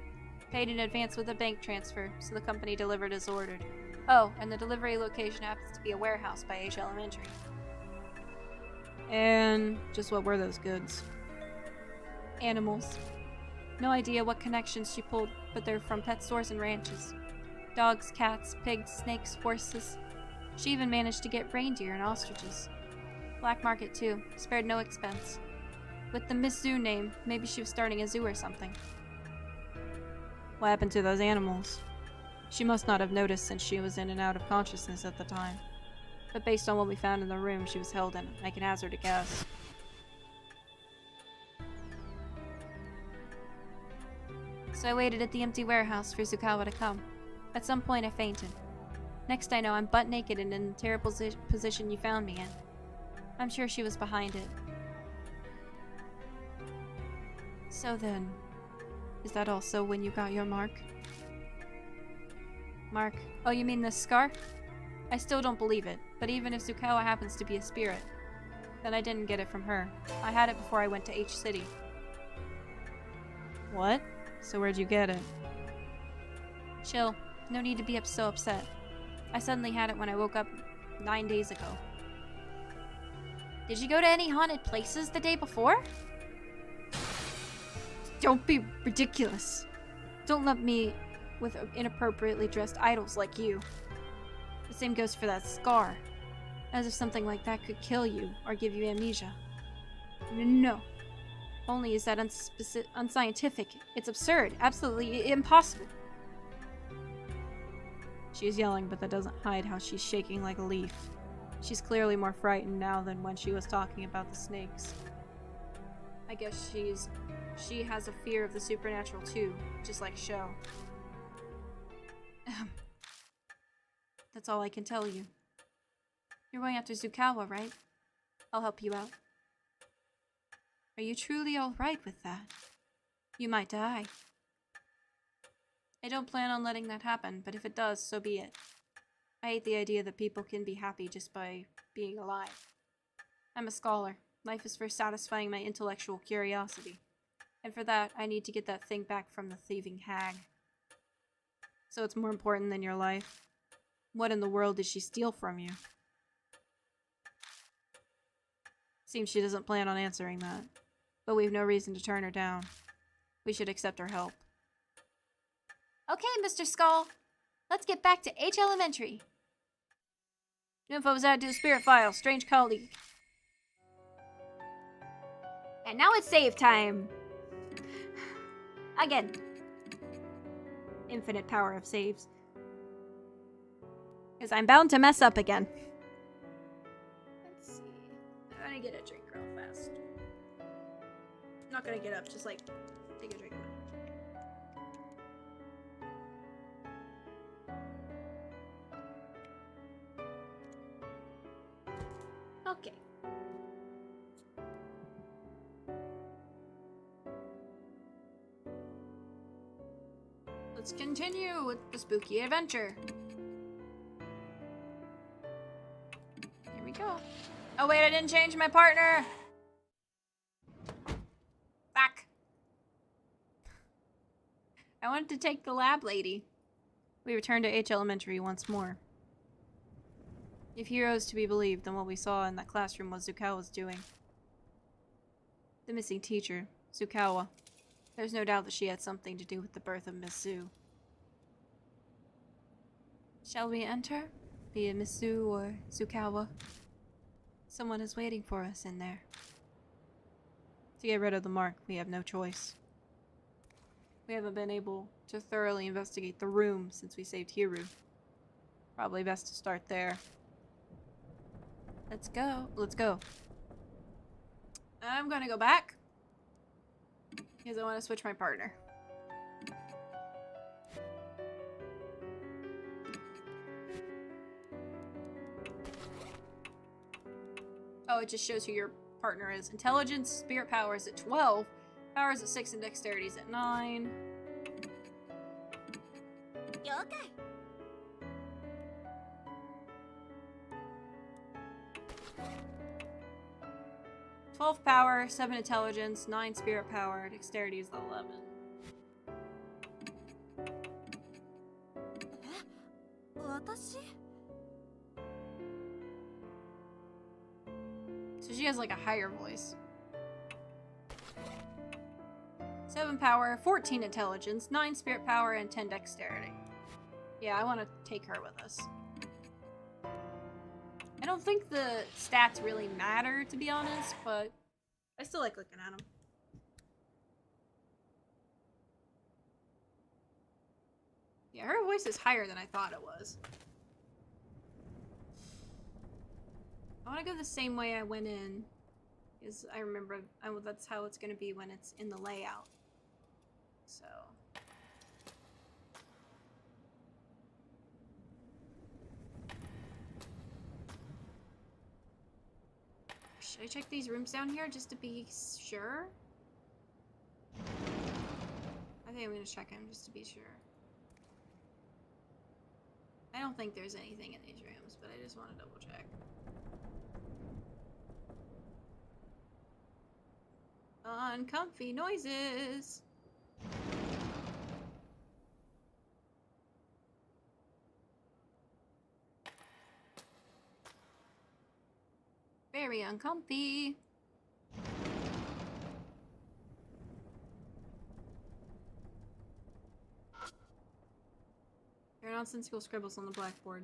Paid in advance with a bank transfer, so the company delivered as ordered. Oh, and the delivery location happens to be a warehouse by H Elementary. And just what were those goods? Animals. No idea what connections she pulled, but they're from pet stores and ranches. Dogs, cats, pigs, snakes, horses. She even managed to get reindeer and ostriches. Black market too, spared no expense. With the Miss Zoo name, maybe she was starting a zoo or something. What happened to those animals? She must not have noticed since she was in and out of consciousness at the time. But based on what we found in the room she was held in, I can hazard a guess. So I waited at the empty warehouse for Zukawa to come. At some point I fainted. Next I know I'm butt naked and in the terrible position you found me in. I'm sure she was behind it. So then, is that also when you got your mark? Mark? Oh, you mean this scar? I still don't believe it, but even if Zukawa happens to be a spirit, then I didn't get it from her. I had it before I went to H City. What? So where'd you get it? Chill. No need to be so upset. I suddenly had it when I woke up 9 days ago. Did you go to any haunted places the day before? Don't be ridiculous. Don't lump me with inappropriately dressed idols like you. The same goes for that scar. As if something like that could kill you or give you amnesia. No. Only is that unscientific. It's absurd. Absolutely impossible. She's yelling, but that doesn't hide how she's shaking like a leaf. She's clearly more frightened now than when she was talking about the snakes. I guess she has a fear of the supernatural too, just like Sho. That's all I can tell you. You're going after Zukawa, right? I'll help you out. Are you truly alright with that? You might die. I don't plan on letting that happen, but if it does, so be it. I hate the idea that people can be happy just by being alive. I'm a scholar. Life is for satisfying my intellectual curiosity. And for that, I need to get that thing back from the thieving hag. So it's more important than your life? What in the world did she steal from you? Seems she doesn't plan on answering that. But we've no reason to turn her down. We should accept her help. Okay, Mr. Skull. Let's get back to H Elementary. Info was added to the spirit file. Strange colleague. And now it's save time. Again. Infinite power of saves. Because I'm bound to mess up again. Let's see. I'm gonna get a drink real fast. I'm not gonna get up, just like take a drink. Okay. Let's continue with the spooky adventure. Here we go. Oh wait, I didn't change my partner! Back. I wanted to take the lab lady. We returned to H Elementary once more. If heroes to be believed, then what we saw in that classroom was Zukawa's doing. The missing teacher, Zukawa. There's no doubt that she had something to do with the birth of Miss Zu. Shall we enter? Be it Miss Zu or Zukawa. Someone is waiting for us in there. To get rid of the mark, we have no choice. We haven't been able to thoroughly investigate the room since we saved Hiru. Probably best to start there. Let's go. Let's go. I'm gonna go back because I want to switch my partner. Oh, it just shows who your partner is. Intelligence, spirit power is at 12. Power is at 6 and dexterity is at 9. Okay. 12 power, 7 intelligence, 9 spirit power, dexterity is 11. So she has like a higher voice. 7 power, 14 intelligence, 9 spirit power, and 10 dexterity. Yeah, I want to take her with us. I don't think the stats really matter, to be honest, but I still like looking at them. Yeah, her voice is higher than I thought it was. I want to go the same way I went in, because I remember that's how it's going to be when it's in the layout. So... should I check these rooms down here just to be sure? I think I'm gonna check them just to be sure. I don't think there's anything in these rooms, but I just want to double check. Uncomfy noises! Very uncomfy. There are nonsensical scribbles on the blackboard.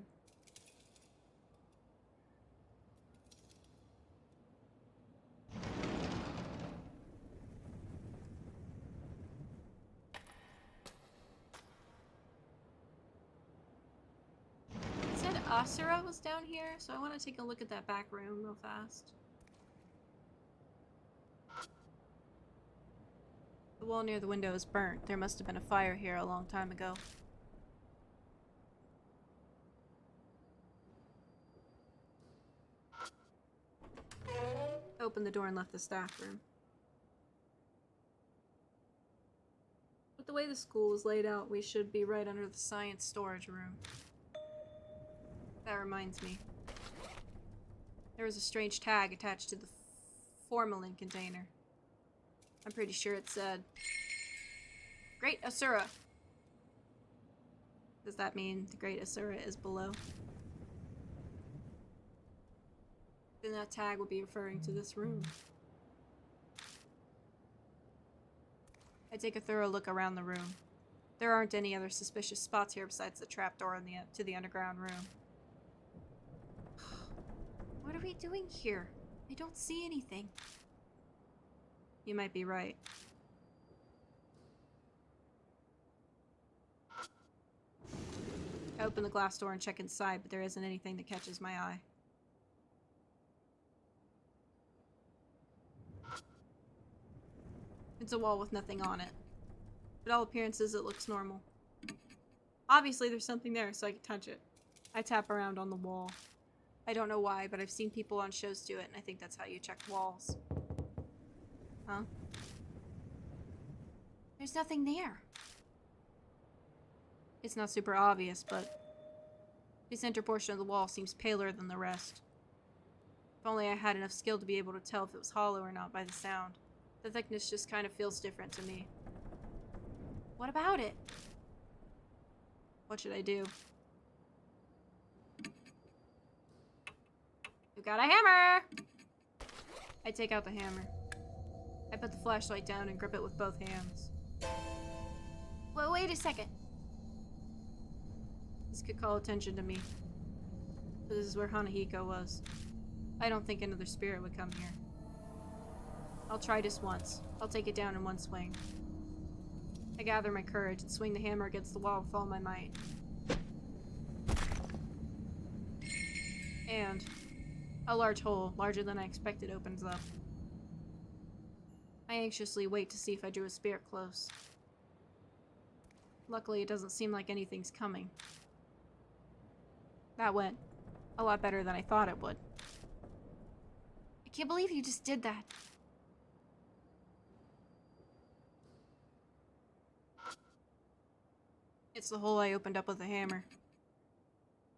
It said Asura was down here, so I want to take a look at that back room real fast. The wall near the window is burnt. There must have been a fire here a long time ago. Opened the door and left the staff room. With the way the school is laid out, we should be right under the science storage room. That reminds me. There was a strange tag attached to the formalin container. I'm pretty sure it said, Great Asura. Does that mean the Great Asura is below? Then that tag will be referring to this room. I take a thorough look around the room. There aren't any other suspicious spots here besides the trapdoor to the underground room. What are we doing here? I don't see anything. You might be right. I open the glass door and check inside, but there isn't anything that catches my eye. It's a wall with nothing on it. But all appearances, it looks normal. Obviously, there's something there, so I can touch it. I tap around on the wall. I don't know why, but I've seen people on shows do it, and I think that's how you check walls. Huh? There's nothing there. It's not super obvious, but the center portion of the wall seems paler than the rest. If only I had enough skill to be able to tell if it was hollow or not by the sound. The thickness just kind of feels different to me. What about it? What should I do? You got a hammer! I take out the hammer. I put the flashlight down and grip it with both hands. Well, wait a second. This could call attention to me. But this is where Hanahiko was. I don't think another spirit would come here. I'll try just once. I'll take it down in one swing. I gather my courage and swing the hammer against the wall with all my might. And a large hole, larger than I expected, opens up. I anxiously wait to see if I drew a spirit close. Luckily, it doesn't seem like anything's coming. That went a lot better than I thought it would. I can't believe you just did that. It's the hole I opened up with the hammer.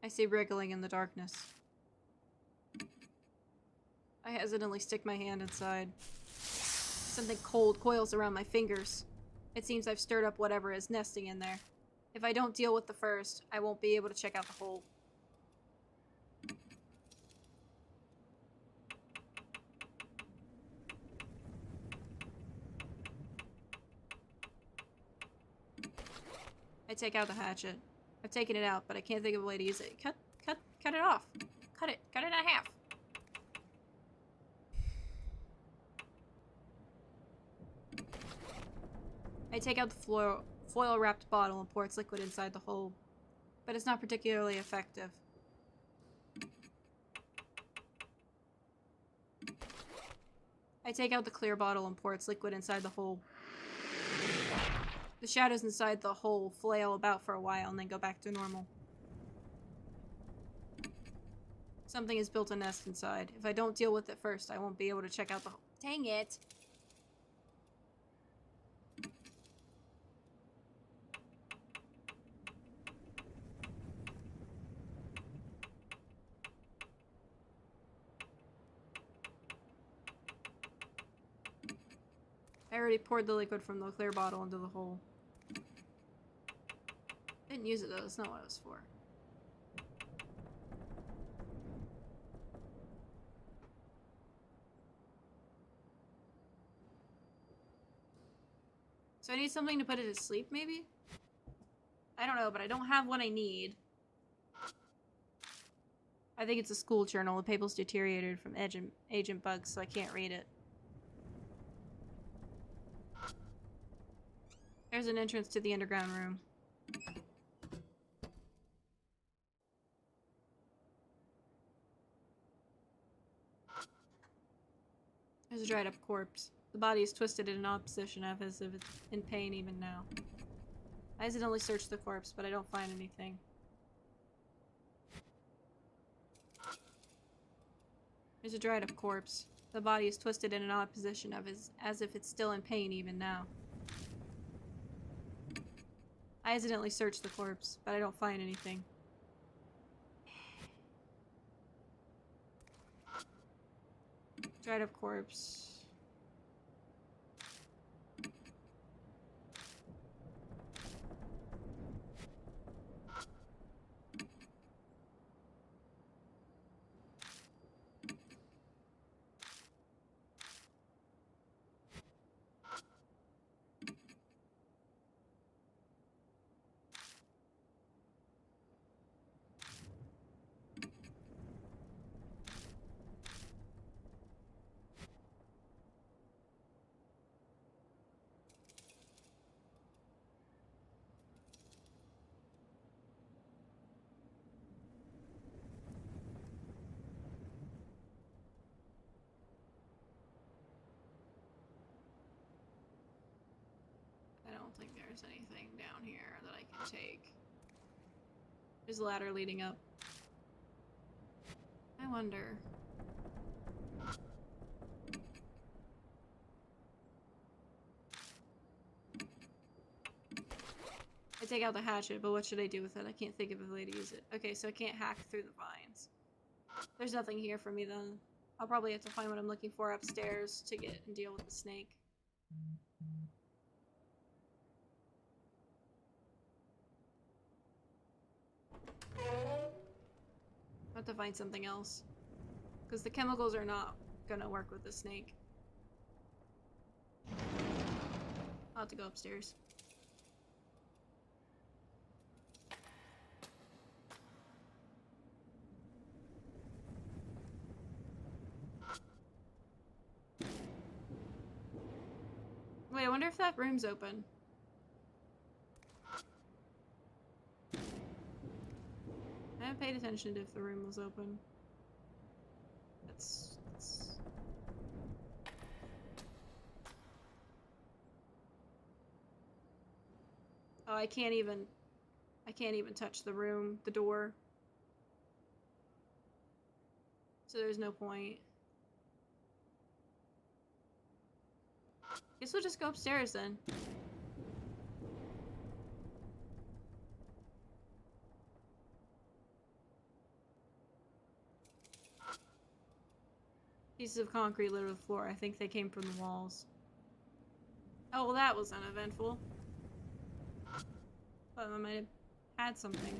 I see wriggling in the darkness. I hesitantly stick my hand inside. Something cold coils around my fingers. It seems I've stirred up whatever is nesting in there. If I don't deal with the first, I won't be able to check out the hole. I take out the hatchet. I've taken it out, but I can't think of a way to use it. Cut it off. Cut it in half. I take out the foil-wrapped bottle and pour its liquid inside the hole, but it's not particularly effective. I take out the clear bottle and pour its liquid inside the hole. The shadows inside the hole flail about for a while and then go back to normal. Something has built a nest inside. If I don't deal with it first, I won't be able to check out the hole. Dang it! I already poured the liquid from the clear bottle into the hole. Didn't use it though, that's not what it was for. So I need something to put it to sleep, maybe? I don't know, but I don't have what I need. I think it's a school journal. The paper's deteriorated from agent bugs, so I can't read it. There's an entrance to the underground room. There's a dried up corpse. The body is twisted in an odd position as if it's in pain even now. I accidentally search the corpse, but I don't find anything. There's a dried up corpse. The body is twisted in an odd position as if it's still in pain even now. I accidentally search the corpse, but I don't find anything. Dried up corpse. I don't think there's anything down here that I can take. There's a ladder leading up. wonder. I take out the hatchet, but what should I do with it? I can't think of a way to use it. Okay, so I can't hack through the vines. There's nothing here for me then. I'll probably have to find what I'm looking for upstairs to get and deal with the snake. I have to find something else. Because the chemicals are not gonna work with the snake. I'll have to go upstairs. Wait, I wonder if that room's open. I haven't paid attention to if the room was open. That's... Oh, I can't even touch the room, the door. So there's no point. Guess we'll just go upstairs then. Pieces of concrete littered the floor. I think they came from the walls. Oh, well that was uneventful. Thought I might have had something.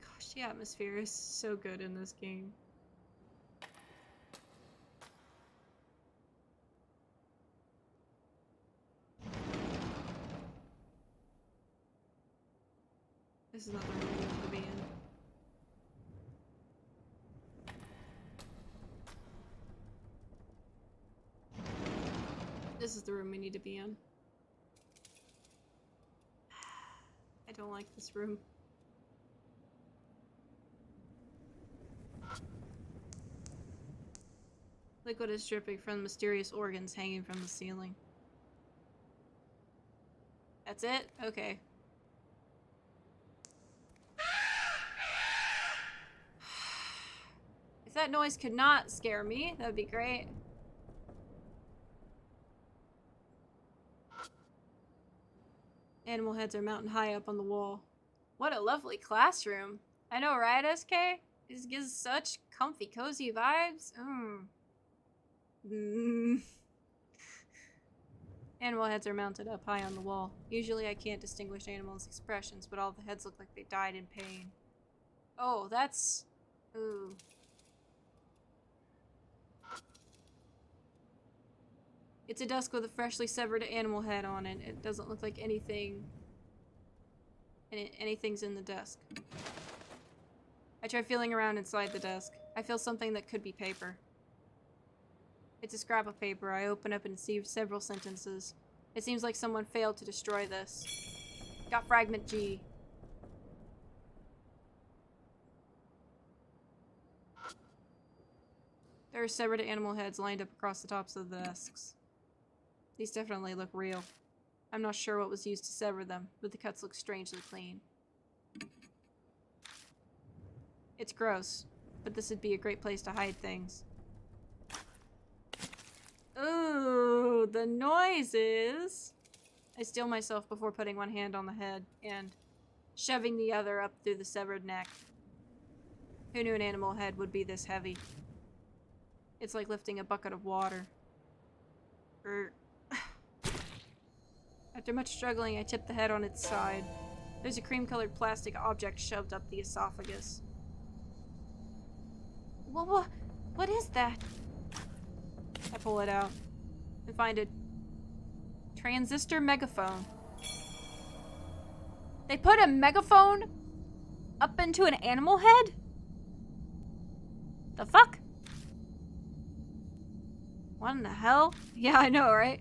Gosh, the atmosphere is so good in this game. This is not the room we want to be in. This is the room we need to be in. I don't like this room. Liquid is dripping from mysterious organs hanging from the ceiling. That's it? Okay. If that noise could not scare me, that would be great. Animal heads are mounted high up on the wall. What a lovely classroom. I know, right, SK? This gives such comfy, cozy vibes. Animal heads are mounted up high on the wall. Usually I can't distinguish animals' expressions, but all the heads look like they died in pain. Oh, that's... Ooh. It's a desk with a freshly severed animal head on it. It doesn't look like anything's in the desk. I try feeling around inside the desk. I feel something that could be paper. It's a scrap of paper. I open up and see several sentences. It seems like someone failed to destroy this. Got fragment G. There are severed animal heads lined up across the tops of the desks. These definitely look real. I'm not sure what was used to sever them, but the cuts look strangely clean. It's gross, but this would be a great place to hide things. Ooh, the noises! I steel myself before putting one hand on the head and shoving the other up through the severed neck. Who knew an animal head would be this heavy? It's like lifting a bucket of water. After much struggling, I tip the head on its side. There's a cream-colored plastic object shoved up the esophagus. What is that? I pull it out and find a transistor megaphone. They put a megaphone up into an animal head? The fuck? What in the hell? Yeah, I know, right?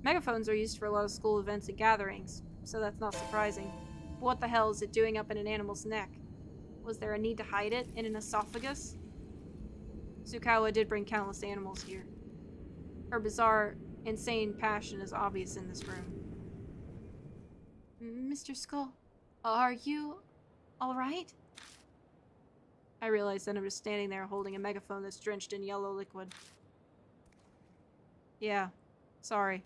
Megaphones are used for a lot of school events and gatherings, so that's not surprising. But what the hell is it doing up in an animal's neck? Was there a need to hide it in an esophagus? Tsukawa did bring countless animals here. Her bizarre, insane passion is obvious in this room. Mr. Skull, are you alright? I realize that I'm just standing there holding a megaphone that's drenched in yellow liquid. Yeah, sorry.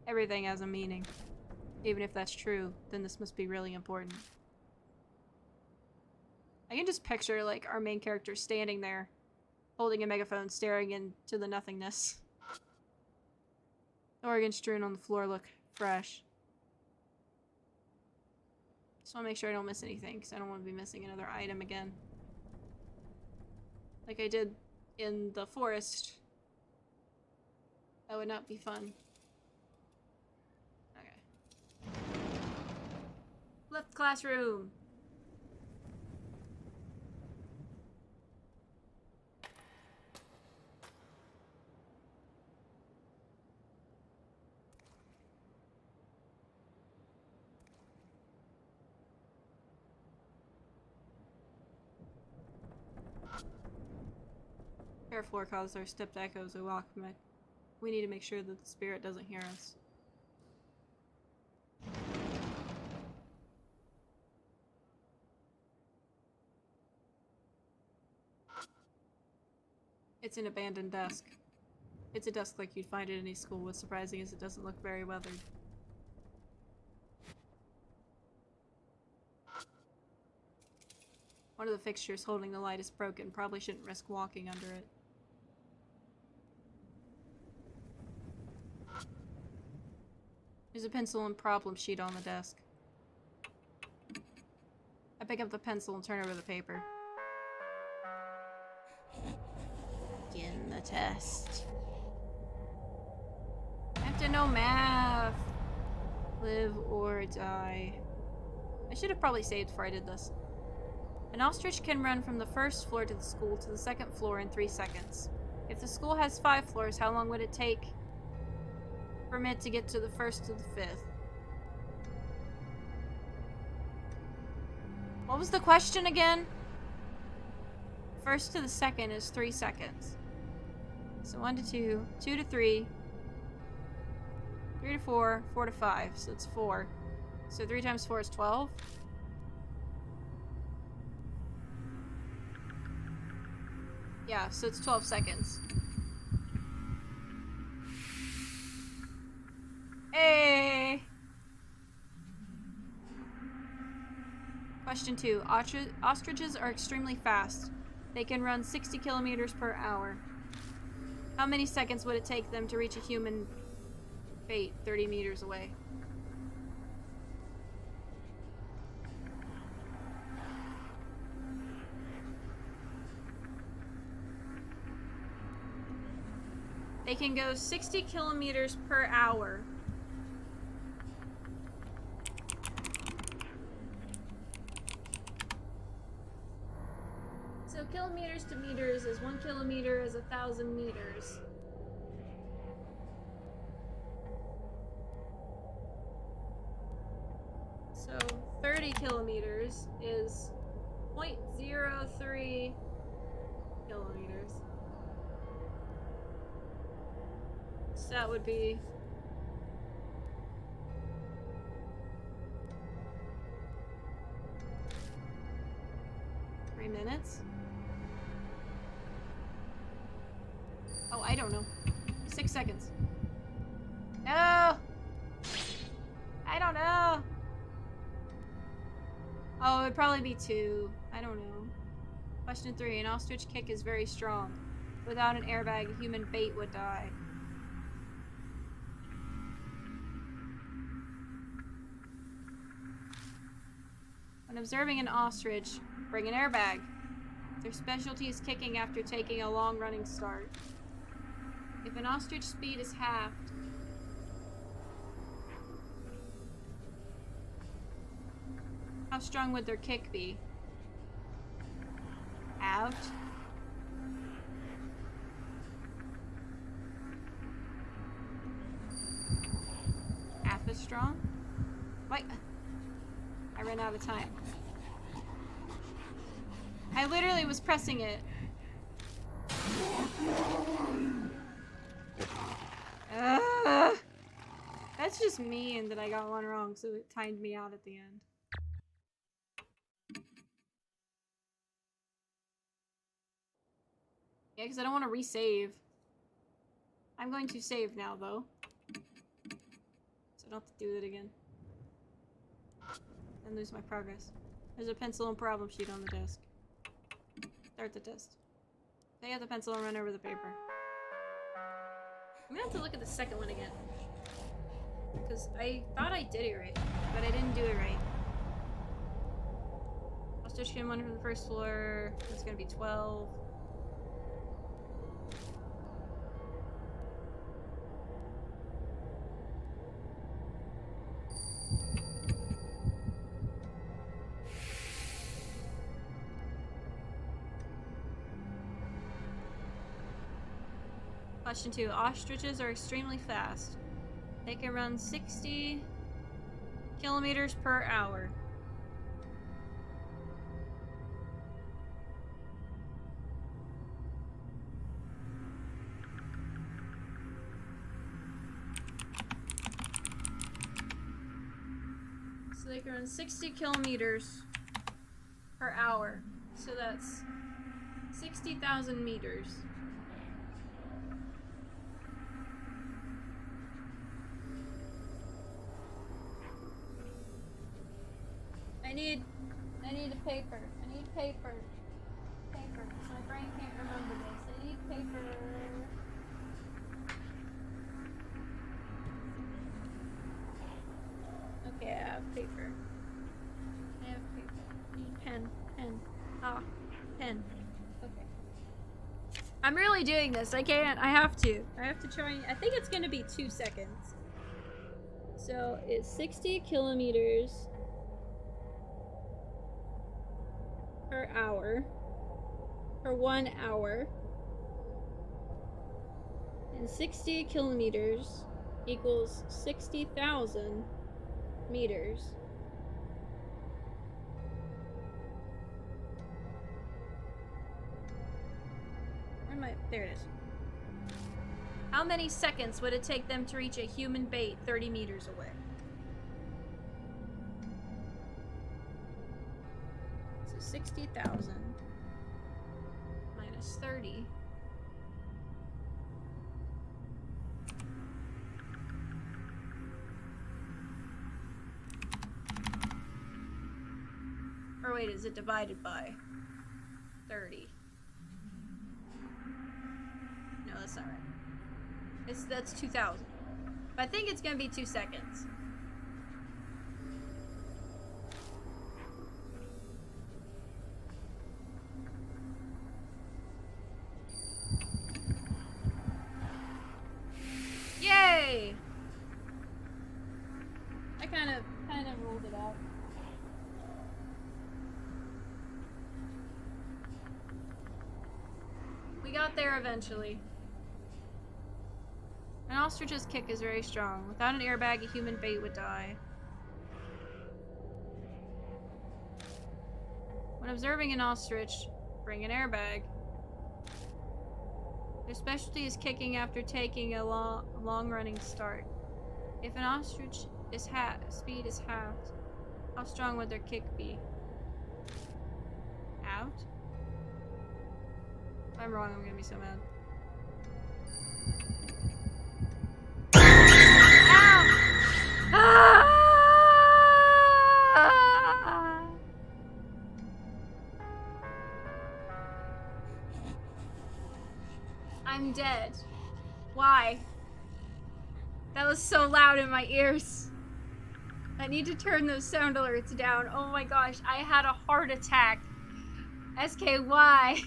Everything has a meaning. Even if that's true, then this must be really important. I can just picture, like, our main character standing there, holding a megaphone, staring into the nothingness. The organs strewn on the floor look fresh. Just want to make sure I don't miss anything, because I don't want to be missing another item again. Like I did in the forest. That would not be fun. Okay. Left classroom! Our floor causes our stepped echoes to walk back. We need to make sure that the spirit doesn't hear us. It's an abandoned desk. It's a desk like you'd find at any school. What's surprising is it doesn't look very weathered. One of the fixtures holding the light is broken. Probably shouldn't risk walking under it. There's a pencil and problem sheet on the desk. I pick up the pencil and turn over the paper. Begin the test. I have to know math. Live or die. I should have probably saved before I did this. An ostrich can run from the first floor to the school to the second floor in 3 seconds. If the school has 5 floors, how long would it take for it to get to the first to the 5th? What was the question again? First to the second is 3 seconds. So 1 to 2, 2 to 3, 3 to 4, 4 to 5, so it's 4. So 3 times 4 is 12. Yeah, so it's 12 seconds. Hey! Question 2. Ostriches are extremely fast. They can run 60 kilometers per hour. How many seconds would it take them to reach a human bait 30 meters away? They can go 60 kilometers per hour. So kilometers to meters is 1 kilometer is 1,000 meters. So 30 kilometers is 0.03 kilometers. So that would be minutes. Oh, I don't know. 6 seconds. No! I don't know. Oh, it'd probably be 2. I don't know. Question 3. An ostrich kick is very strong. Without an airbag, a human bait would die. When observing an ostrich, bring an airbag. Their specialty is kicking after taking a long running start. If an ostrich speed is halved, how strong would their kick be? Halved? Half as strong? Wait. I ran out of time. I literally was pressing it. That's just mean that I got one wrong, so it timed me out at the end. Yeah, because I don't want to resave. I'm going to save now, though. So I don't have to do that again. And lose my progress. There's a pencil and problem sheet on the desk. Start the test. Take out the pencil and run over the paper. I'm gonna have to look at the second one again. Because I thought I did it right, but I didn't do it right. I'll stitch in one from the first floor. That's gonna be 12. Question 2. Ostriches are extremely fast. They can run 60 kilometers per hour. So they can run 60 kilometers per hour. So that's 60,000 meters. I need a paper. I need paper. Paper. My brain can't remember this. I need paper. Okay, I have paper. I have paper. I need pen. Pen. Ah, pen. Okay. I'm really doing this. I can't. I have to. I have to try. I think it's gonna be 2 seconds. So it's 60 kilometers per hour for 1 hour, and 60 kilometers equals 60,000 meters. Where am I? There it is. How many seconds would it take them to reach a human bait 30 meters away? So 60,000 minus 30. Or wait, is it divided by 30? No, that's not right. That's 2,000. But I think it's gonna be 2 seconds. Yay! I kind of ruled it out. We got there eventually. An ostrich's kick is very strong. Without an airbag, a human bait would die. When observing an ostrich, bring an airbag. Their specialty is kicking after taking a long-running start. If an ostrich is speed is halved, how strong would their kick be? Halved? If I'm wrong, I'm gonna be so mad. Ah! I'm dead. Why? That was so loud in my ears. I need to turn those sound alerts down. Oh my gosh, I had a heart attack. SKY.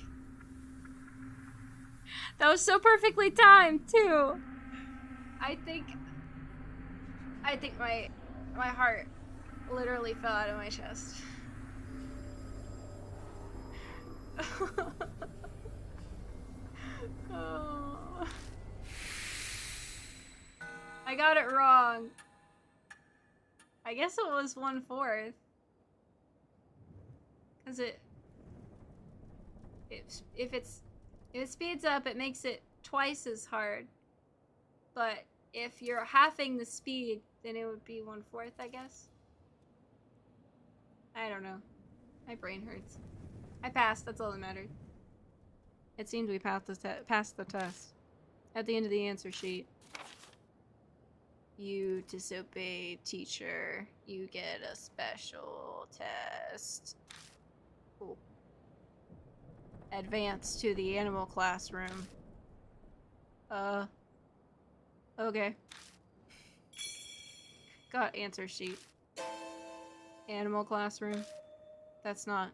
That was so perfectly timed, too. I think my heart literally fell out of my chest. Oh. I got it wrong. I guess it was 1/4. 'Cause it If it speeds up, it makes it twice as hard. But if you're halving the speed, then it would be 1/4, I guess. I don't know. My brain hurts. I passed. That's all that mattered. It seemed we passed the test. At the end of the answer sheet, you disobeyed teacher. You get a special test. Cool. Advance to the animal classroom. Okay. Got answer sheet. Animal classroom. That's not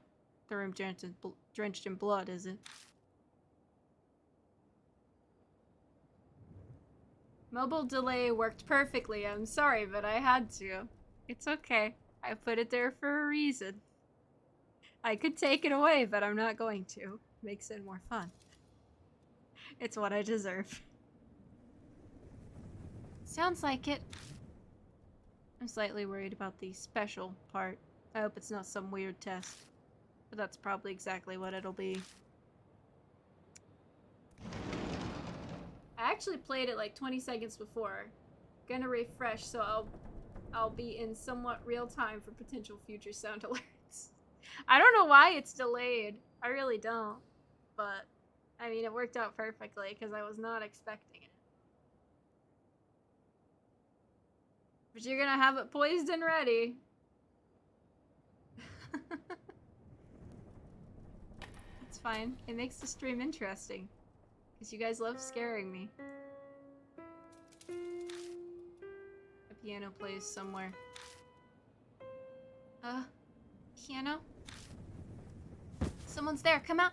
the room drenched in blood, is it? Mobile delay worked perfectly. I'm sorry, but I had to. It's okay. I put it there for a reason. I could take it away, but I'm not going to. Makes it more fun. It's what I deserve. Sounds like it. I'm slightly worried about the special part. I hope it's not some weird test. But that's probably exactly what it'll be. I actually played it like 20 seconds before. Gonna refresh, so I'll be in somewhat real time for potential future sound alerts. I don't know why it's delayed. I really don't. But, I mean, it worked out perfectly because I was not expecting it. But you're gonna have it poised and ready. That's fine. It makes the stream interesting. Because you guys love scaring me. A piano plays somewhere. Piano? Someone's there. Come out.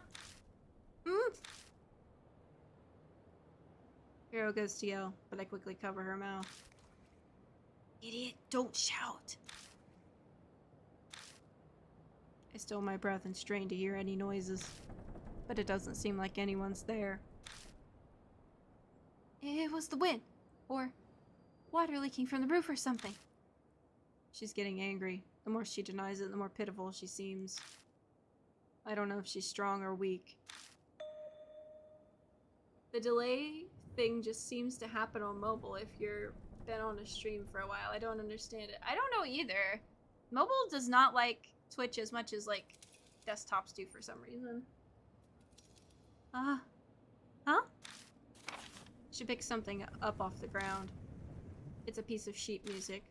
Hero goes to yell, but I quickly cover her mouth. Idiot, don't shout. I stole my breath and strained to hear any noises, but it doesn't seem like anyone's there. It was the wind, or water leaking from the roof or something. She's getting angry. The more she denies it, the more pitiful she seems. I don't know if she's strong or weak. The delay thing just seems to happen on mobile if you're been on a stream for a while. I don't understand it. I don't know either. Mobile does not like Twitch as much as like desktops do for some reason. Huh? Should pick something up off the ground. It's a piece of sheet music.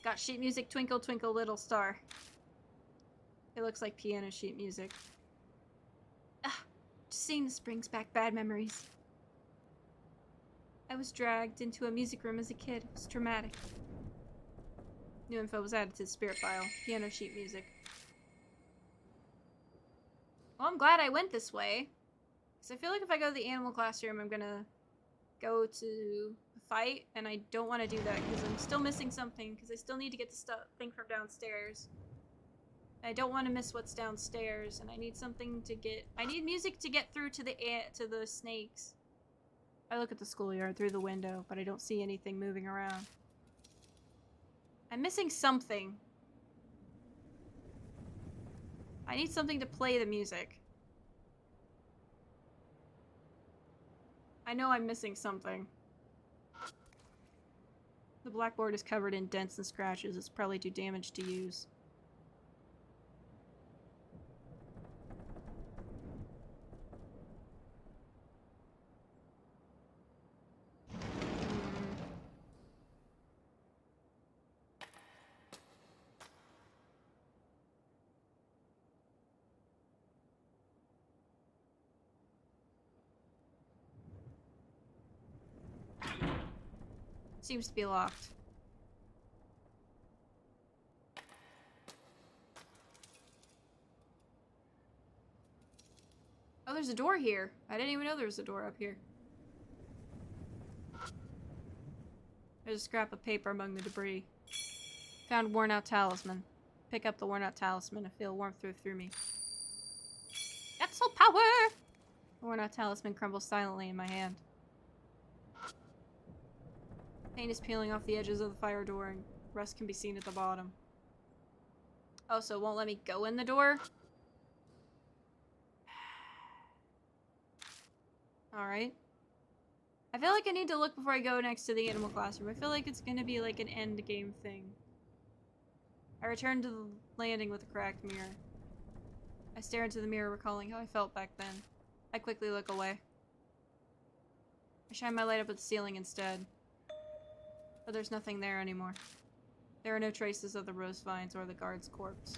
Got sheet music, Twinkle Twinkle Little Star. It looks like piano sheet music. Just seeing this brings back bad memories. I was dragged into a music room as a kid. It was traumatic. New info was added to the spirit file. Piano sheet music. Well, I'm glad I went this way. Because I feel like if I go to the animal classroom, I'm gonna go to fight, and I don't want to do that because I'm still missing something, because I still need to get the thing from downstairs. I don't want to miss what's downstairs, and I need something to get... I need music to get through to the snakes. I look at the schoolyard through the window, but I don't see anything moving around. I'm missing something. I need something to play the music. I know I'm missing something. The blackboard is covered in dents and scratches. It's probably too damaged to use. Seems to be locked. Oh, there's a door here. I didn't even know there was a door up here. There's a scrap of paper among the debris. Found worn out talisman. Pick up the worn out talisman. I feel warmth through me. That's so power! The worn out talisman crumbles silently in my hand. Paint is peeling off the edges of the fire door, and rust can be seen at the bottom. Oh, so it won't let me go in the door? Alright. I feel like I need to look before I go next to the animal classroom. I feel like it's gonna be like an end game thing. I return to the landing with a cracked mirror. I stare into the mirror, recalling how I felt back then. I quickly look away. I shine my light up at the ceiling instead. But there's nothing there anymore. There are no traces of the rose vines or the guard's corpse.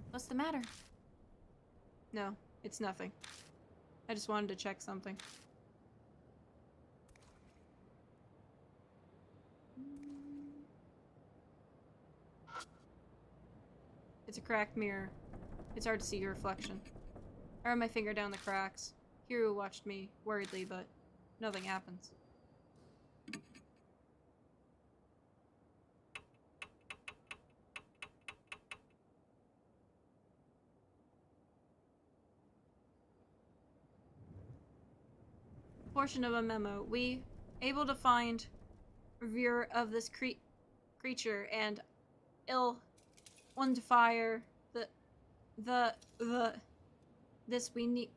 What's the matter? No, it's nothing. I just wanted to check something. It's a cracked mirror. It's hard to see your reflection. I run my finger down the cracks. Hiro watched me, worriedly, but nothing happens. Portion of a memo. We able to find review of this creature and ill one to fire this we need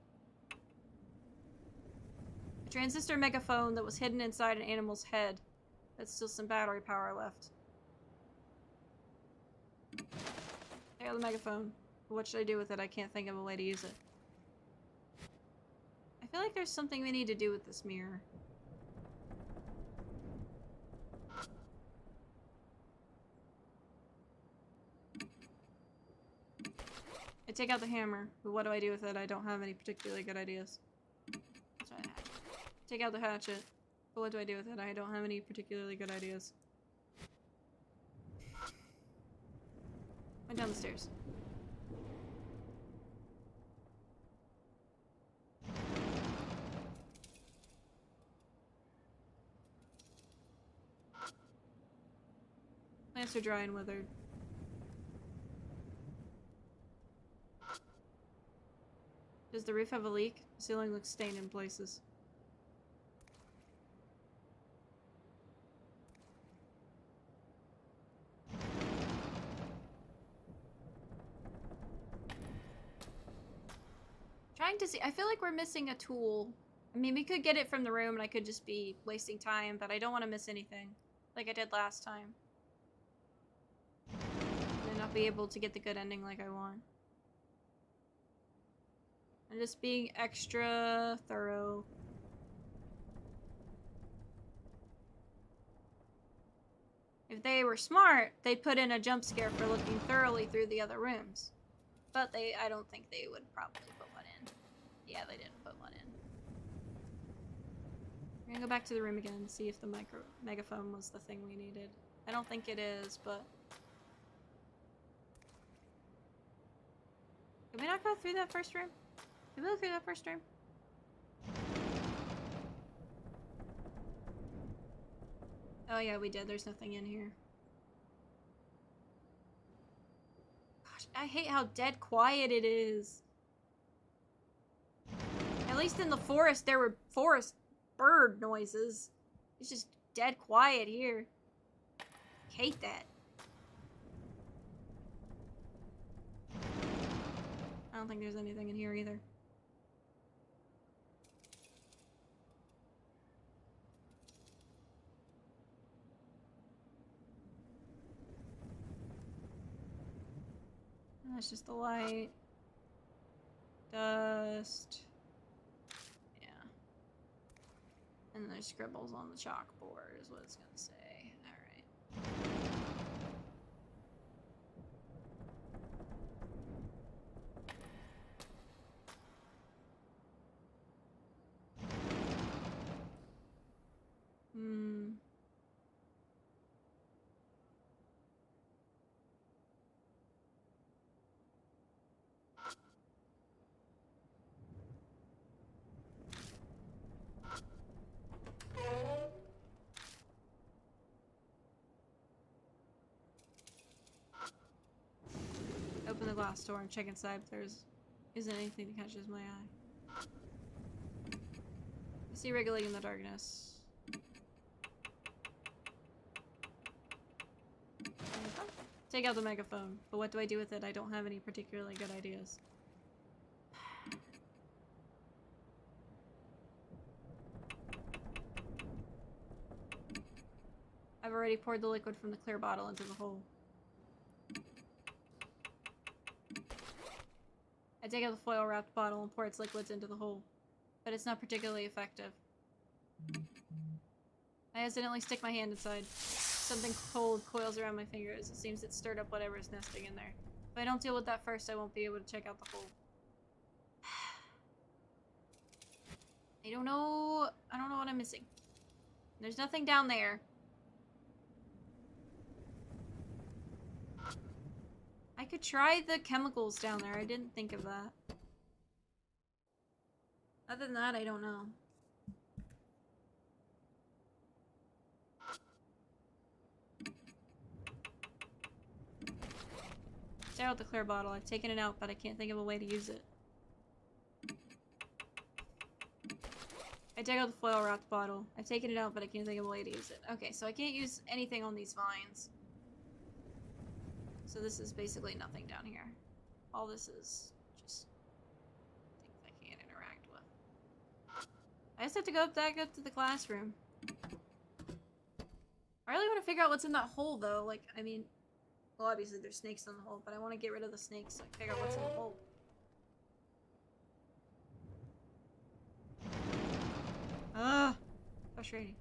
a transistor megaphone that was hidden inside an animal's head. That's still some battery power left. There's the megaphone. But what should I do with it? I can't think of a way to use it. I feel like there's something we need to do with this mirror. I take out the hammer, but what do I do with it? I don't have any particularly good ideas. Take out the hatchet, but what do I do with it? I don't have any particularly good ideas. Went down the stairs. Plants are dry and withered. Does the roof have a leak? The ceiling looks stained in places. Trying to see. I feel like we're missing a tool. I mean, we could get it from the room and I could just be wasting time, but I don't want to miss anything. Like I did last time. And not be able to get the good ending like I want. I'm just being extra thorough. If they were smart, they'd put in a jump scare for looking thoroughly through the other rooms. But I don't think they would probably put one in. Yeah, they didn't put one in. We're gonna go back to the room again and see if the megaphone was the thing we needed. I don't think it is, but... Did we not go through that first room? Did we go through that first room? Oh yeah, we did. There's nothing in here. Gosh, I hate how dead quiet it is. At least in the forest, there were forest bird noises. It's just dead quiet here. Hate that. I don't think there's anything in here either. That's just the light. Dust. Yeah. And there's scribbles on the chalkboard is what it's gonna say. Alright. Open the glass door and check inside if there's isn't anything that catches my eye. I see wriggling in the darkness. Take out the megaphone, but what do I do with it? I don't have any particularly good ideas. I've already poured the liquid from the clear bottle into the hole. I take out the foil-wrapped bottle and pour its liquids into the hole, but it's not particularly effective. I accidentally stick my hand inside. Something cold coils around my fingers. It seems it stirred up whatever is nesting in there. If I don't deal with that first, I won't be able to check out the hole. I don't know what I'm missing. There's nothing down there. I could try the chemicals down there. I didn't think of that. Other than that, I don't know. Stare out the clear bottle. I've taken it out, but I can't think of a way to use it. I take out the foil-wrapped bottle. I've taken it out, but I can't think of a way to use it. Okay, so I can't use anything on these vines. So this is basically nothing down here. All this is just things I can't interact with. I just have to go back up to the classroom. I really want to figure out what's in that hole, though. Like, I mean, well, obviously there's snakes in the hole, but I want to get rid of the snakes so I can figure out what's in the hole. Ugh, frustrating.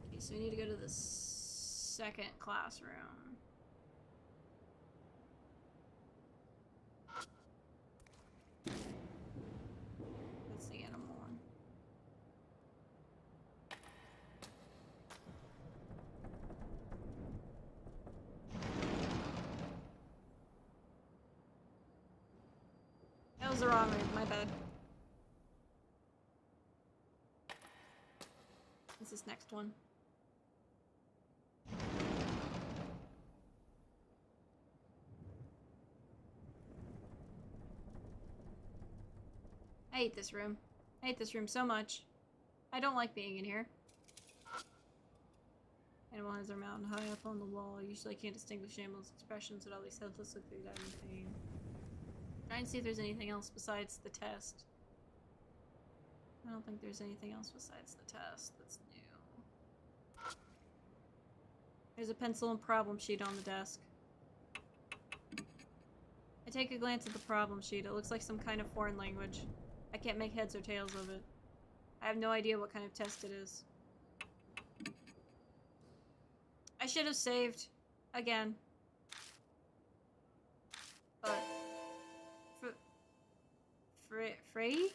Okay, so we need to go to the second classroom. That's the animal one. That was the wrong room, my bad. What's this next one? I hate this room. I hate this room so much. I don't like being in here. Animal eyes are mounted high up on the wall. Usually I can't distinguish animals' expressions, but at least helpless look through that in pain. Try and see if there's anything else besides the test. I don't think there's anything else besides the test that's new. There's a pencil and problem sheet on the desk. I take a glance at the problem sheet. It looks like some kind of foreign language. I can't make heads or tails of it. I have no idea what kind of test it is. I should have saved. Again. But... Frey?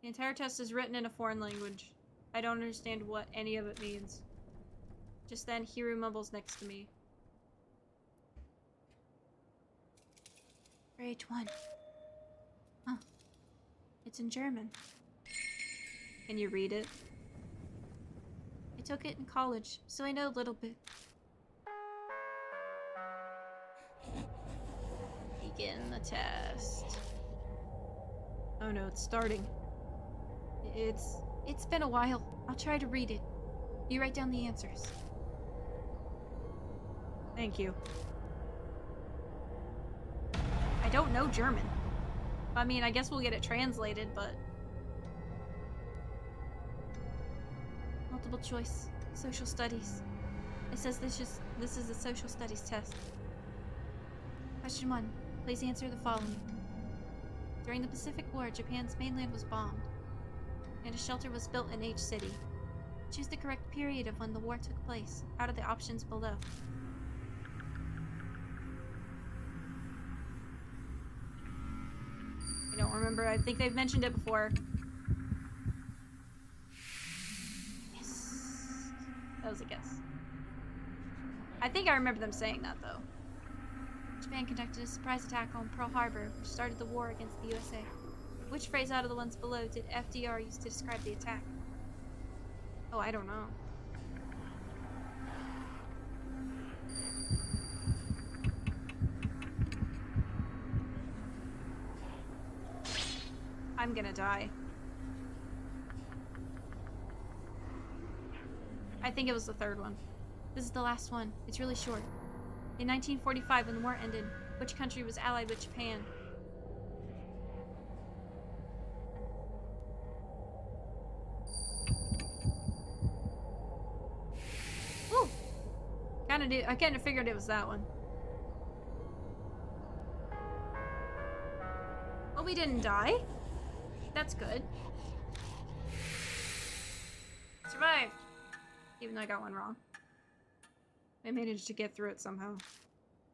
The entire test is written in a foreign language. I don't understand what any of it means. Just then, Hiru mumbles next to me. For H1. Huh. It's in German. Can you read it? I took it in college, so I know a little bit. Begin the test. Oh no, it's starting. It's been a while. I'll try to read it. You write down the answers. Thank you. I don't know German. I mean, I guess we'll get it translated, but... Multiple choice. Social studies. It says this is a social studies test. Question 1. Please answer the following. During the Pacific War, Japan's mainland was bombed, and a shelter was built in H City. Choose the correct period of when the war took place, out of the options below. I don't remember. I think they've mentioned it before. Yes. That was a guess. I think I remember them saying that, though. Japan conducted a surprise attack on Pearl Harbor, which started the war against the USA. Which phrase out of the ones below did FDR use to describe the attack? Oh, I don't know. I'm gonna die. I think it was the third one. This is the last one. It's really short. In 1945, when the war ended, which country was allied with Japan? Ooh! I kind of figured it was that one. Well, we didn't die. That's good. Survived! Even though I got one wrong. I managed to get through it somehow.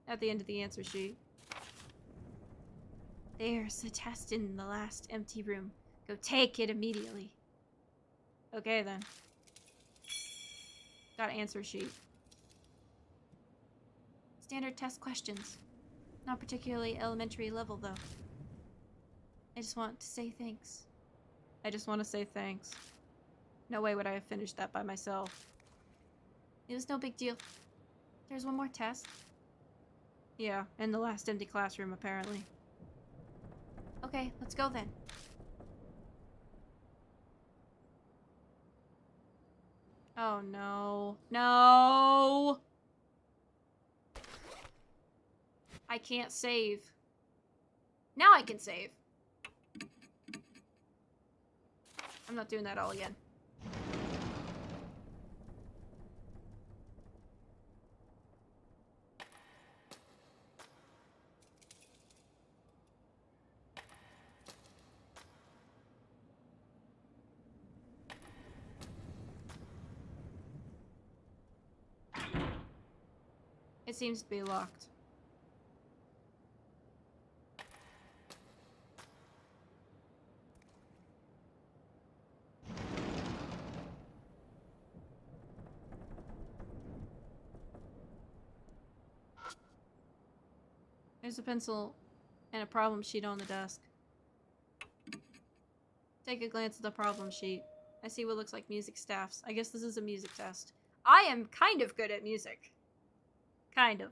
At the end of the answer sheet. There's a test in the last empty room. Go take it immediately. Okay then. Got an answer sheet. Standard test questions. Not particularly elementary level though. I just want to say thanks. I just want to say thanks. No way would I have finished that by myself. It was no big deal. There's one more test. Yeah, in the last empty classroom, apparently. Okay, let's go then. Oh no. No! I can't save. Now I can save. I'm not doing that all again. It seems to be locked. There's a pencil and a problem sheet on the desk. Take a glance at the problem sheet. I see what looks like music staffs. I guess this is a music test. I am kind of good at music. Kind of.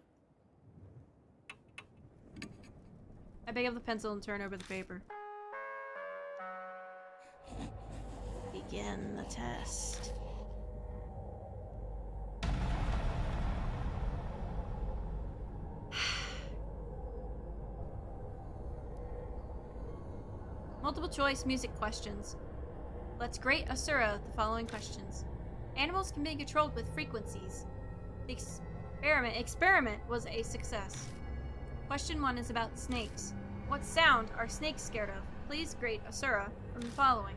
I pick up the pencil and turn over the paper. Begin the test. Multiple choice music questions. Let's grade Asura the following questions. Animals can be controlled with frequencies. The experiment was a success. Question 1 is about snakes. What sound are snakes scared of? Please grade Asura from the following.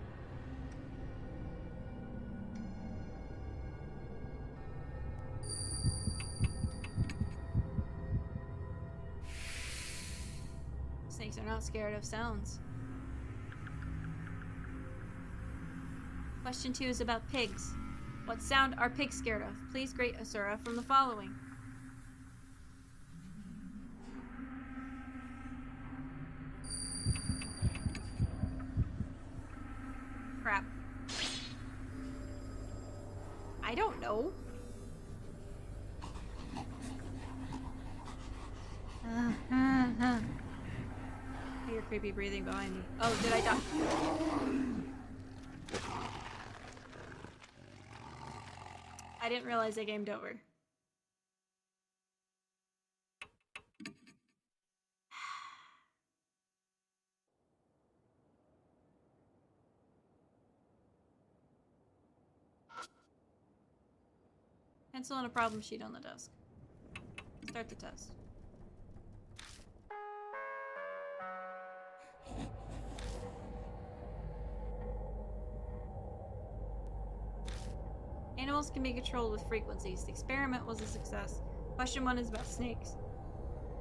Snakes are not scared of sounds. Question 2 is about pigs. What sound are pigs scared of? Please grade Asura from the following. Crap. I don't know. I hear creepy breathing behind me. Oh, did I die? I didn't realize I gamed over. Pencil and a problem sheet on the desk. Start the test. Animals can be controlled with frequencies. The experiment was a success. Question 1 is about snakes.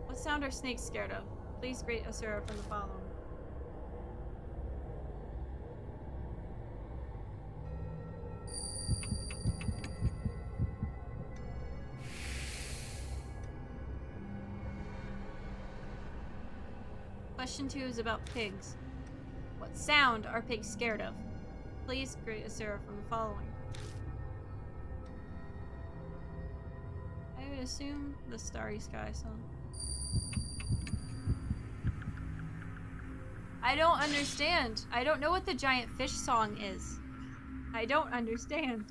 What sound are snakes scared of? Please grade Asura from the following. Question 2 is about pigs. What sound are pigs scared of? Please grade Asura from the following. I would assume the Starry Sky song. I don't understand. I don't know what the giant fish song is. I don't understand.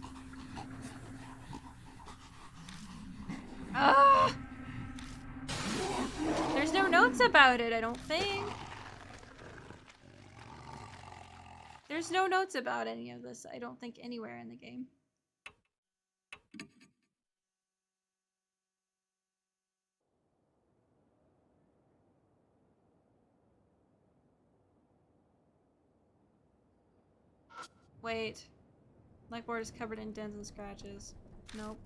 Ah! There's no notes about it, I don't think. There's no notes about any of this, I don't think, anywhere in the game. Wait. Blackboard is covered in dents and scratches. Nope.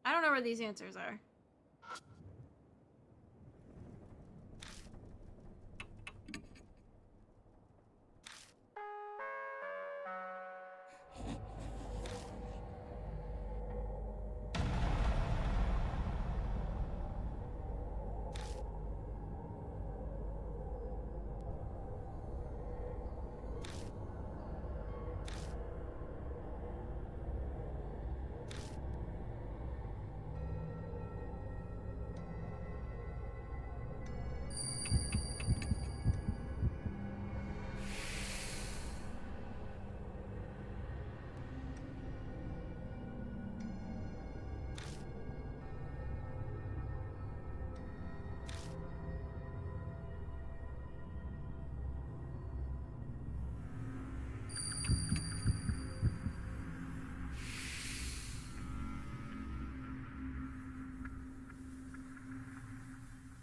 I don't know where these answers are.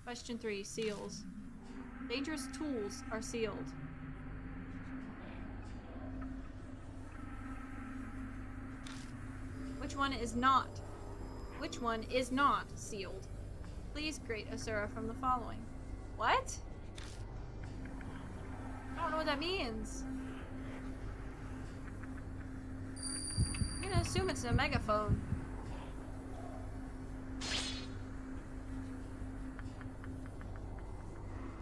Question 3, seals. Dangerous tools are sealed. Which one is not? Which one is not sealed? Please grade Asura from the following. What? I don't know what that means. I'm gonna assume it's a megaphone.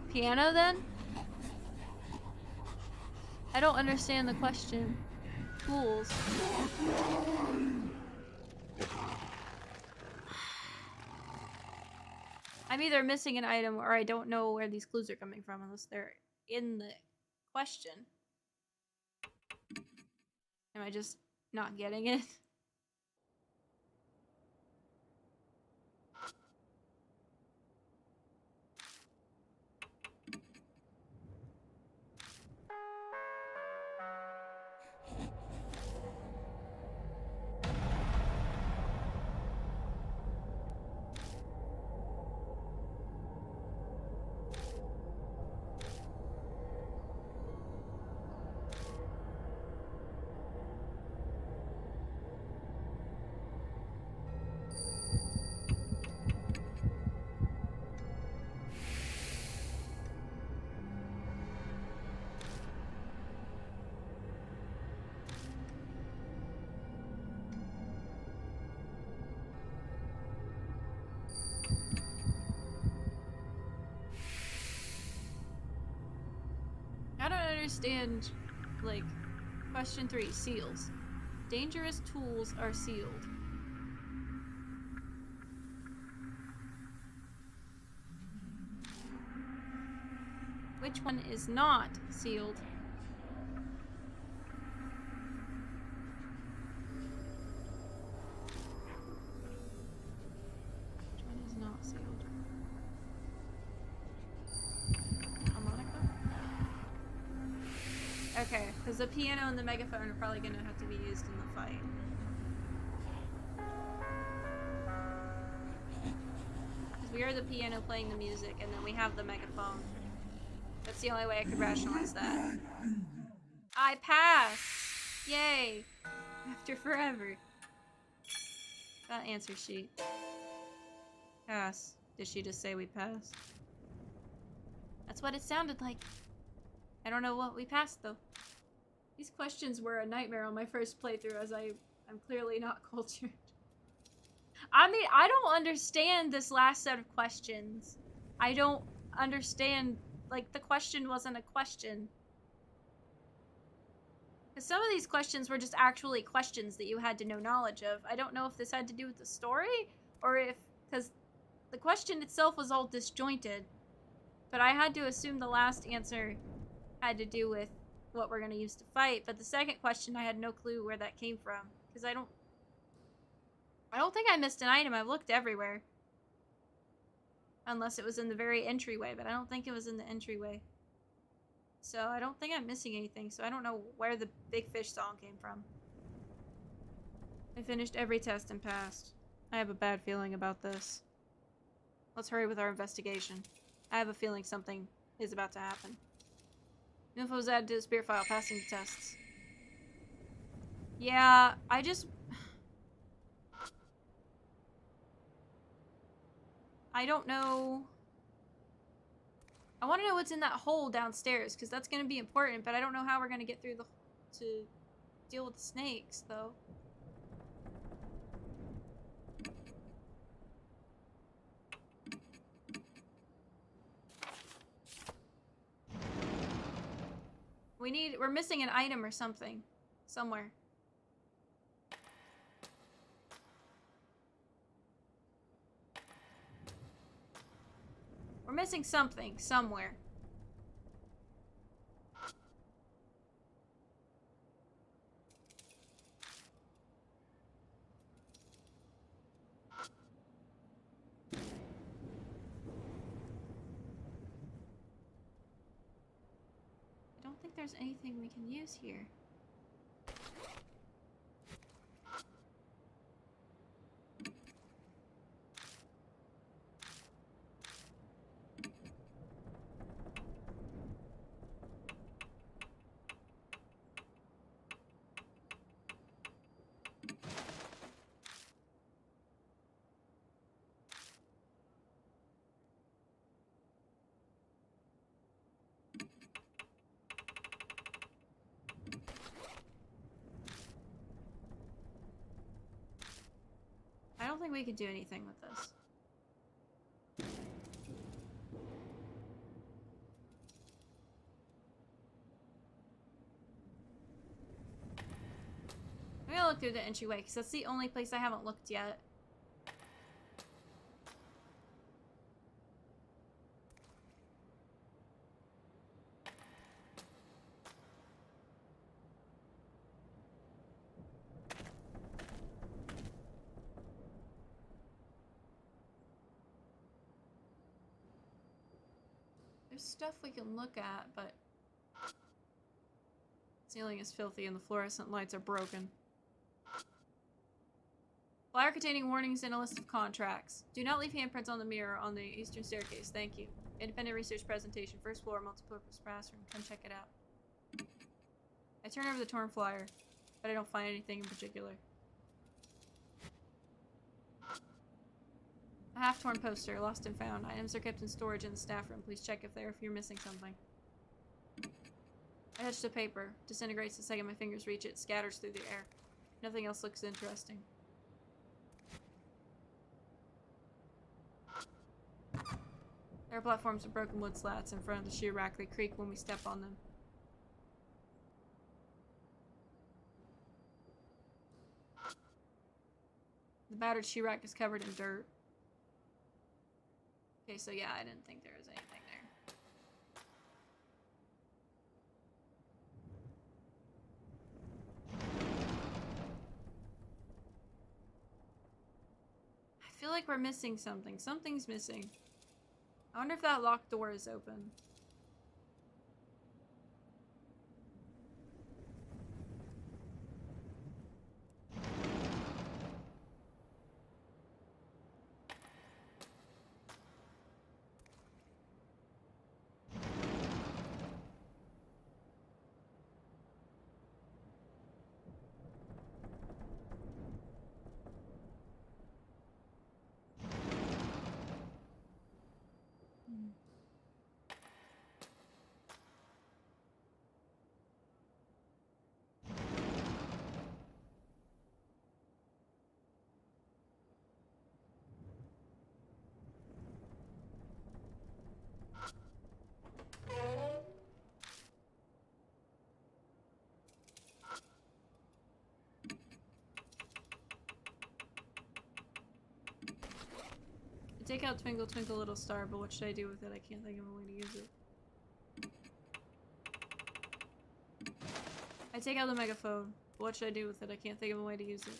Piano, then? I don't understand the question. Tools. I'm either missing an item or I don't know where these clues are coming from unless they're in the question. Am I just not getting it? I don't understand, like, question 3, seals. Dangerous tools are sealed. Which one is not sealed? Which one is not sealed? Harmonica? Okay, because the piano and the megaphone are probably going to have to be used in the fight. Because we heard the piano playing the music, and then we have the megaphone. That's the only way I could rationalize that. I pass! Yay! After forever. That answer sheet. Pass. Did she just say we passed? That's what it sounded like. I don't know what we passed, though. These questions were a nightmare on my first playthrough, as I'm clearly not cultured. I mean, I don't understand this last set of questions. I don't understand, like, the question wasn't a question. Because some of these questions were just actually questions that you had to know knowledge of. I don't know if this had to do with the story, or if, because the question itself was all disjointed. But I had to assume the last answer had to do with what we're going to use to fight. But the second question, I had no clue where that came from. Because I don't think I missed an item. I've looked everywhere. Unless it was in the very entryway, but I don't think it was in the entryway. So I don't think I'm missing anything, so I don't know where the big fish song came from. I finished every test and passed. I have a bad feeling about this. Let's hurry with our investigation. I have a feeling something is about to happen. Info was added to the spirit file, passing the tests. Yeah, I don't know. I want to know what's in that hole downstairs, because that's going to be important, but I don't know how we're going to get through to deal with the snakes, though. We're missing an item or something. Somewhere. We're missing something, somewhere. I don't think there's anything we can use here. I don't think we could do anything with this. I'm gonna look through the entryway, because that's the only place I haven't looked yet. There's stuff we can look at, but the ceiling is filthy and the fluorescent lights are broken. Flyer containing warnings and a list of contracts. Do not leave handprints on the mirror on the eastern staircase. Thank you. Independent research presentation. First floor, multi-purpose classroom. Come check it out. I turn over the torn flyer, but I don't find anything in particular. A half-torn poster, lost and found. Items are kept in storage in the staff room. Please check if you're missing something. I touch the paper. Disintegrates the second my fingers reach it. Scatters through the air. Nothing else looks interesting. There are platforms with broken wood slats in front of the sheer rack. They creak when we step on them. The battered sheer rack is covered in dirt. Okay, so yeah, I didn't think there was anything there. I feel like we're missing something. Something's missing. I wonder if that locked door is open. take out Twinkle Twinkle Little Star, but what should I do with it? I can't think of a way to use it. I take out the megaphone. But what should I do with it? I can't think of a way to use it.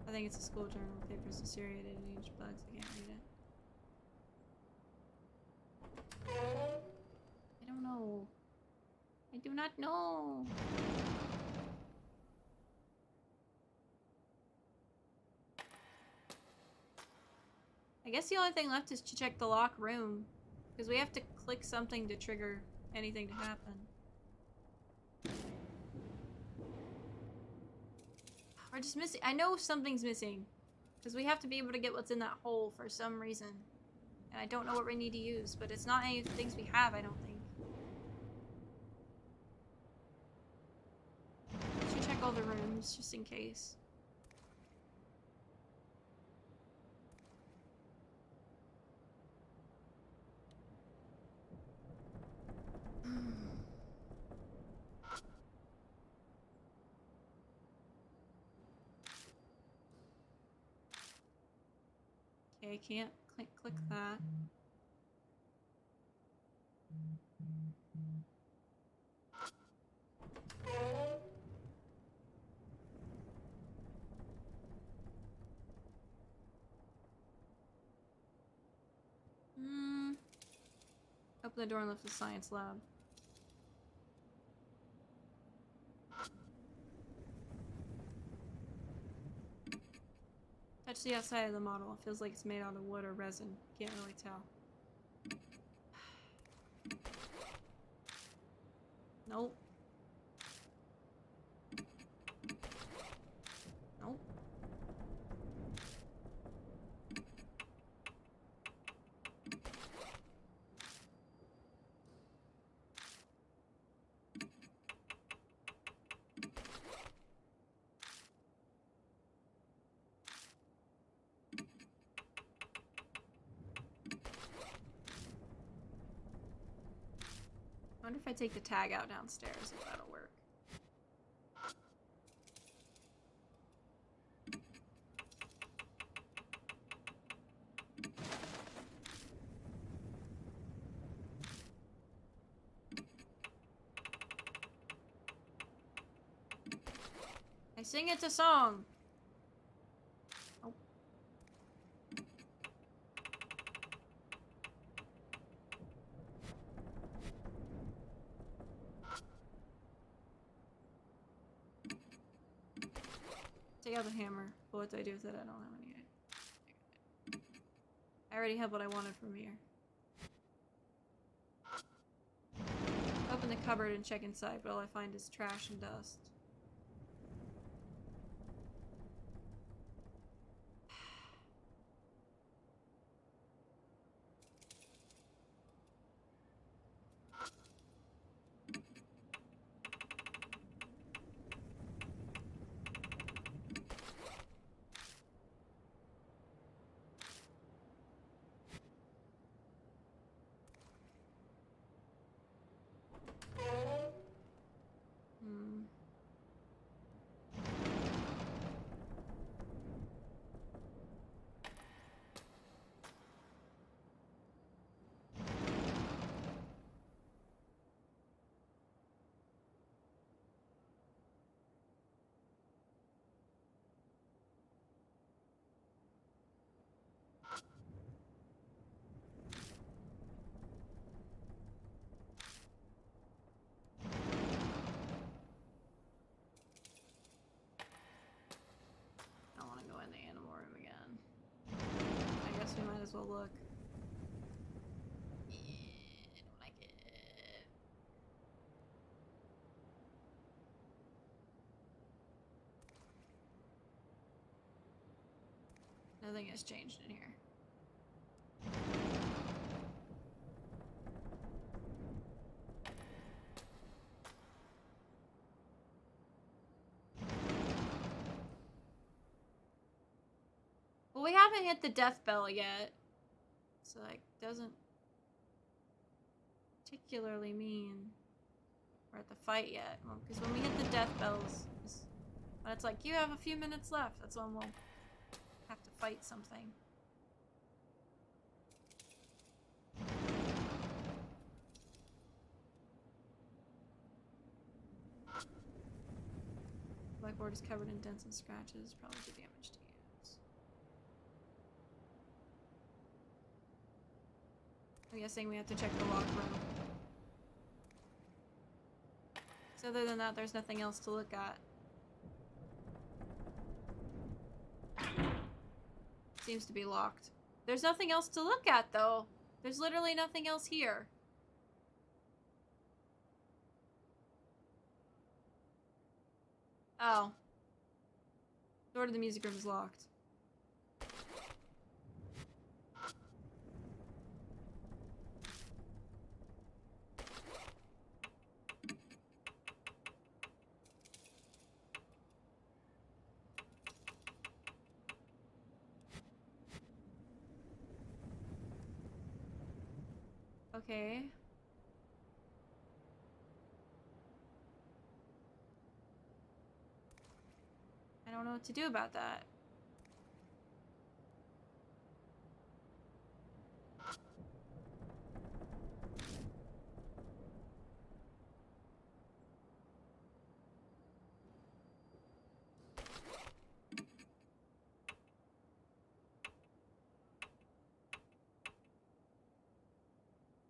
I think it's a school journal. Papers deteriorated and aged bugs. I can't read it. I don't know. I do not know. I guess the only thing left is to check the lock room. Because we have to click something to trigger anything to happen. We're just missing. I know something's missing. Because we have to be able to get what's in that hole for some reason. And I don't know what we need to use. But it's not any of the things we have, I don't think. I should check all the rooms just in case. Okay, I can't click that. Open the door and lift the science lab. Touch the outside of the model. It feels like it's made out of wood or resin. Can't really tell. Nope. Nope. I wonder if I take the tag out downstairs, if that'll work. I sing it a song. Oh. Take out the hammer. But what do I do with it? I don't have any idea. I already have what I wanted from here. Open the cupboard and check inside, but all I find is trash and dust. We might as well look. Yeah, I don't like it. Nothing has changed in here. Well, we haven't hit the death bell yet. So that doesn't particularly mean we're at the fight yet. Well, because when we hit the death bells, But it's like, you have a few minutes left. That's when we'll have to fight something. Blackboard is covered in dents and scratches. Probably too damaged to use. I'm guessing we have to check the lock room. So other than that, there's nothing else to look at. Seems to be locked. There's nothing else to look at, though. There's literally nothing else here. Oh. Door to the music room is locked. Okay. I don't know what to do about that.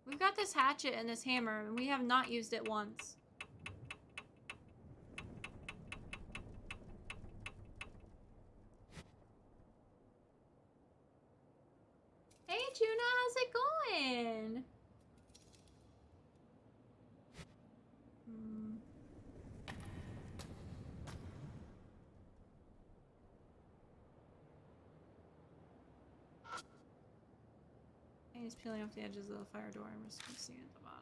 We've got this hatchet and this hammer, and we have not used it once. Hey, Tuna, how's it going? He's peeling off the edges of the fire door and we're just gonna see it at the bottom.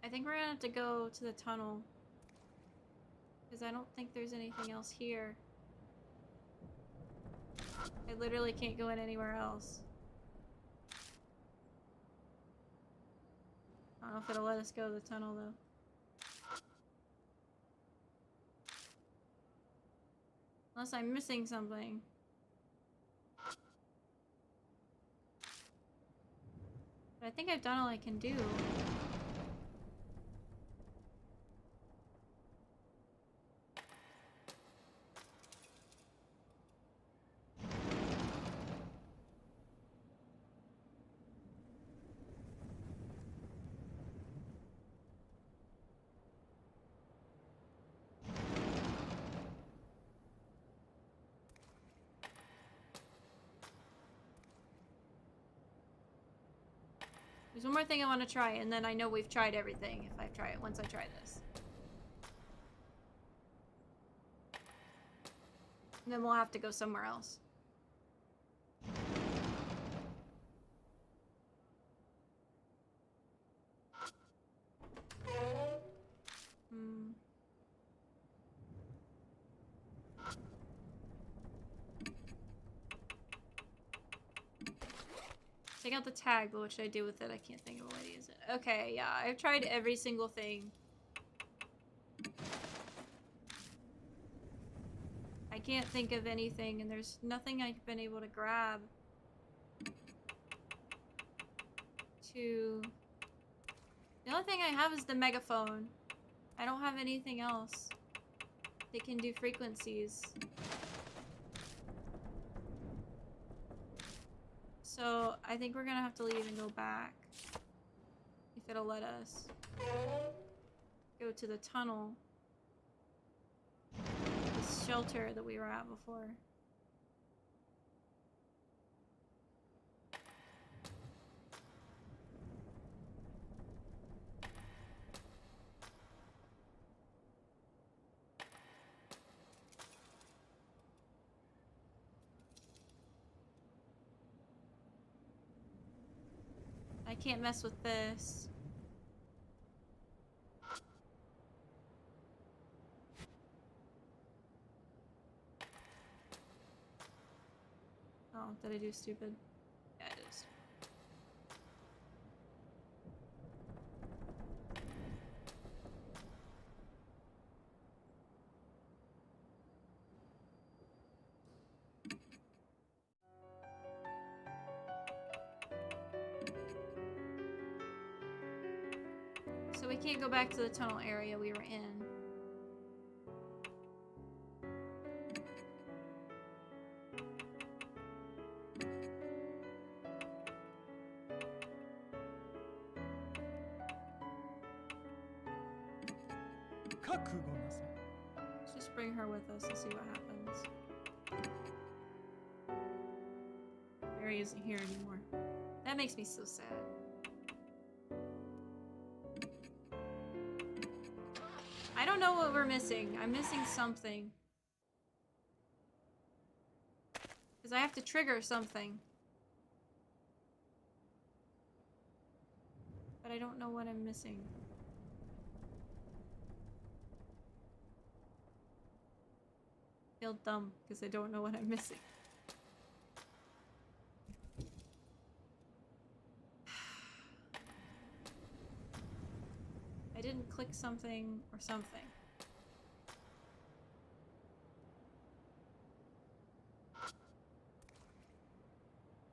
I think we're gonna have to go to the tunnel. Because I don't think there's anything else here. I literally can't go in anywhere else. I don't know if it'll let us go to the tunnel though. Unless I'm missing something. But I think I've done all I can do. There's one more thing I want to try, and then I know we've tried everything if I try it once I try this. And then we'll have to go somewhere else. Take out the tag, but what should I do with it? I can't think of a way to use it. Okay, yeah, I've tried every single thing. I can't think of anything, and there's nothing I've been able to grab to... The only thing I have is the megaphone. I don't have anything else that can do frequencies. So, I think we're gonna have to leave and go back. If it'll let us. go to the tunnel. This shelter that we were at before. I can't mess with this. Oh, did I do stupid? Yeah, it is. So we can't go back to the tunnel area we were in. Let's just bring her with us and see what happens. Mary isn't here anymore. That makes me so sad. I don't know what we're missing. I'm missing something. Because I have to trigger something. But I don't know what I'm missing. I feel dumb because I don't know what I'm missing. I didn't click something or something.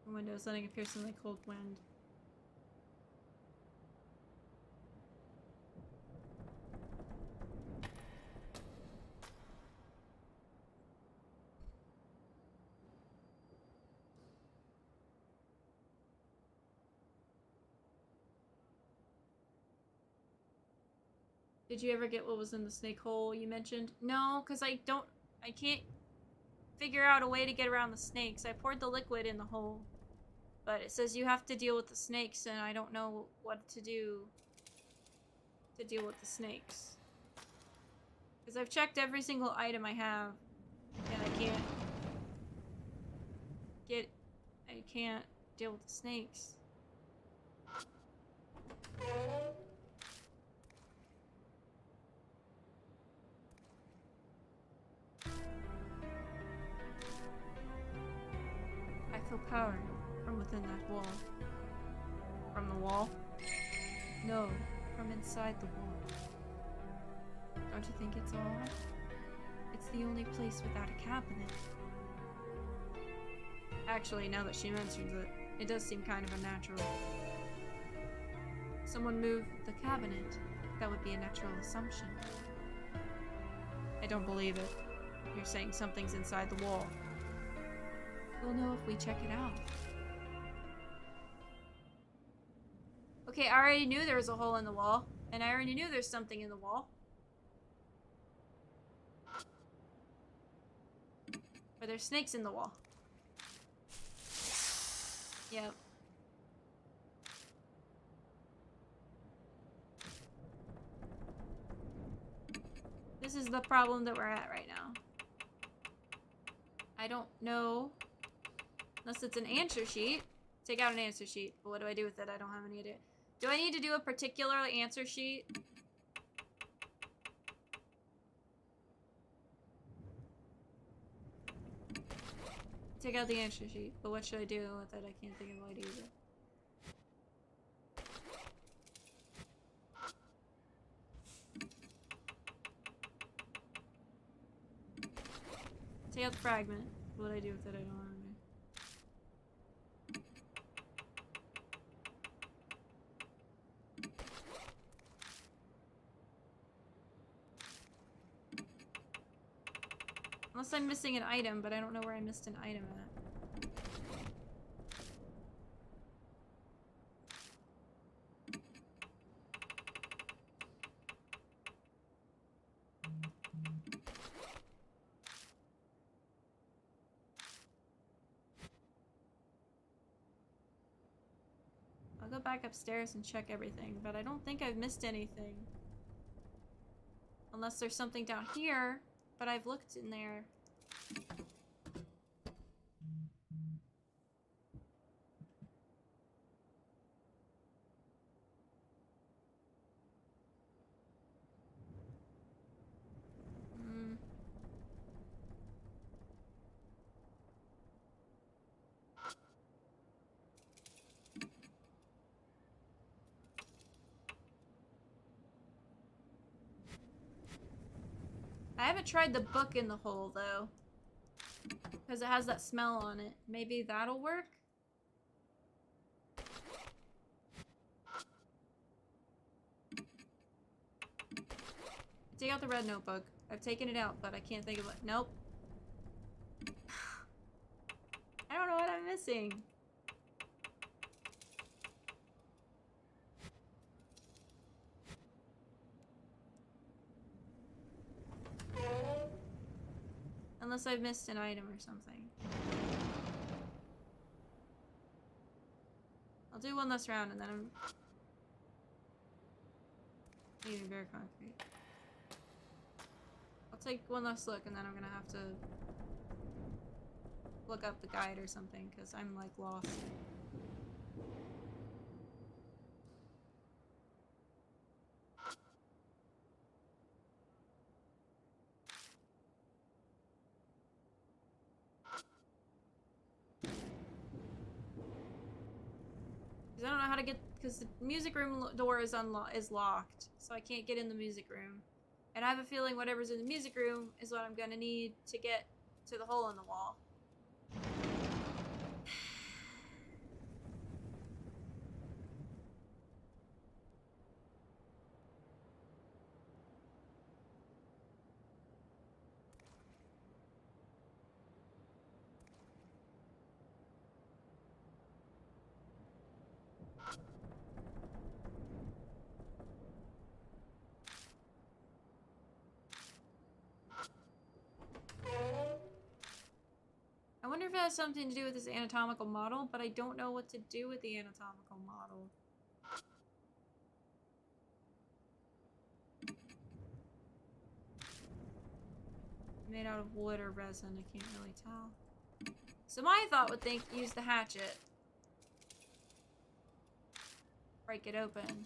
Windows letting a piercingly cold wind. Did you ever get what was in the snake hole you mentioned? No, because I can't figure out a way to get around the snakes. I poured the liquid in the hole. But it says you have to deal with the snakes, and I don't know what to do to deal with the snakes. Because I've checked every single item I have, and I can't deal with the snakes. I feel power from within that wall. From the wall? No, from inside the wall. Don't you think it's odd? It's the only place without a cabinet. Actually, now that she mentions it, it does seem kind of unnatural. Someone moved the cabinet. That would be a natural assumption. I don't believe it. You're saying something's inside the wall. We'll know if we check it out. Okay, I already knew there was a hole in the wall, and I already knew there's something in the wall. But there's snakes in the wall. Yep. This is the problem that we're at right now. I don't know. Unless it's an answer sheet. Take out an answer sheet. But what do I do with it? I don't have any idea. Do I need to do a particular answer sheet? Take out the answer sheet. But what should I do with it? I can't think of a way to use it. Take out the fragment. What do I do with it? I don't know. Unless I'm missing an item, but I don't know where I missed an item at. go back upstairs and check everything, but I don't think I've missed anything. Unless there's something down here, but I've looked in there. I haven't tried the book in the hole, though. Because it has that smell on it. Maybe that'll work? Take out the red notebook. I've taken it out, but I can't think of it. Nope. I don't know what I'm missing. Unless I've missed an item or something. I'll do one last round and then I'm being very concrete. I'll take one last look and then I'm gonna have to look up the guide or something because I'm like lost. I don't know how to get, because the music room door is locked, so I can't get in the music room. And I have a feeling whatever's in the music room is what I'm gonna need to get to the hole in the wall. I wonder if it has something to do with this anatomical model, but I don't know what to do with the anatomical model. Made out of wood or resin, I can't really tell. So my thought would think use the hatchet. Break it open.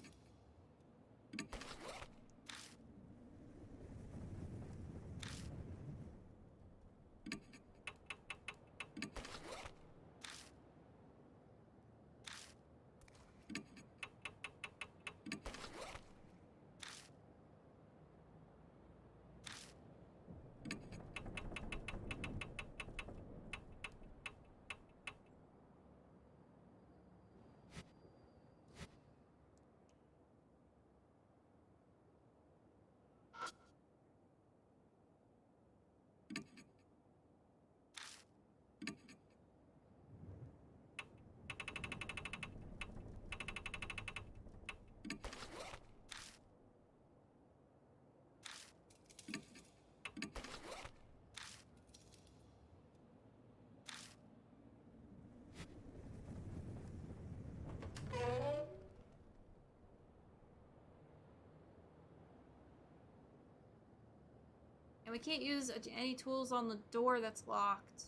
And we can't use any tools on the door that's locked.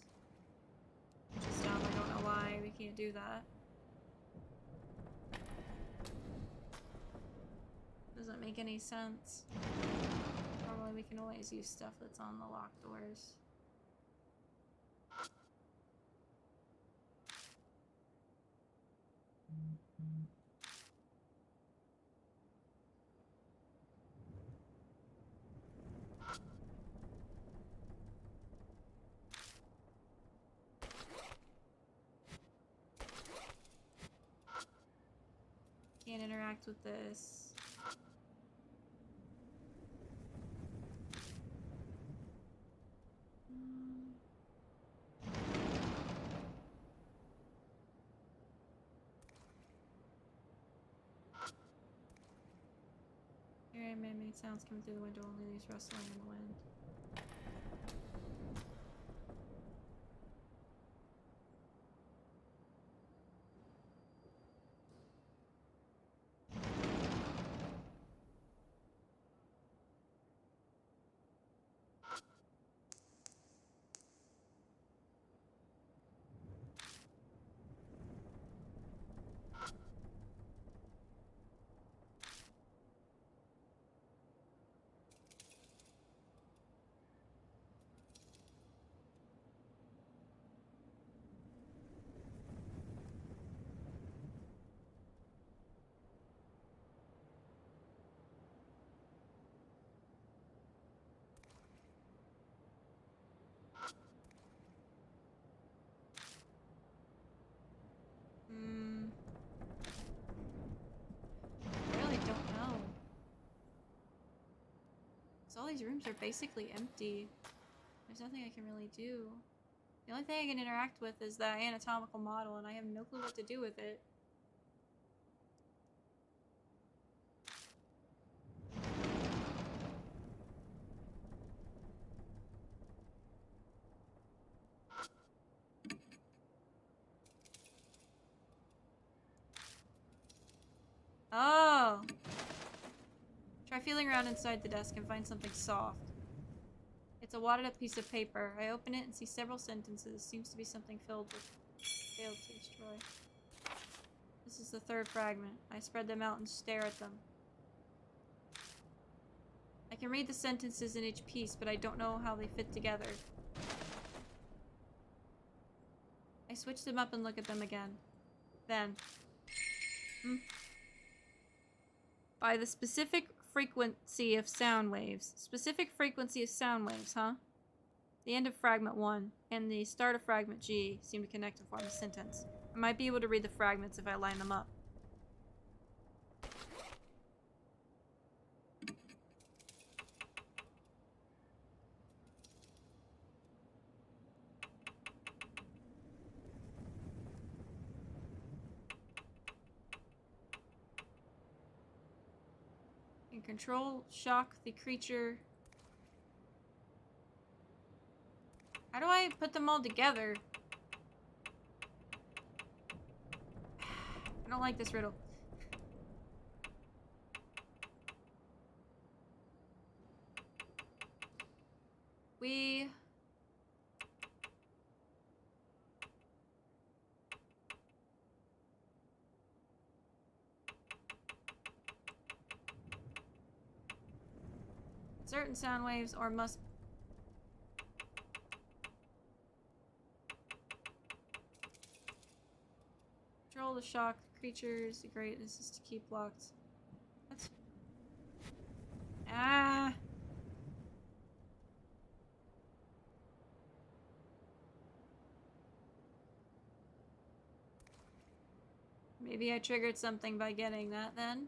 Which is dumb, I don't know why we can't do that. Doesn't make any sense. Normally we can always use stuff that's on the locked doors. Can't interact with this. Here, man-made sounds coming through the window, only leaves rustling in the wind. these rooms are basically empty. There's nothing I can really do. The only thing I can interact with is that anatomical model, and I have no clue what to do with it. Oh! Try feeling around inside the desk and find something soft. It's a wadded up piece of paper. I open it and see several sentences. Seems to be something filled with failed to destroy. This is the third fragment. I spread them out and stare at them. I can read the sentences in each piece, but I don't know how they fit together. I switch them up and look at them again. Then... By the specific frequency of sound waves. Specific frequency of sound waves, huh? The end of fragment 1 and the start of fragment G seem to connect to form a sentence. I might be able to read the fragments if I line them up. And control, shock the creature. How do I put them all together? I don't like this riddle. We... certain sound waves or must... Control the shock creatures. Great, this is to keep locked. That's... Ah! Maybe I triggered something by getting that then.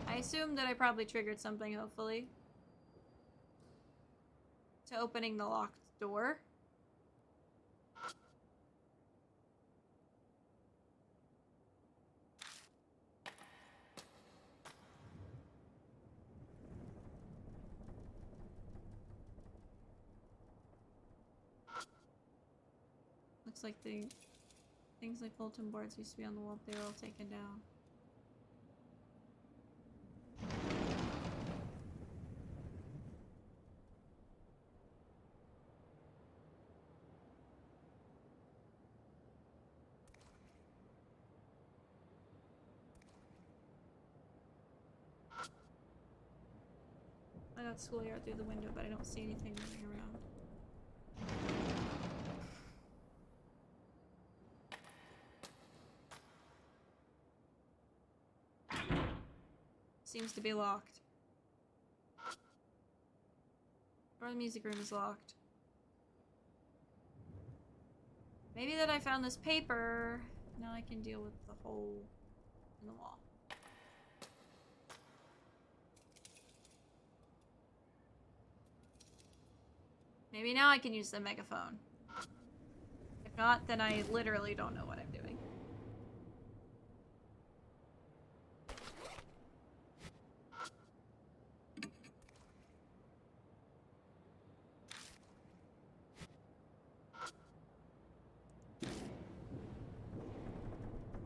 I assume that I probably triggered something, hopefully. To opening the locked door. Looks like the things like bulletin boards used to be on the wall, they were all taken down. I got Skully out through the window, but I don't see anything moving around. Seems to be locked. Or the music room is locked. Maybe that I found this paper. Now I can deal with the hole in the wall. Maybe now I can use the megaphone. If not, then I literally don't know what I'm doing.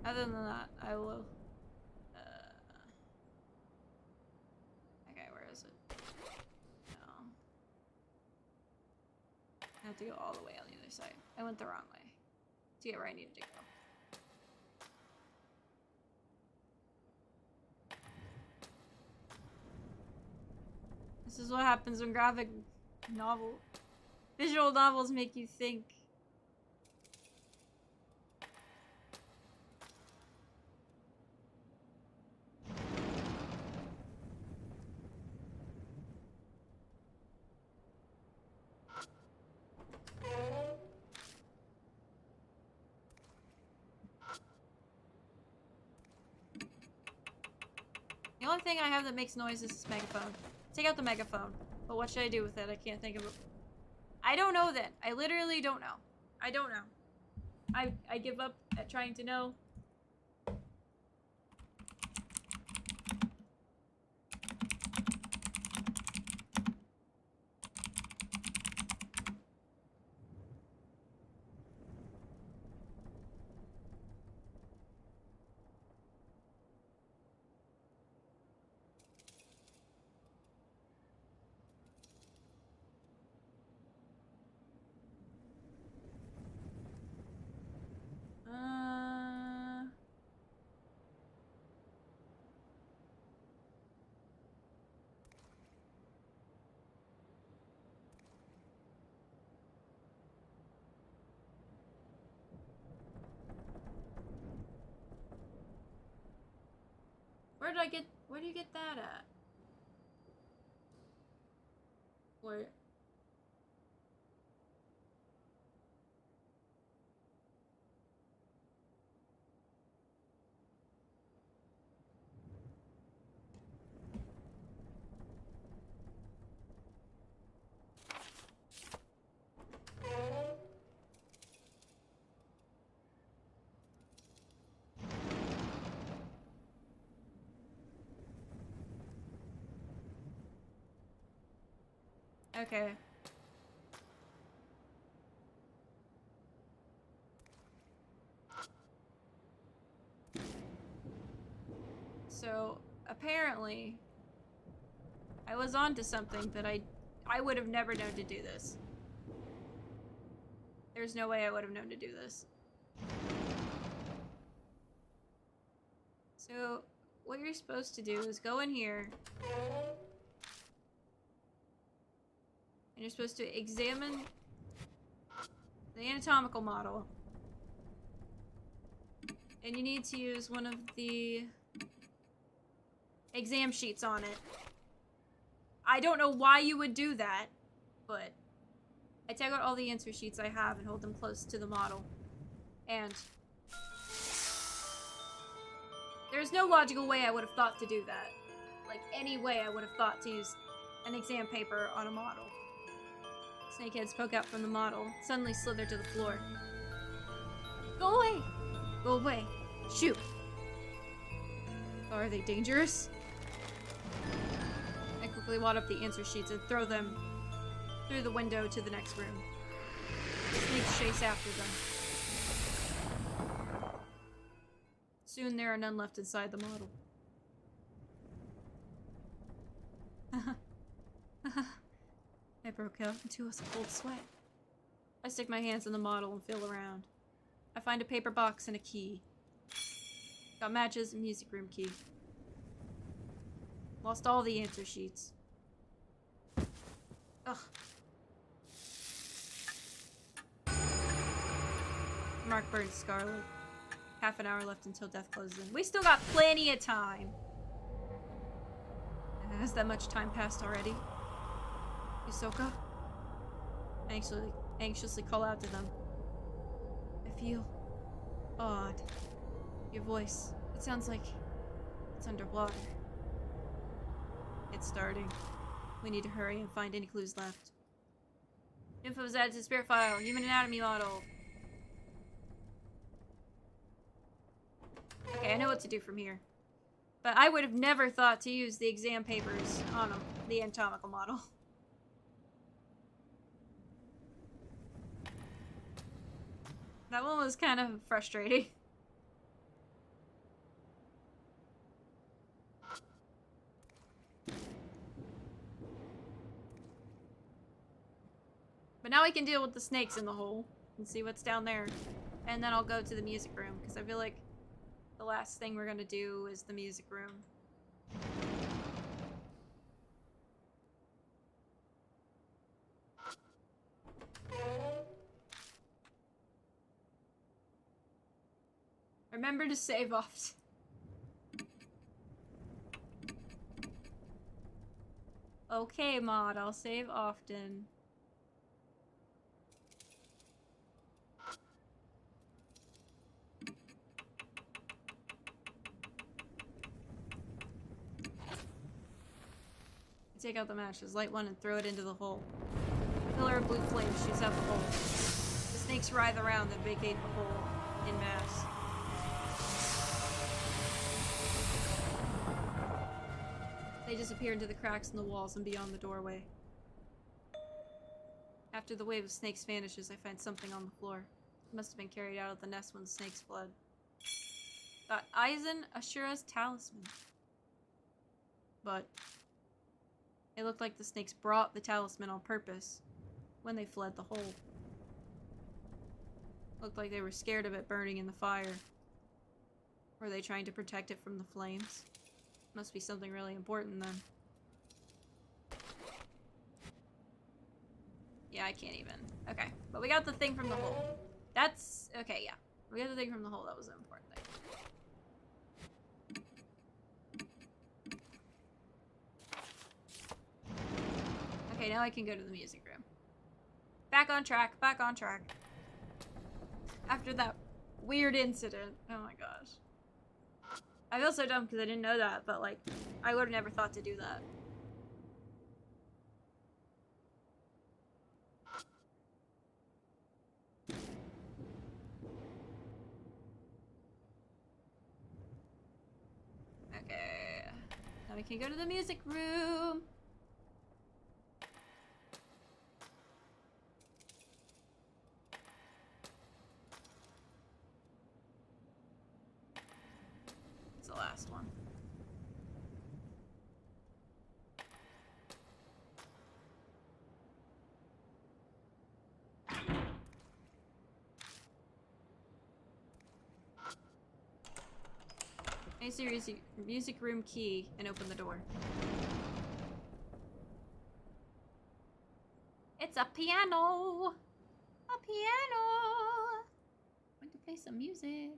Other than that, I will... Okay, where is it? No. I have to go all the way on the other side. I went the wrong way to get where I needed to go. This is what happens when visual novels make you think. The only thing I have that makes noise is this megaphone. Take out the megaphone. But what should I do with it? I can't think of it. I don't know then. I literally don't know. I don't know. I give up at trying to know. Where do you get that at? Where? Okay. So, apparently, I was onto something that I would have never known to do this. There's no way I would have known to do this. So, what you're supposed to do is go in here. And you're supposed to examine the anatomical model. And you need to use one of the exam sheets on it. I don't know why you would do that, but I take out all the answer sheets I have and hold them close to the model. And there's no logical way I would have thought to do that. Like, any way I would have thought to use an exam paper on a model. Snakeheads poke out from the model, suddenly slither to the floor. Go away! Go away. Shoot! Are they dangerous? I quickly wad up the answer sheets and throw them through the window to the next room. Snakes chase after them. Soon there are none left inside the model. I broke out into a cold sweat. I stick my hands in the model and feel around. I find a paper box and a key. Got matches and music room key. Lost all the answer sheets. Ugh. Mark burned scarlet. Half an hour left until death closes in. We still got plenty of time. Has that much time passed already? Yusoka? I anxiously call out to them. I feel odd. Your voice, it sounds like it's underwater. It's starting. We need to hurry and find any clues left. Info is added to the spirit file. Human anatomy model. Okay, I know what to do from here. But I would have never thought to use the exam papers on the anatomical model. That one was kind of frustrating. But now we can deal with the snakes in the hole and see what's down there. And then I'll go to the music room, because I feel like the last thing we're gonna do is the music room. Remember to save often. Okay, mod, I'll save often. Take out the matches, light one, and throw it into the hole. A pillar of blue flame shoots out the hole. The snakes writhe around and vacate the hole in mass. They disappear into the cracks in the walls and beyond the doorway. After the wave of snakes vanishes, I find something on the floor. It must have been carried out of the nest when the snakes fled. Got Aizen Ashura's talisman. But it looked like the snakes brought the talisman on purpose when they fled the hole. Looked like they were scared of it burning in the fire. Were they trying to protect it from the flames? Must be something really important then. Yeah, I can't even. Okay, but we got the thing from the hole. That's... okay, yeah. We got the thing from the hole. That was an important thing. Okay, now I can go to the music room. Back on track, back on track. After that weird incident. Oh my gosh. I feel so dumb because I didn't know that, but like, I would have never thought to do that. Okay. Now we can go to the music room. It's the last one. I see your music room key and open the door. It's a piano! A piano! I'm going to play some music.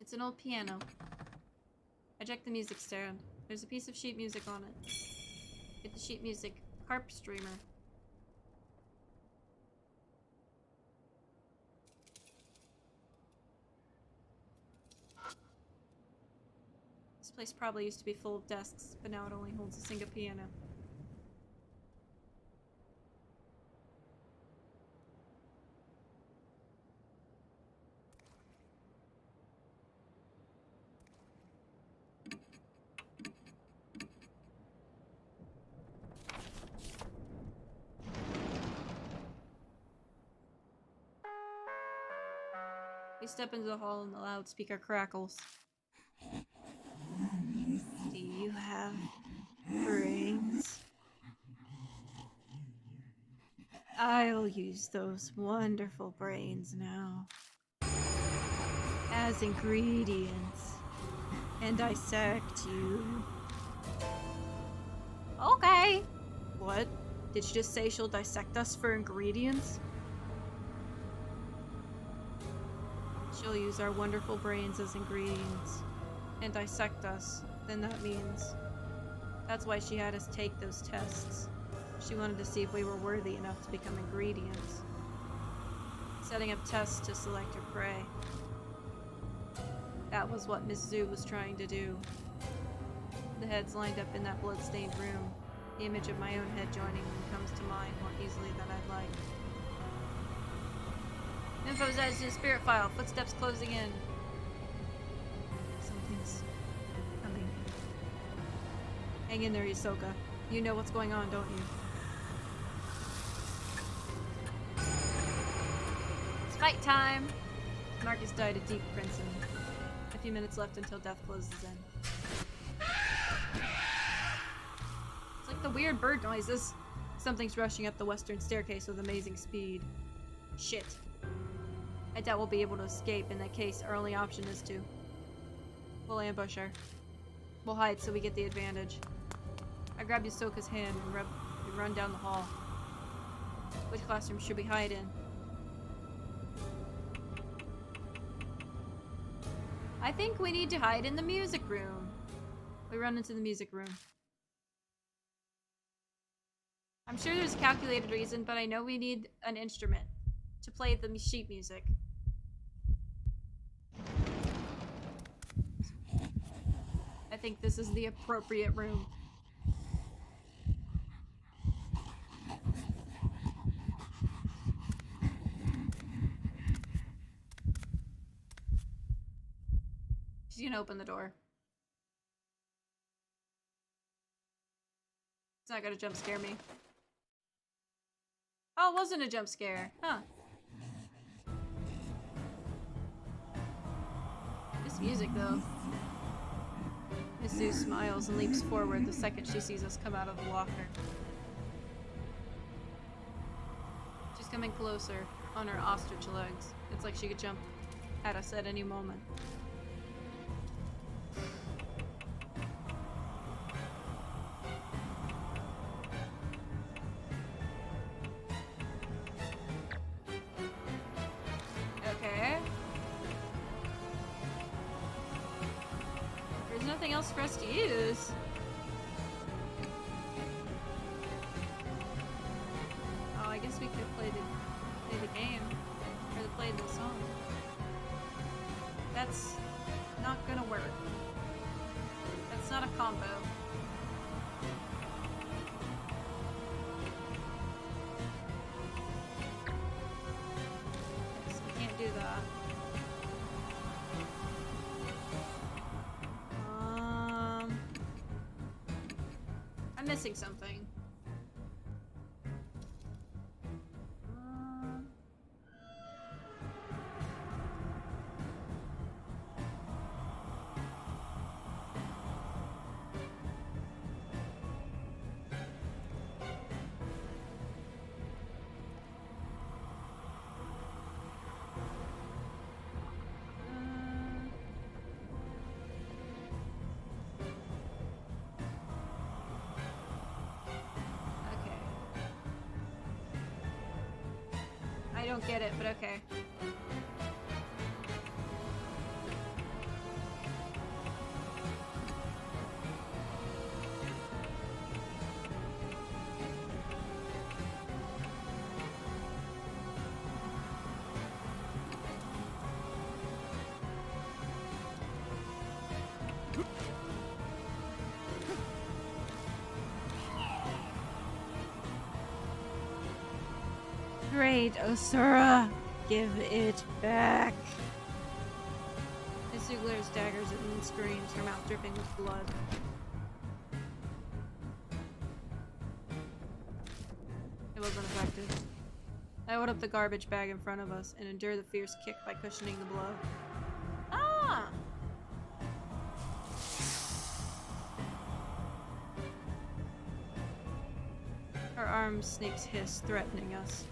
It's an old piano. I check the music stand. There's a piece of sheet music on it. Get the sheet music. Harp streamer. This place probably used to be full of desks, but now it only holds a single piano. We step into the hall and the loudspeaker crackles. Do you have brains? I'll use those wonderful brains now as ingredients and dissect you. Okay. What? Did she just say she'll dissect us for ingredients? She'll use our wonderful brains as ingredients and dissect us. Then that means that's why she had us take those tests. She wanted to see if we were worthy enough to become ingredients. Setting up tests to select her prey. That was what Miss Zhu was trying to do. The heads lined up in that blood-stained room. The image of my own head joining them comes to mind more easily than I'd like. Info's added to the spirit file. Footsteps closing in. Something's coming. Hang in there, Hisoka. You know what's going on, don't you? It's fight time! Marcus died a deep crimson. A few minutes left until death closes in. It's like the weird bird noises. Something's rushing up the western staircase with amazing speed. Shit. I doubt we'll be able to escape. In that case, our only option is to... we'll ambush her. We'll hide so we get the advantage. I grab Hisoka's hand and run down the hall. Which classroom should we hide in? I think we need to hide in the music room. We run into the music room. I'm sure there's a calculated reason, but I know we need an instrument to play the sheet music. think this is the appropriate room. She's gonna open the door. It's not gonna jump scare me. Oh, it wasn't a jump scare. Huh. This music, though. Miss Sue smiles and leaps forward the second she sees us come out of the locker. She's coming closer on her ostrich legs. It's like she could jump at us at any moment. Okay. There's nothing else for us to use. Oh, I guess we could play the game. Or play the song. That's not gonna work. That's not a combo. Yes, I can't do that. I'm missing something. I don't get it, but okay. Great, Osura! Give it back! Miss Sue glares daggers at me and screams, her mouth dripping with blood. It wasn't effective. I hold up the garbage bag in front of us and endure the fierce kick by cushioning the blow. Ah! Her arms snakes hiss, threatening us.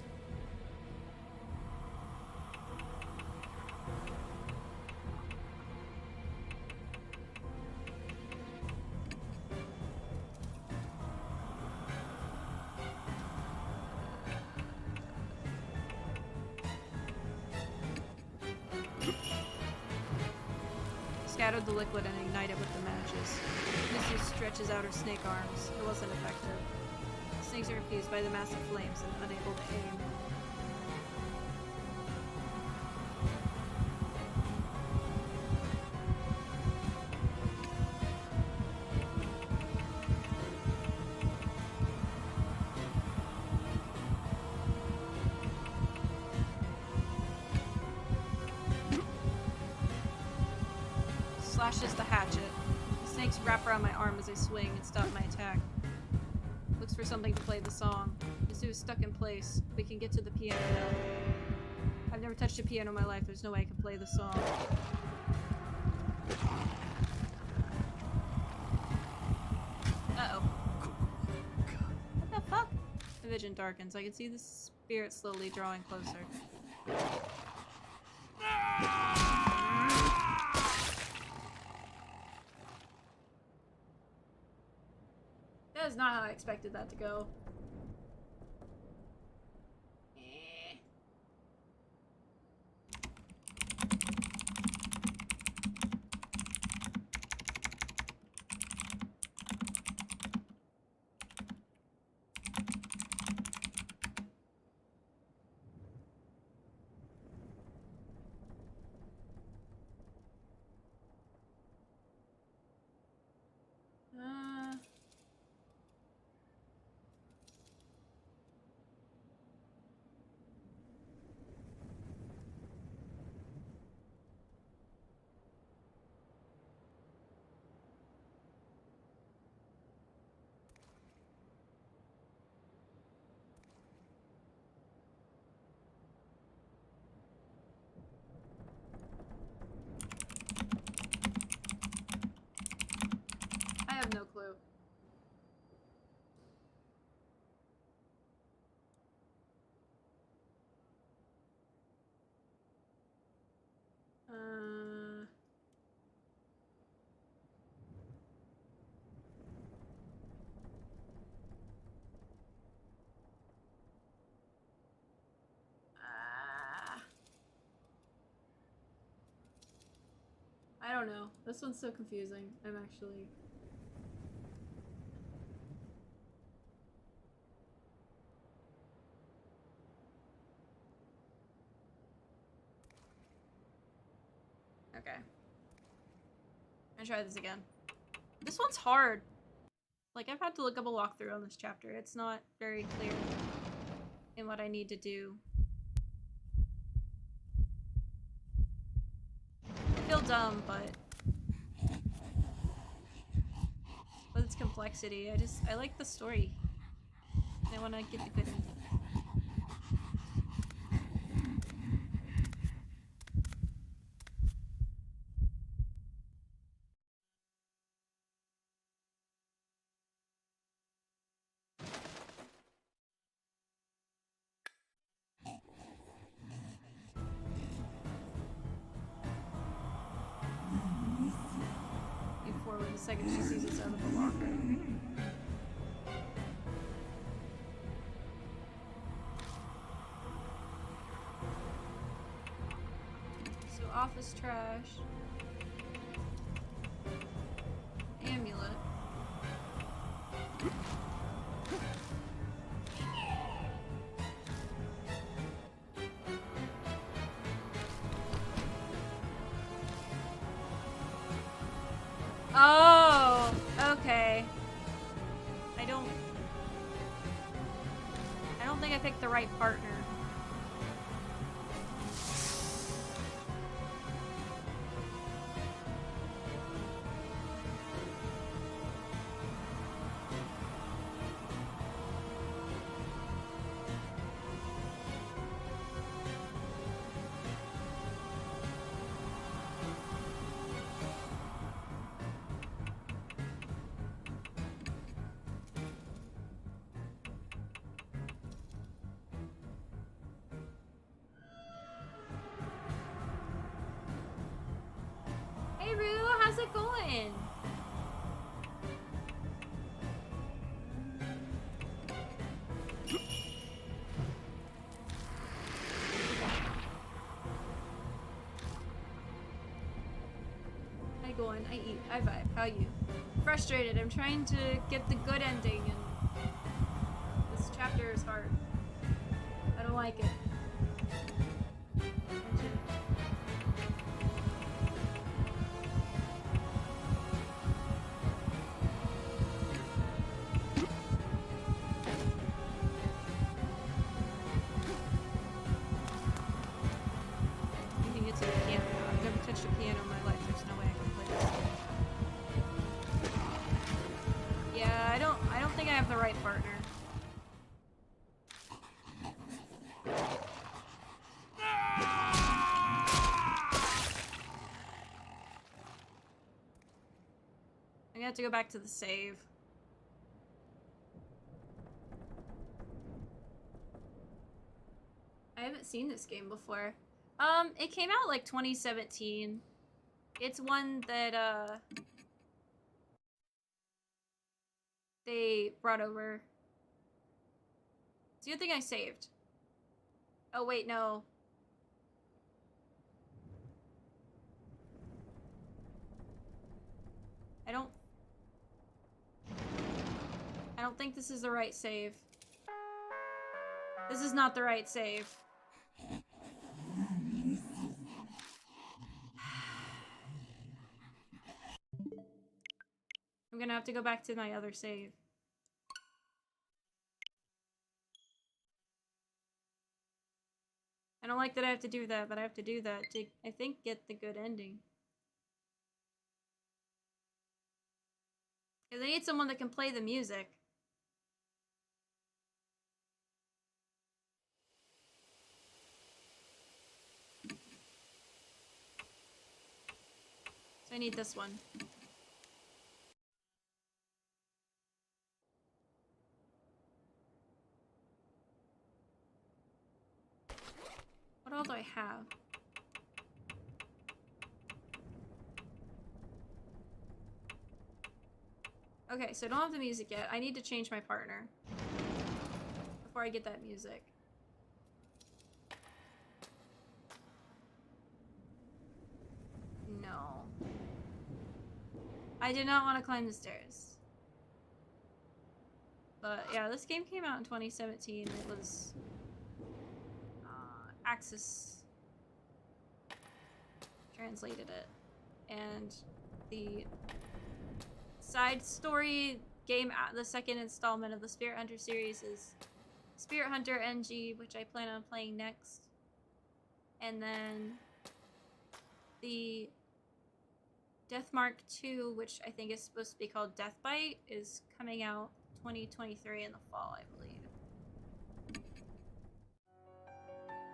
Scattered the liquid and ignited with the matches. Missy stretches out her snake arms. It wasn't effective. Snakes are confused by the massive flames and unable to aim. Slashes the hatchet. The snakes wrap around my arm as I swing and stop my attack. Looks for something to play the song. Misu is stuck in place. We can get to the piano now. I've never touched a piano in my life. There's no way I can play the song. Uh-oh. What the fuck? The vision darkens. I can see the spirit slowly drawing closer. That is not how I expected that to go. no clue. I don't know. This one's so confusing. I'm actually... Okay. I'm gonna try this again. This one's hard. Like, I've had to look up a walkthrough on this chapter. It's not very clear in what I need to do. I feel dumb, but... with its complexity, I like the story. I want to get the good ending. Forward the second she sees us out of the locker. So office trash. Amulet. Oh, okay. I don't think I picked the right partner. Hey Rue, how's it going? I go in, I eat, I vibe. How you? Frustrated. I'm trying to get the good ending, and this chapter is hard. I don't like it. I have to go back to the save. I haven't seen this game before. It came out like 2017. It's one that, they brought over. It's a good thing I saved. Oh, wait, no. I don't think this is the right save. This is not the right save. I'm gonna have to go back to my other save. I don't like that I have to do that, but I have to do that to, I think, get the good ending. Because I need someone that can play the music. So I need this one. What all do I have? Okay, so I don't have the music yet. I need to change my partner before I get that music. No. I did not want to climb the stairs. But yeah, this game came out in 2017. It was Axis translated it. And the side story game, the second installment of the Spirit Hunter series is Spirit Hunter NG, which I plan on playing next. And then the Deathmark 2, which I think is supposed to be called Deathbite, is coming out 2023 in the fall, I believe.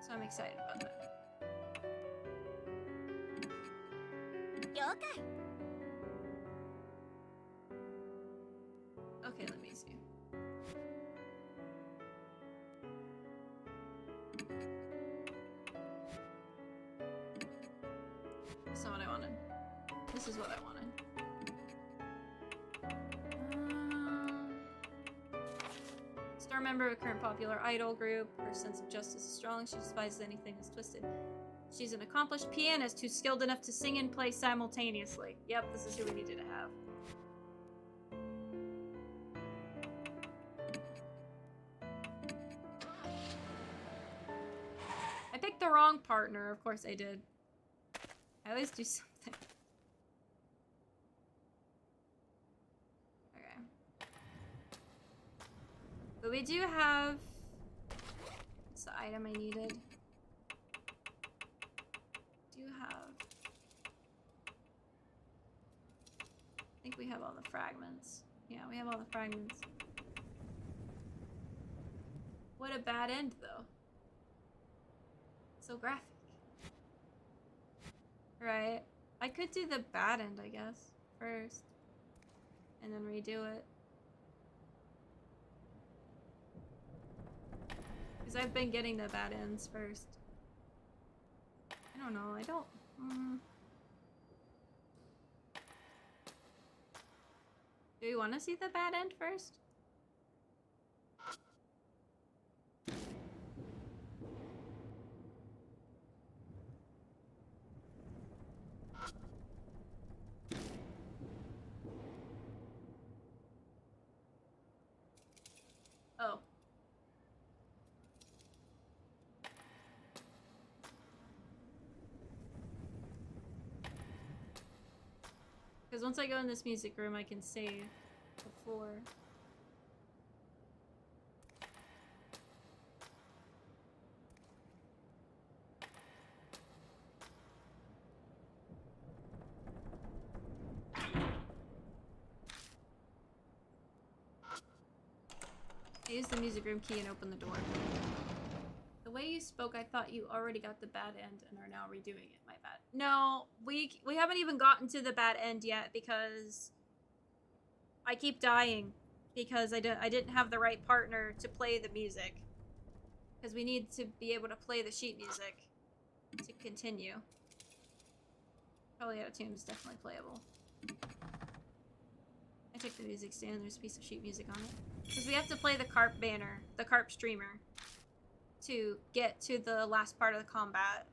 So I'm excited about that. Okay, let me see. That's not what I wanted. This is what I wanted. Star member of a current popular idol group. Her sense of justice is strong. She despises anything that's twisted. She's an accomplished pianist who's skilled enough to sing and play simultaneously. Yep, this is who we needed to have. I picked the wrong partner. Of course I did. I always do something. Okay. But we do have... What's the item I needed? Do have... I think we have all the fragments. Yeah, we have all the fragments. What a bad end, though. So graphic. Right. I could do the bad end, I guess, first. And then redo it. Because I've been getting the bad ends first. I don't know, I don't... Do you want to see the bad end first? Oh. Because once I go in this music room, I can save before. I used the music room key and opened the door. The way you spoke, I thought you already got the bad end and are now redoing it. My bad. No, we haven't even gotten to the bad end yet because I keep dying because I didn't have the right partner to play the music. Because we need to be able to play the sheet music to continue. Probably out of tune is definitely playable. I took the music stand, there's a piece of sheet music on it. Because we have to play the carp banner, the carp streamer, to get to the last part of the combat.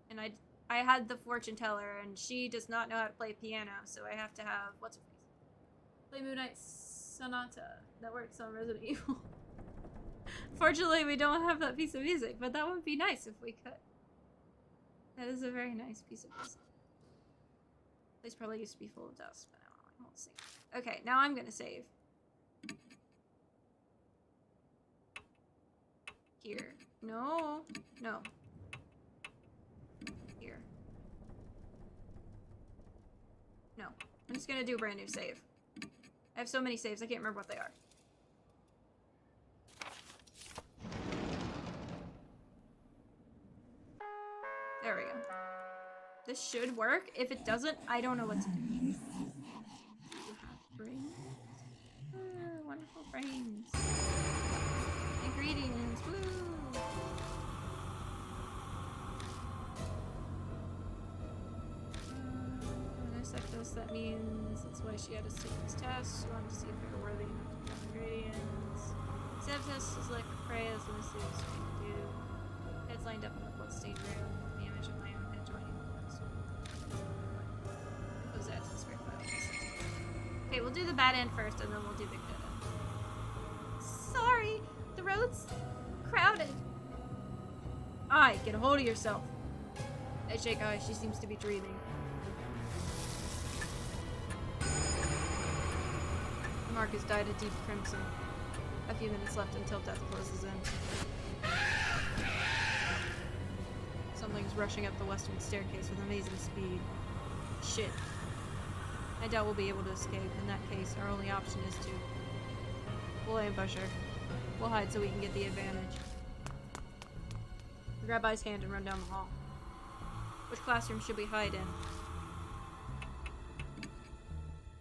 And I had the fortune teller, and she does not know how to play piano, so I have to have, what's her face? Play Moon Knight Sonata. That works on Resident Evil. Fortunately, we don't have that piece of music, but that would be nice if we could. That is a very nice piece of music. This place probably used to be full of dust, but I won't save. Okay, now I'm gonna save. Here. No. No. Here. No. I'm just gonna do a brand new save. I have so many saves, I can't remember what they are. There we go. This should work. If it doesn't, I don't know what to do. You have brains? Wonderful brains. Ingredients, woo! Unless that means that's why she had us take this test. She wanted to see if we were worthy enough to become ingredients. Stab test is like a prey as the mysterious thing to do. Heads lined up in the bloodstained room. The image of my own head joining the rest. It goes out to the spirit file. Okay, we'll do the bad end first, and then we'll do the good end. Sorry, the road's crowded. Aye, get a hold of yourself. I shake eyes. She seems to be dreaming. The mark has dyed a deep crimson. A few minutes left until death closes in. Something's rushing up the western staircase with amazing speed. Shit. I doubt we'll be able to escape. In that case, our only option is to... We'll ambush her. We'll hide so we can get the advantage. Grab I's hand and run down the hall. Which classroom should we hide in?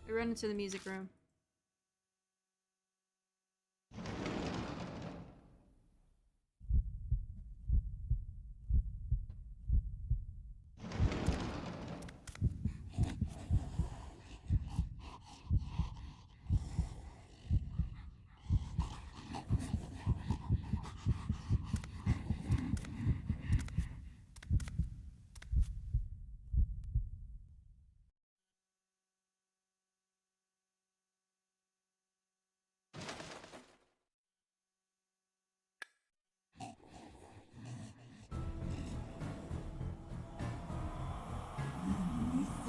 We run into the music room.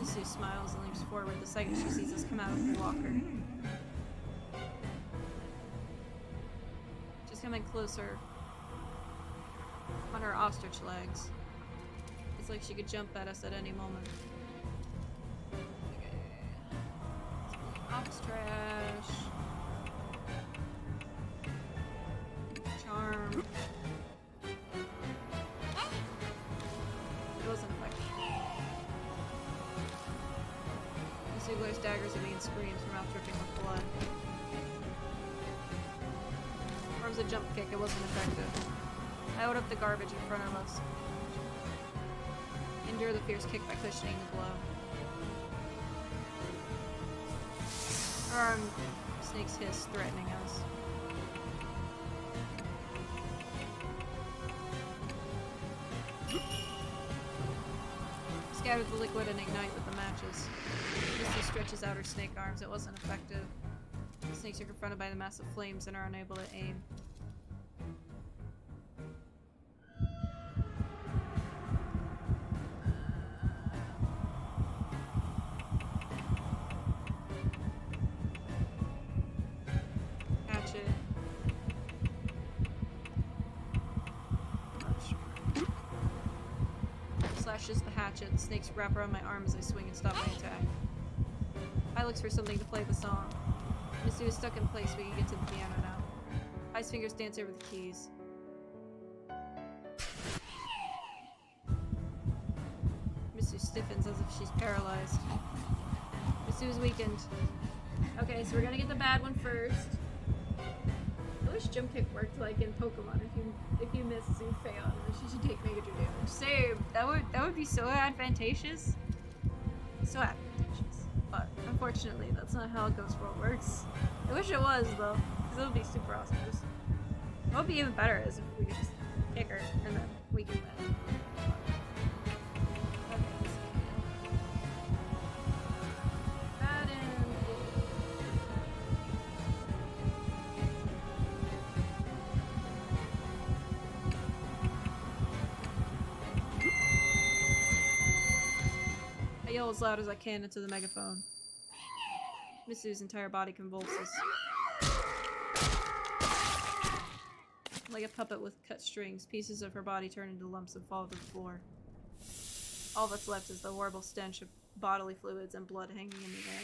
Sue smiles and leaps forward the second she sees us come out of the walker. She's coming closer on her ostrich legs. It's like she could jump at us at any moment. Okay. Ox trash. Charm. It wasn't effective. Sue glares daggers at me and screams, her mouth dripping with blood. Forms a jump kick, it wasn't effective. I hold up the garbage in front of us. Endure the fierce kick by cushioning the blow. Her arm snakes hiss, threatening us. Scatter the liquid and ignite with the matches. Misty stretches out her snake arms. It wasn't effective. The snakes are confronted by the massive flames and are unable to aim. Hatchet. Slashes the hatchet. The snakes wrap around my arm as I swing and stop my attack. I looks for something to play the song. Missy is stuck in place. We can get to the piano now. I's fingers dance over the keys. Missy stiffens as if she's paralyzed. Missy is weakened. Okay, so we're gonna get the bad one first. I wish jump kick worked like in Pokemon. If you miss, you fail, and she should take major damage. Save. That would be so advantageous. So advantageous. But unfortunately, that's not how Ghost World works. I wish it was though, because it would be super awesome. Just what would be even better is if we could just kick her and then we can win. Okay, let's see. Bad end. I yell as loud as I can into the megaphone. Misu's entire body convulses. Like a puppet with cut strings, pieces of her body turn into lumps and fall to the floor. All that's left is the horrible stench of bodily fluids and blood hanging in the air.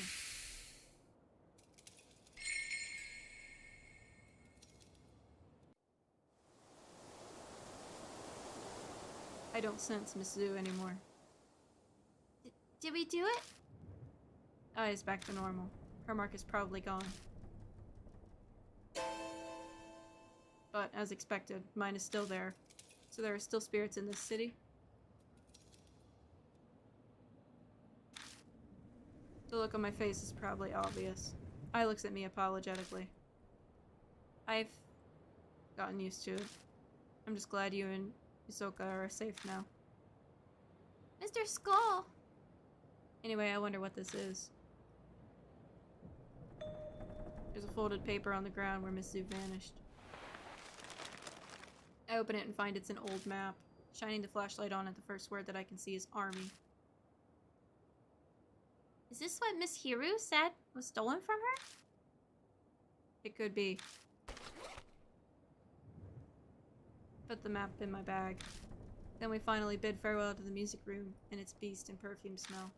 I don't sense Misu anymore. Did we do it? Ai is back to normal. Her mark is probably gone. But, as expected, mine is still there. So there are still spirits in this city. The look on my face is probably obvious. Ai looks at me apologetically. I've gotten used to it. I'm just glad you and Isoka are safe now. Mr. Skull! Anyway, I wonder what this is. There's a folded paper on the ground where Miss Zoo vanished. I open it and find it's an old map. Shining the flashlight on it, the first word that I can see is army. Is this what Miss Hiru said was stolen from her? It could be. Put the map in my bag. Then we finally bid farewell to the music room and its beast and perfume smell.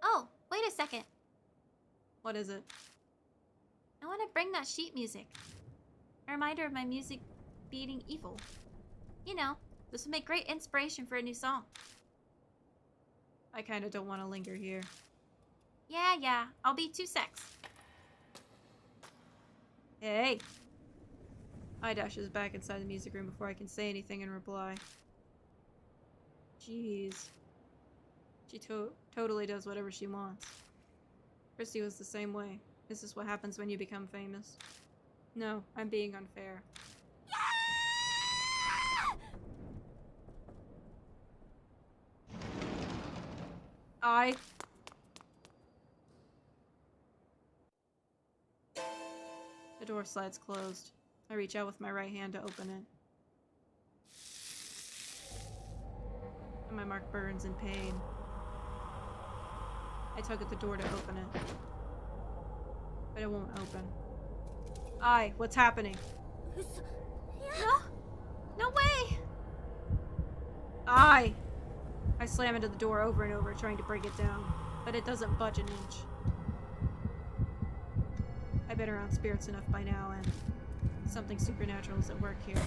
Oh, wait a second. What is it? I want to bring that sheet music. A reminder of my music beating evil. You know, this would make great inspiration for a new song. I kinda don't want to linger here. Yeah, I'll be 2 secs. Hey! I dashes back inside the music room before I can say anything in reply. Jeez. She totally does whatever she wants. Christy was the same way. Is this what happens when you become famous? No, I'm being unfair. The door slides closed. I reach out with my right hand to open it. And my mark burns in pain. I tug at the door to open it. But it won't open. Ai, what's happening? No way! Ai! I slam into the door over and over, trying to break it down, but it doesn't budge an inch. I've been around spirits enough by now, and something supernatural is at work here.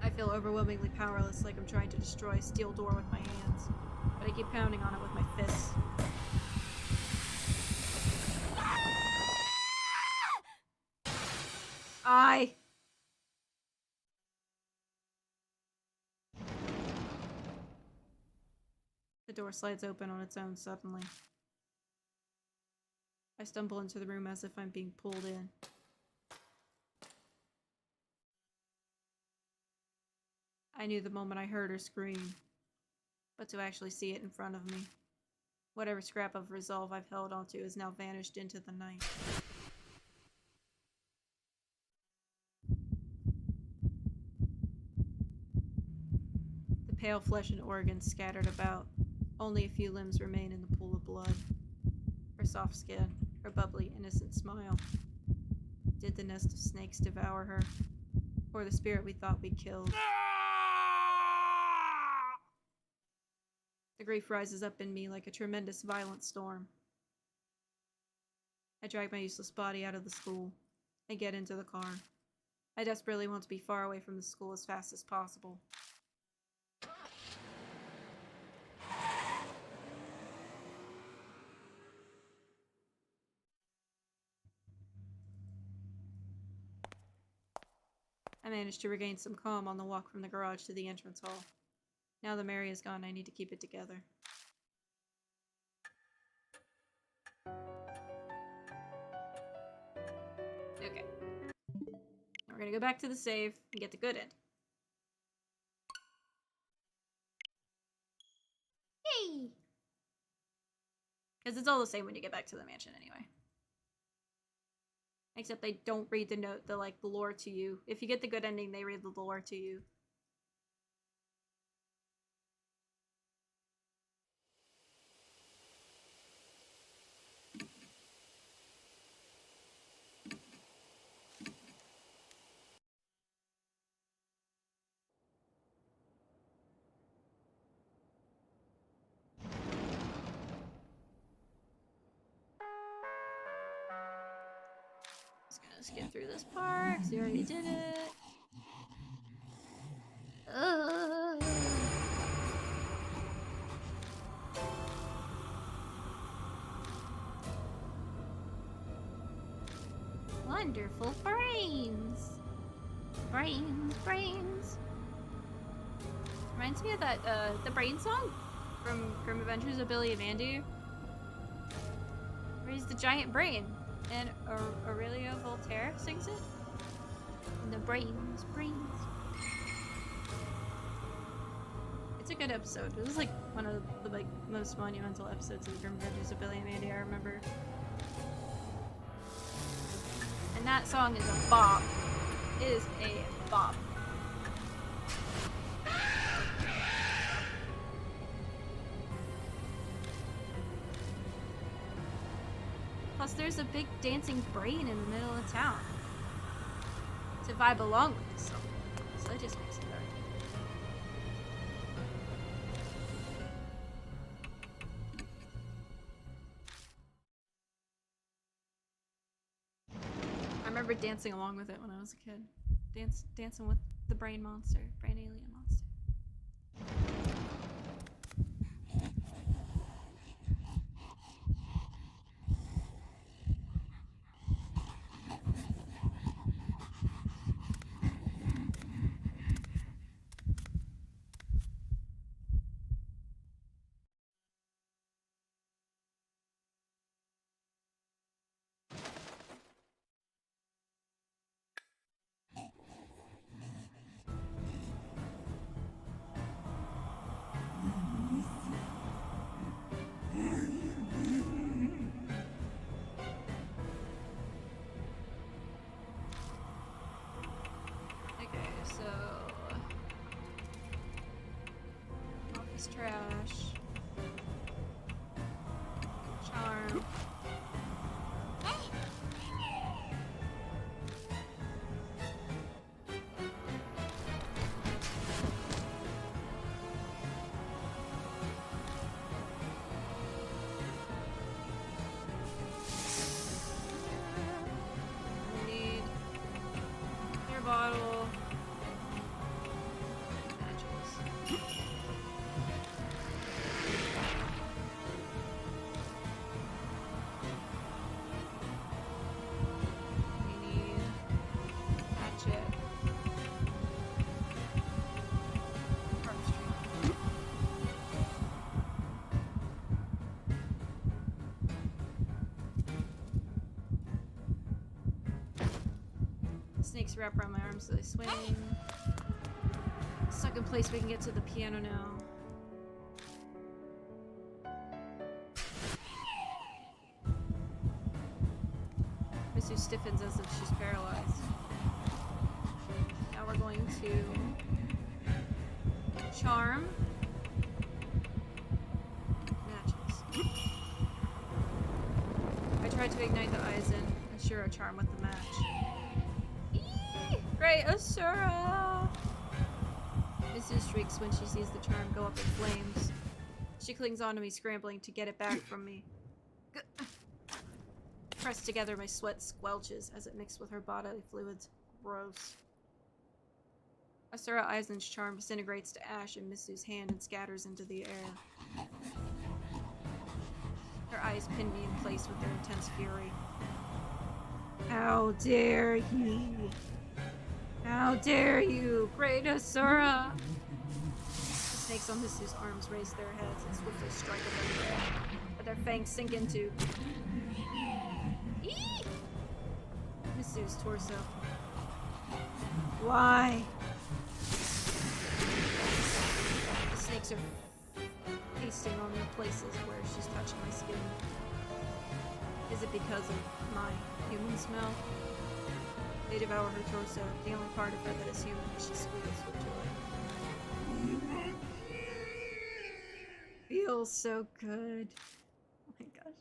I feel overwhelmingly powerless, like I'm trying to destroy a steel door with my hands, but I keep pounding on it with my fists. Ai! The door slides open on its own suddenly. I stumble into the room as if I'm being pulled in. I knew the moment I heard her scream, but to actually see it in front of me, whatever scrap of resolve I've held onto has now vanished into the night. The pale flesh and organs scattered about. Only a few limbs remain in the pool of blood. Her soft skin, her bubbly, innocent smile. Did the nest of snakes devour her? Or the spirit we thought we'd killed? The grief rises up in me like a tremendous, violent storm. I drag my useless body out of the school and get into the car. I desperately want to be far away from the school as fast as possible. I managed to regain some calm on the walk from the garage to the entrance hall. Now that Mary is gone, I need to keep it together. Okay. We're gonna go back to the save and get the good end. Hey! Because it's all the same when you get back to the mansion anyway. Except they don't read the note, the lore to you. If you get the good ending, they read the lore to you. Just gonna skip through this part, because we already did it. Wonderful brains! Brains. Reminds me of that, the Brain song from Grim Adventures of Billy and Mandy. Where he's the giant brain. And Aurelio Voltaire sings it. And the brains. It's a good episode. It was like one of the like most monumental episodes of the Grim Adventures of Billy and Mandy, I remember. And that song is a bop. It is a bop. Plus, there's a big dancing brain in the middle of town to vibe along with the song. So it just makes it better. I remember dancing along with it when I was a kid. Dancing with the brain monster, brain alien monster. Trash. Charm. We need your bottle. Snakes wrap around my arms so they swing. Stuck in place, we can get to the piano now. Missu stiffens as if she's paralyzed. Now we're going to charm. Matches. I tried to ignite the eyes and ensure a charm with the match. Great Asura! Missu shrieks when she sees the charm go up in flames. She clings onto me, scrambling to get it back from me. Pressed together, my sweat squelches as it mixed with her bodily fluids. Gross. Asura Aizen's charm disintegrates to ash in Missu's hand and scatters into the air. Her eyes pin me in place with their intense fury. How dare you! How dare you, great Asura! The snakes on Missu's arms raise their heads and swiftly strike at their prey, but their fangs sink into Missu's torso. Why? The snakes are feasting on the places where she's touching my skin. Is it because of my human smell? They devour her torso, the only part of her that is human, as she squeals with joy. Feels so good. Oh my gosh.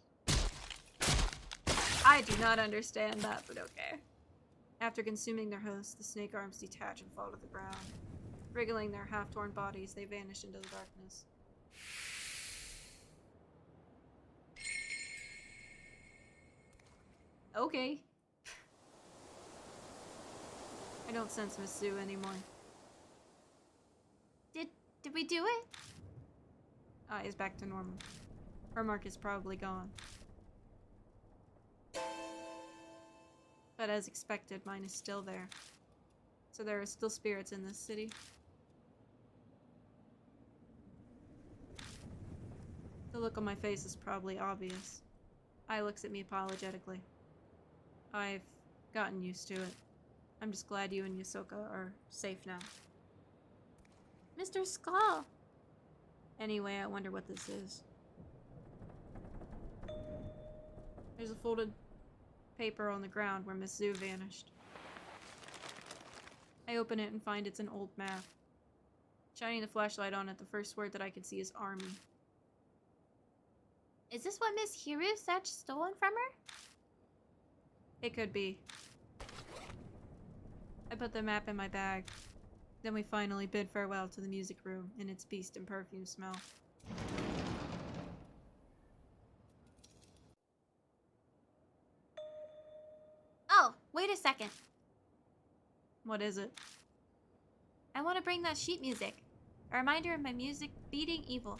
I do not understand that, but okay. After consuming their host, the snake arms detach and fall to the ground. Wriggling their half-torn bodies, they vanish into the darkness. Okay. I don't sense Missu anymore. Did we do it? Eyes back to normal. Her mark is probably gone. But as expected, mine is still there. So there are still spirits in this city. The look on my face is probably obvious. Ai looks at me apologetically. I've gotten used to it. I'm just glad you and Yosoka are safe now. Mr. Skull! Anyway, I wonder what this is. There's a folded paper on the ground where Miss Zhu vanished. I open it and find it's an old map. Shining the flashlight on it, the first word that I can see is army. Is this what Miss Hiru said stolen from her? It could be. I put the map in my bag. Then we finally bid farewell to the music room and its beast and perfume smell. Oh, wait a second. What is it? I want to bring that sheet music. A reminder of my music beating evil.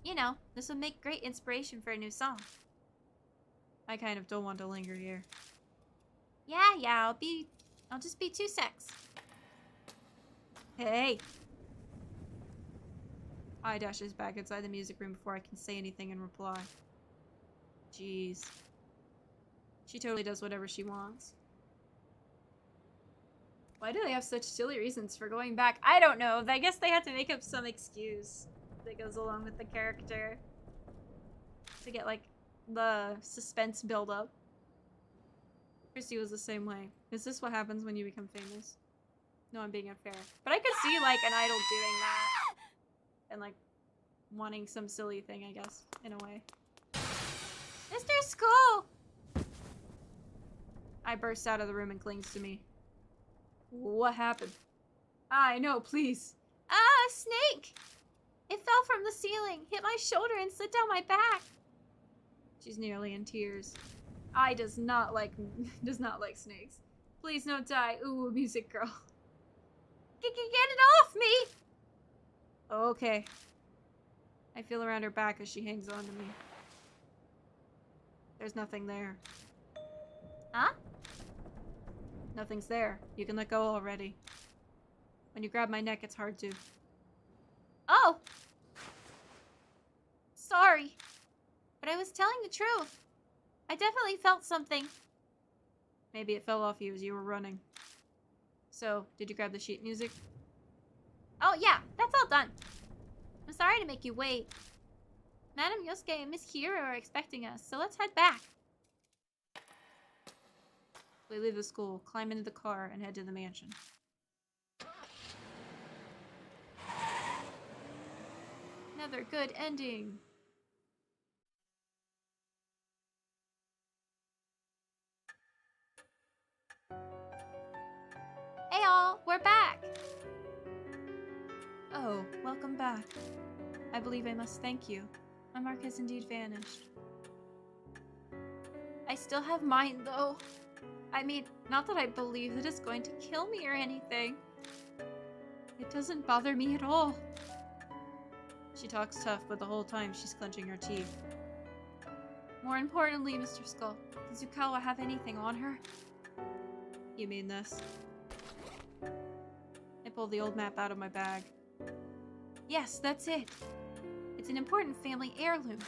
You know, this would make great inspiration for a new song. I kind of don't want to linger here. Yeah, I'll just be 2 secs. Hey! I dashes back inside the music room before I can say anything in reply. Jeez. She totally does whatever she wants. Why do they have such silly reasons for going back? I don't know. I guess they had to make up some excuse that goes along with the character. To get, like, the suspense build up. Christy was the same way. Is this what happens when you become famous? No, I'm being unfair. But I could see, like, an idol doing that. And, like, wanting some silly thing, I guess, in a way. Mr. Skull! I burst out of the room and clings to me. What happened? I know, please. Ah, a snake! It fell from the ceiling, hit my shoulder, and slid down my back. She's nearly in tears. I does not like snakes. Please don't die. Ooh, music girl. Get it off me! Okay. I feel around her back as she hangs on to me. There's nothing there. Huh? Nothing's there. You can let go already. When you grab my neck, it's hard to. Oh! Sorry. But I was telling the truth. I definitely felt something. Maybe it fell off you as you were running. So, did you grab the sheet music? Oh yeah, that's all done. I'm sorry to make you wait. Madam Yosuke and Miss Hiru are expecting us, so let's head back. We leave the school, climb into the car, and head to the mansion. Another good ending. Hey all, we're back! Oh, welcome back. I believe I must thank you. My mark has indeed vanished. I still have mine, though. I mean, not that I believe that it's going to kill me or anything. It doesn't bother me at all. She talks tough, but the whole time she's clenching her teeth. More importantly, Mr. Skull, does Yukawa have anything on her? You mean this? I pulled the old map out of my bag. Yes, that's it. It's an important family heirloom.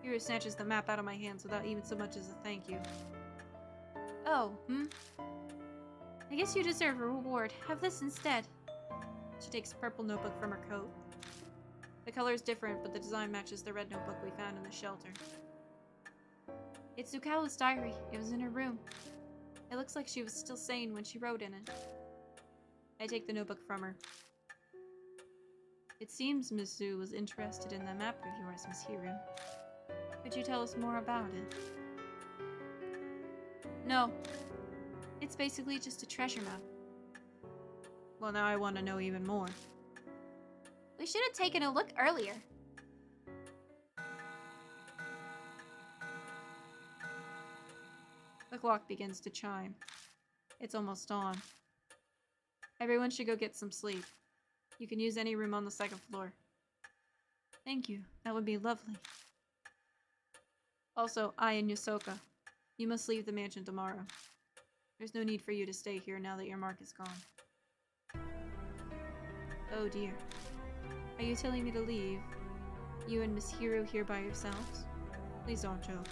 Hiru snatches the map out of my hands without even so much as a thank you. Oh, I guess you deserve a reward. Have this instead. She takes a purple notebook from her coat. The color is different, but the design matches the red notebook we found in the shelter. It's Yukawa's diary. It was in her room. It looks like she was still sane when she wrote in it. I take the notebook from her. It seems Miss Zhu was interested in the map of yours, Miss Hiru. Could you tell us more about it? No. It's basically just a treasure map. Well, now I want to know even more. We should have taken a look earlier. The clock begins to chime. It's almost dawn. Everyone should go get some sleep. You can use any room on the second floor. Thank you. That would be lovely. Also, I and Yosoka. You must leave the mansion tomorrow. There's no need for you to stay here now that your mark is gone. Oh dear. Are you telling me to leave? You and Miss Hiro here by yourselves? Please don't joke.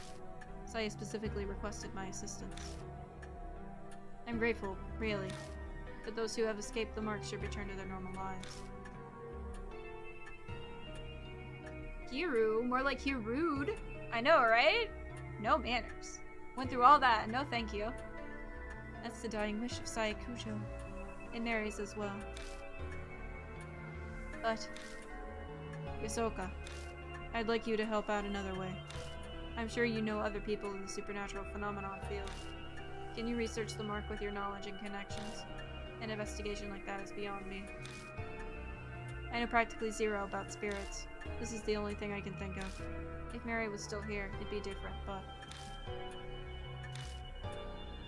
Saya specifically requested my assistance. I'm grateful, really. But those who have escaped the mark should return to their normal lives. Hiru? More like Hirude. I know, right? No manners. Went through all that, no thank you. That's the dying wish of Saya Kujo. And Mary's as well. But... Yosoka, I'd like you to help out another way. I'm sure you know other people in the supernatural phenomenon field. Can you research the mark with your knowledge and connections? An investigation like that is beyond me. I know practically zero about spirits. This is the only thing I can think of. If Mary was still here, it'd be different, but...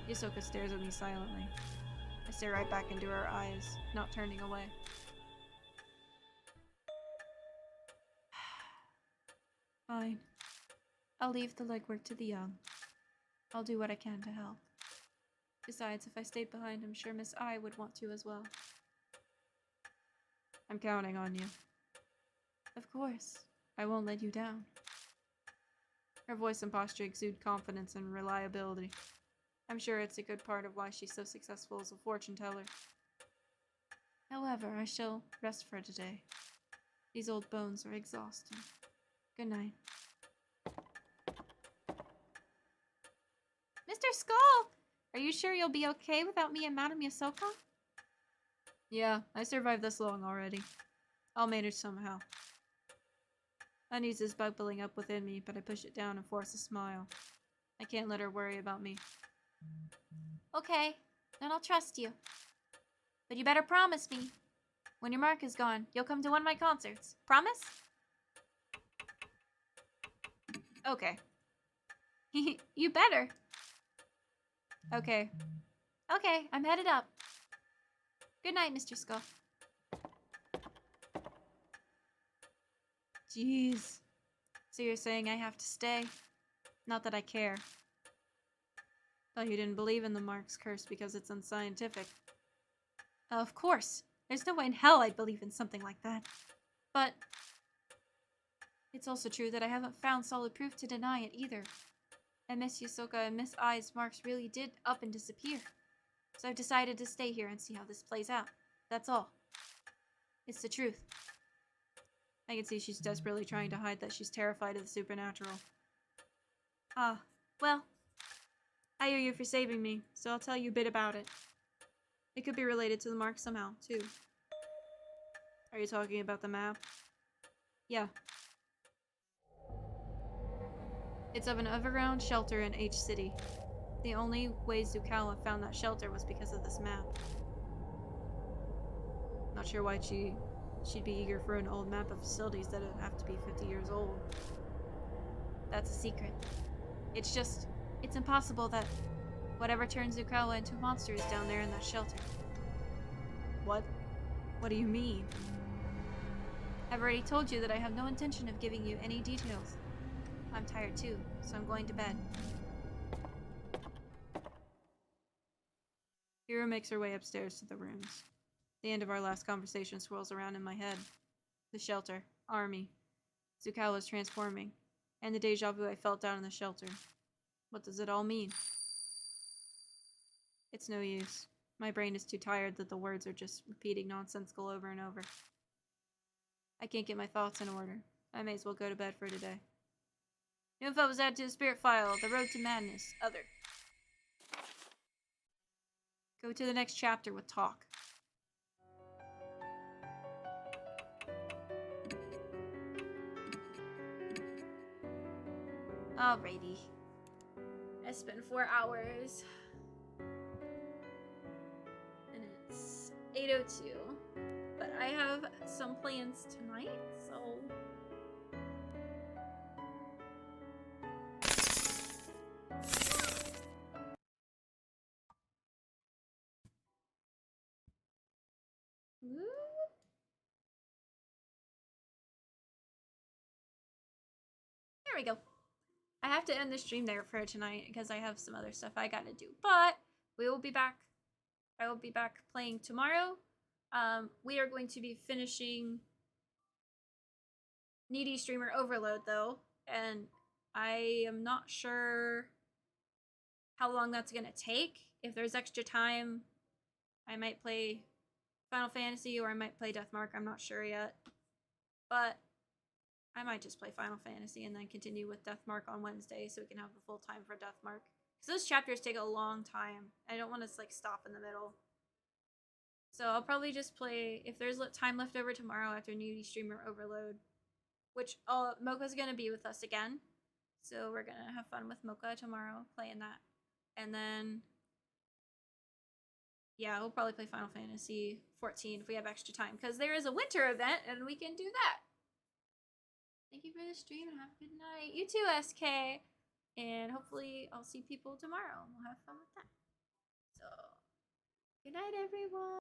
Yosoka stares at me silently. I stare right back into her eyes, not turning away. Fine. I'll leave the legwork to the young. I'll do what I can to help. Besides, if I stayed behind, I'm sure Miss I would want to as well. I'm counting on you. Of course. I won't let you down. Her voice and posture exude confidence and reliability. I'm sure it's a good part of why she's so successful as a fortune teller. However, I shall rest for today. These old bones are exhausting. Good night. Mr. Skull! Are you sure you'll be okay without me and Madame Yosoka? Yeah, I survived this long already. I'll manage somehow. Unease is bubbling up within me, but I push it down and force a smile. I can't let her worry about me. Okay, then I'll trust you. But you better promise me, when your mark is gone, you'll come to one of my concerts. Promise? Okay. You better. Okay. Okay, I'm headed up. Good night, Mr. Skull. Jeez. So you're saying I have to stay? Not that I care. Thought you didn't believe in the Mark's curse because it's unscientific. Of course. There's no way in hell I'd believe in something like that. But it's also true that I haven't found solid proof to deny it either. And Miss Yosoka and Miss I's marks really did up and disappear. So I've decided to stay here and see how this plays out. That's all. It's the truth. I can see she's desperately trying to hide that she's terrified of the supernatural. Ah, well, I owe you for saving me, so I'll tell you a bit about it. It could be related to the mark somehow, too. Are you talking about the map? Yeah. It's of an overground shelter in H City. The only way Zukawa found that shelter was because of this map. Not sure why she'd be eager for an old map of facilities that would have to be 50 years old. That's a secret. It's impossible that whatever turned Zukawa into a monster is down there in that shelter. What? What do you mean? I've already told you that I have no intention of giving you any details. I'm tired too, so I'm going to bed. Hiro makes her way upstairs to the rooms. The end of our last conversation swirls around in my head. The shelter, army, Zukawa's transforming, and the deja vu I felt down in the shelter. What does it all mean? It's no use. My brain is too tired that the words are just repeating nonsensical over and over. I can't get my thoughts in order. I may as well go to bed for today. New info was added to the spirit file. The Road to Madness. Other. Go to the next chapter with talk. Alrighty. It's been 4 hours. And it's 8:02. But I have some plans tonight, so... Woo. There we go. I have to end the stream there for tonight because I have some other stuff I gotta do. But we will be back. I will be back playing tomorrow. We are going to be finishing needy streamer overload though, and I am not sure how long that's gonna take. If there's extra time, I might play Final Fantasy or I might play Deathmark. I'm not sure yet. But I might just play Final Fantasy and then continue with Deathmark on Wednesday so we can have the full time for Deathmark. Because those chapters take a long time. I don't want to like stop in the middle. So I'll probably just play, if there's time left over tomorrow after Nudie Streamer Overload, which Mocha's going to be with us again. So we're going to have fun with Mocha tomorrow playing that. And then, yeah, we'll probably play Final Fantasy 14 if we have extra time. Because there is a winter event and we can do that. Thank you for the stream and have a good night. You too, SK. And hopefully I'll see people tomorrow and we'll have fun with that. So, good night, everyone.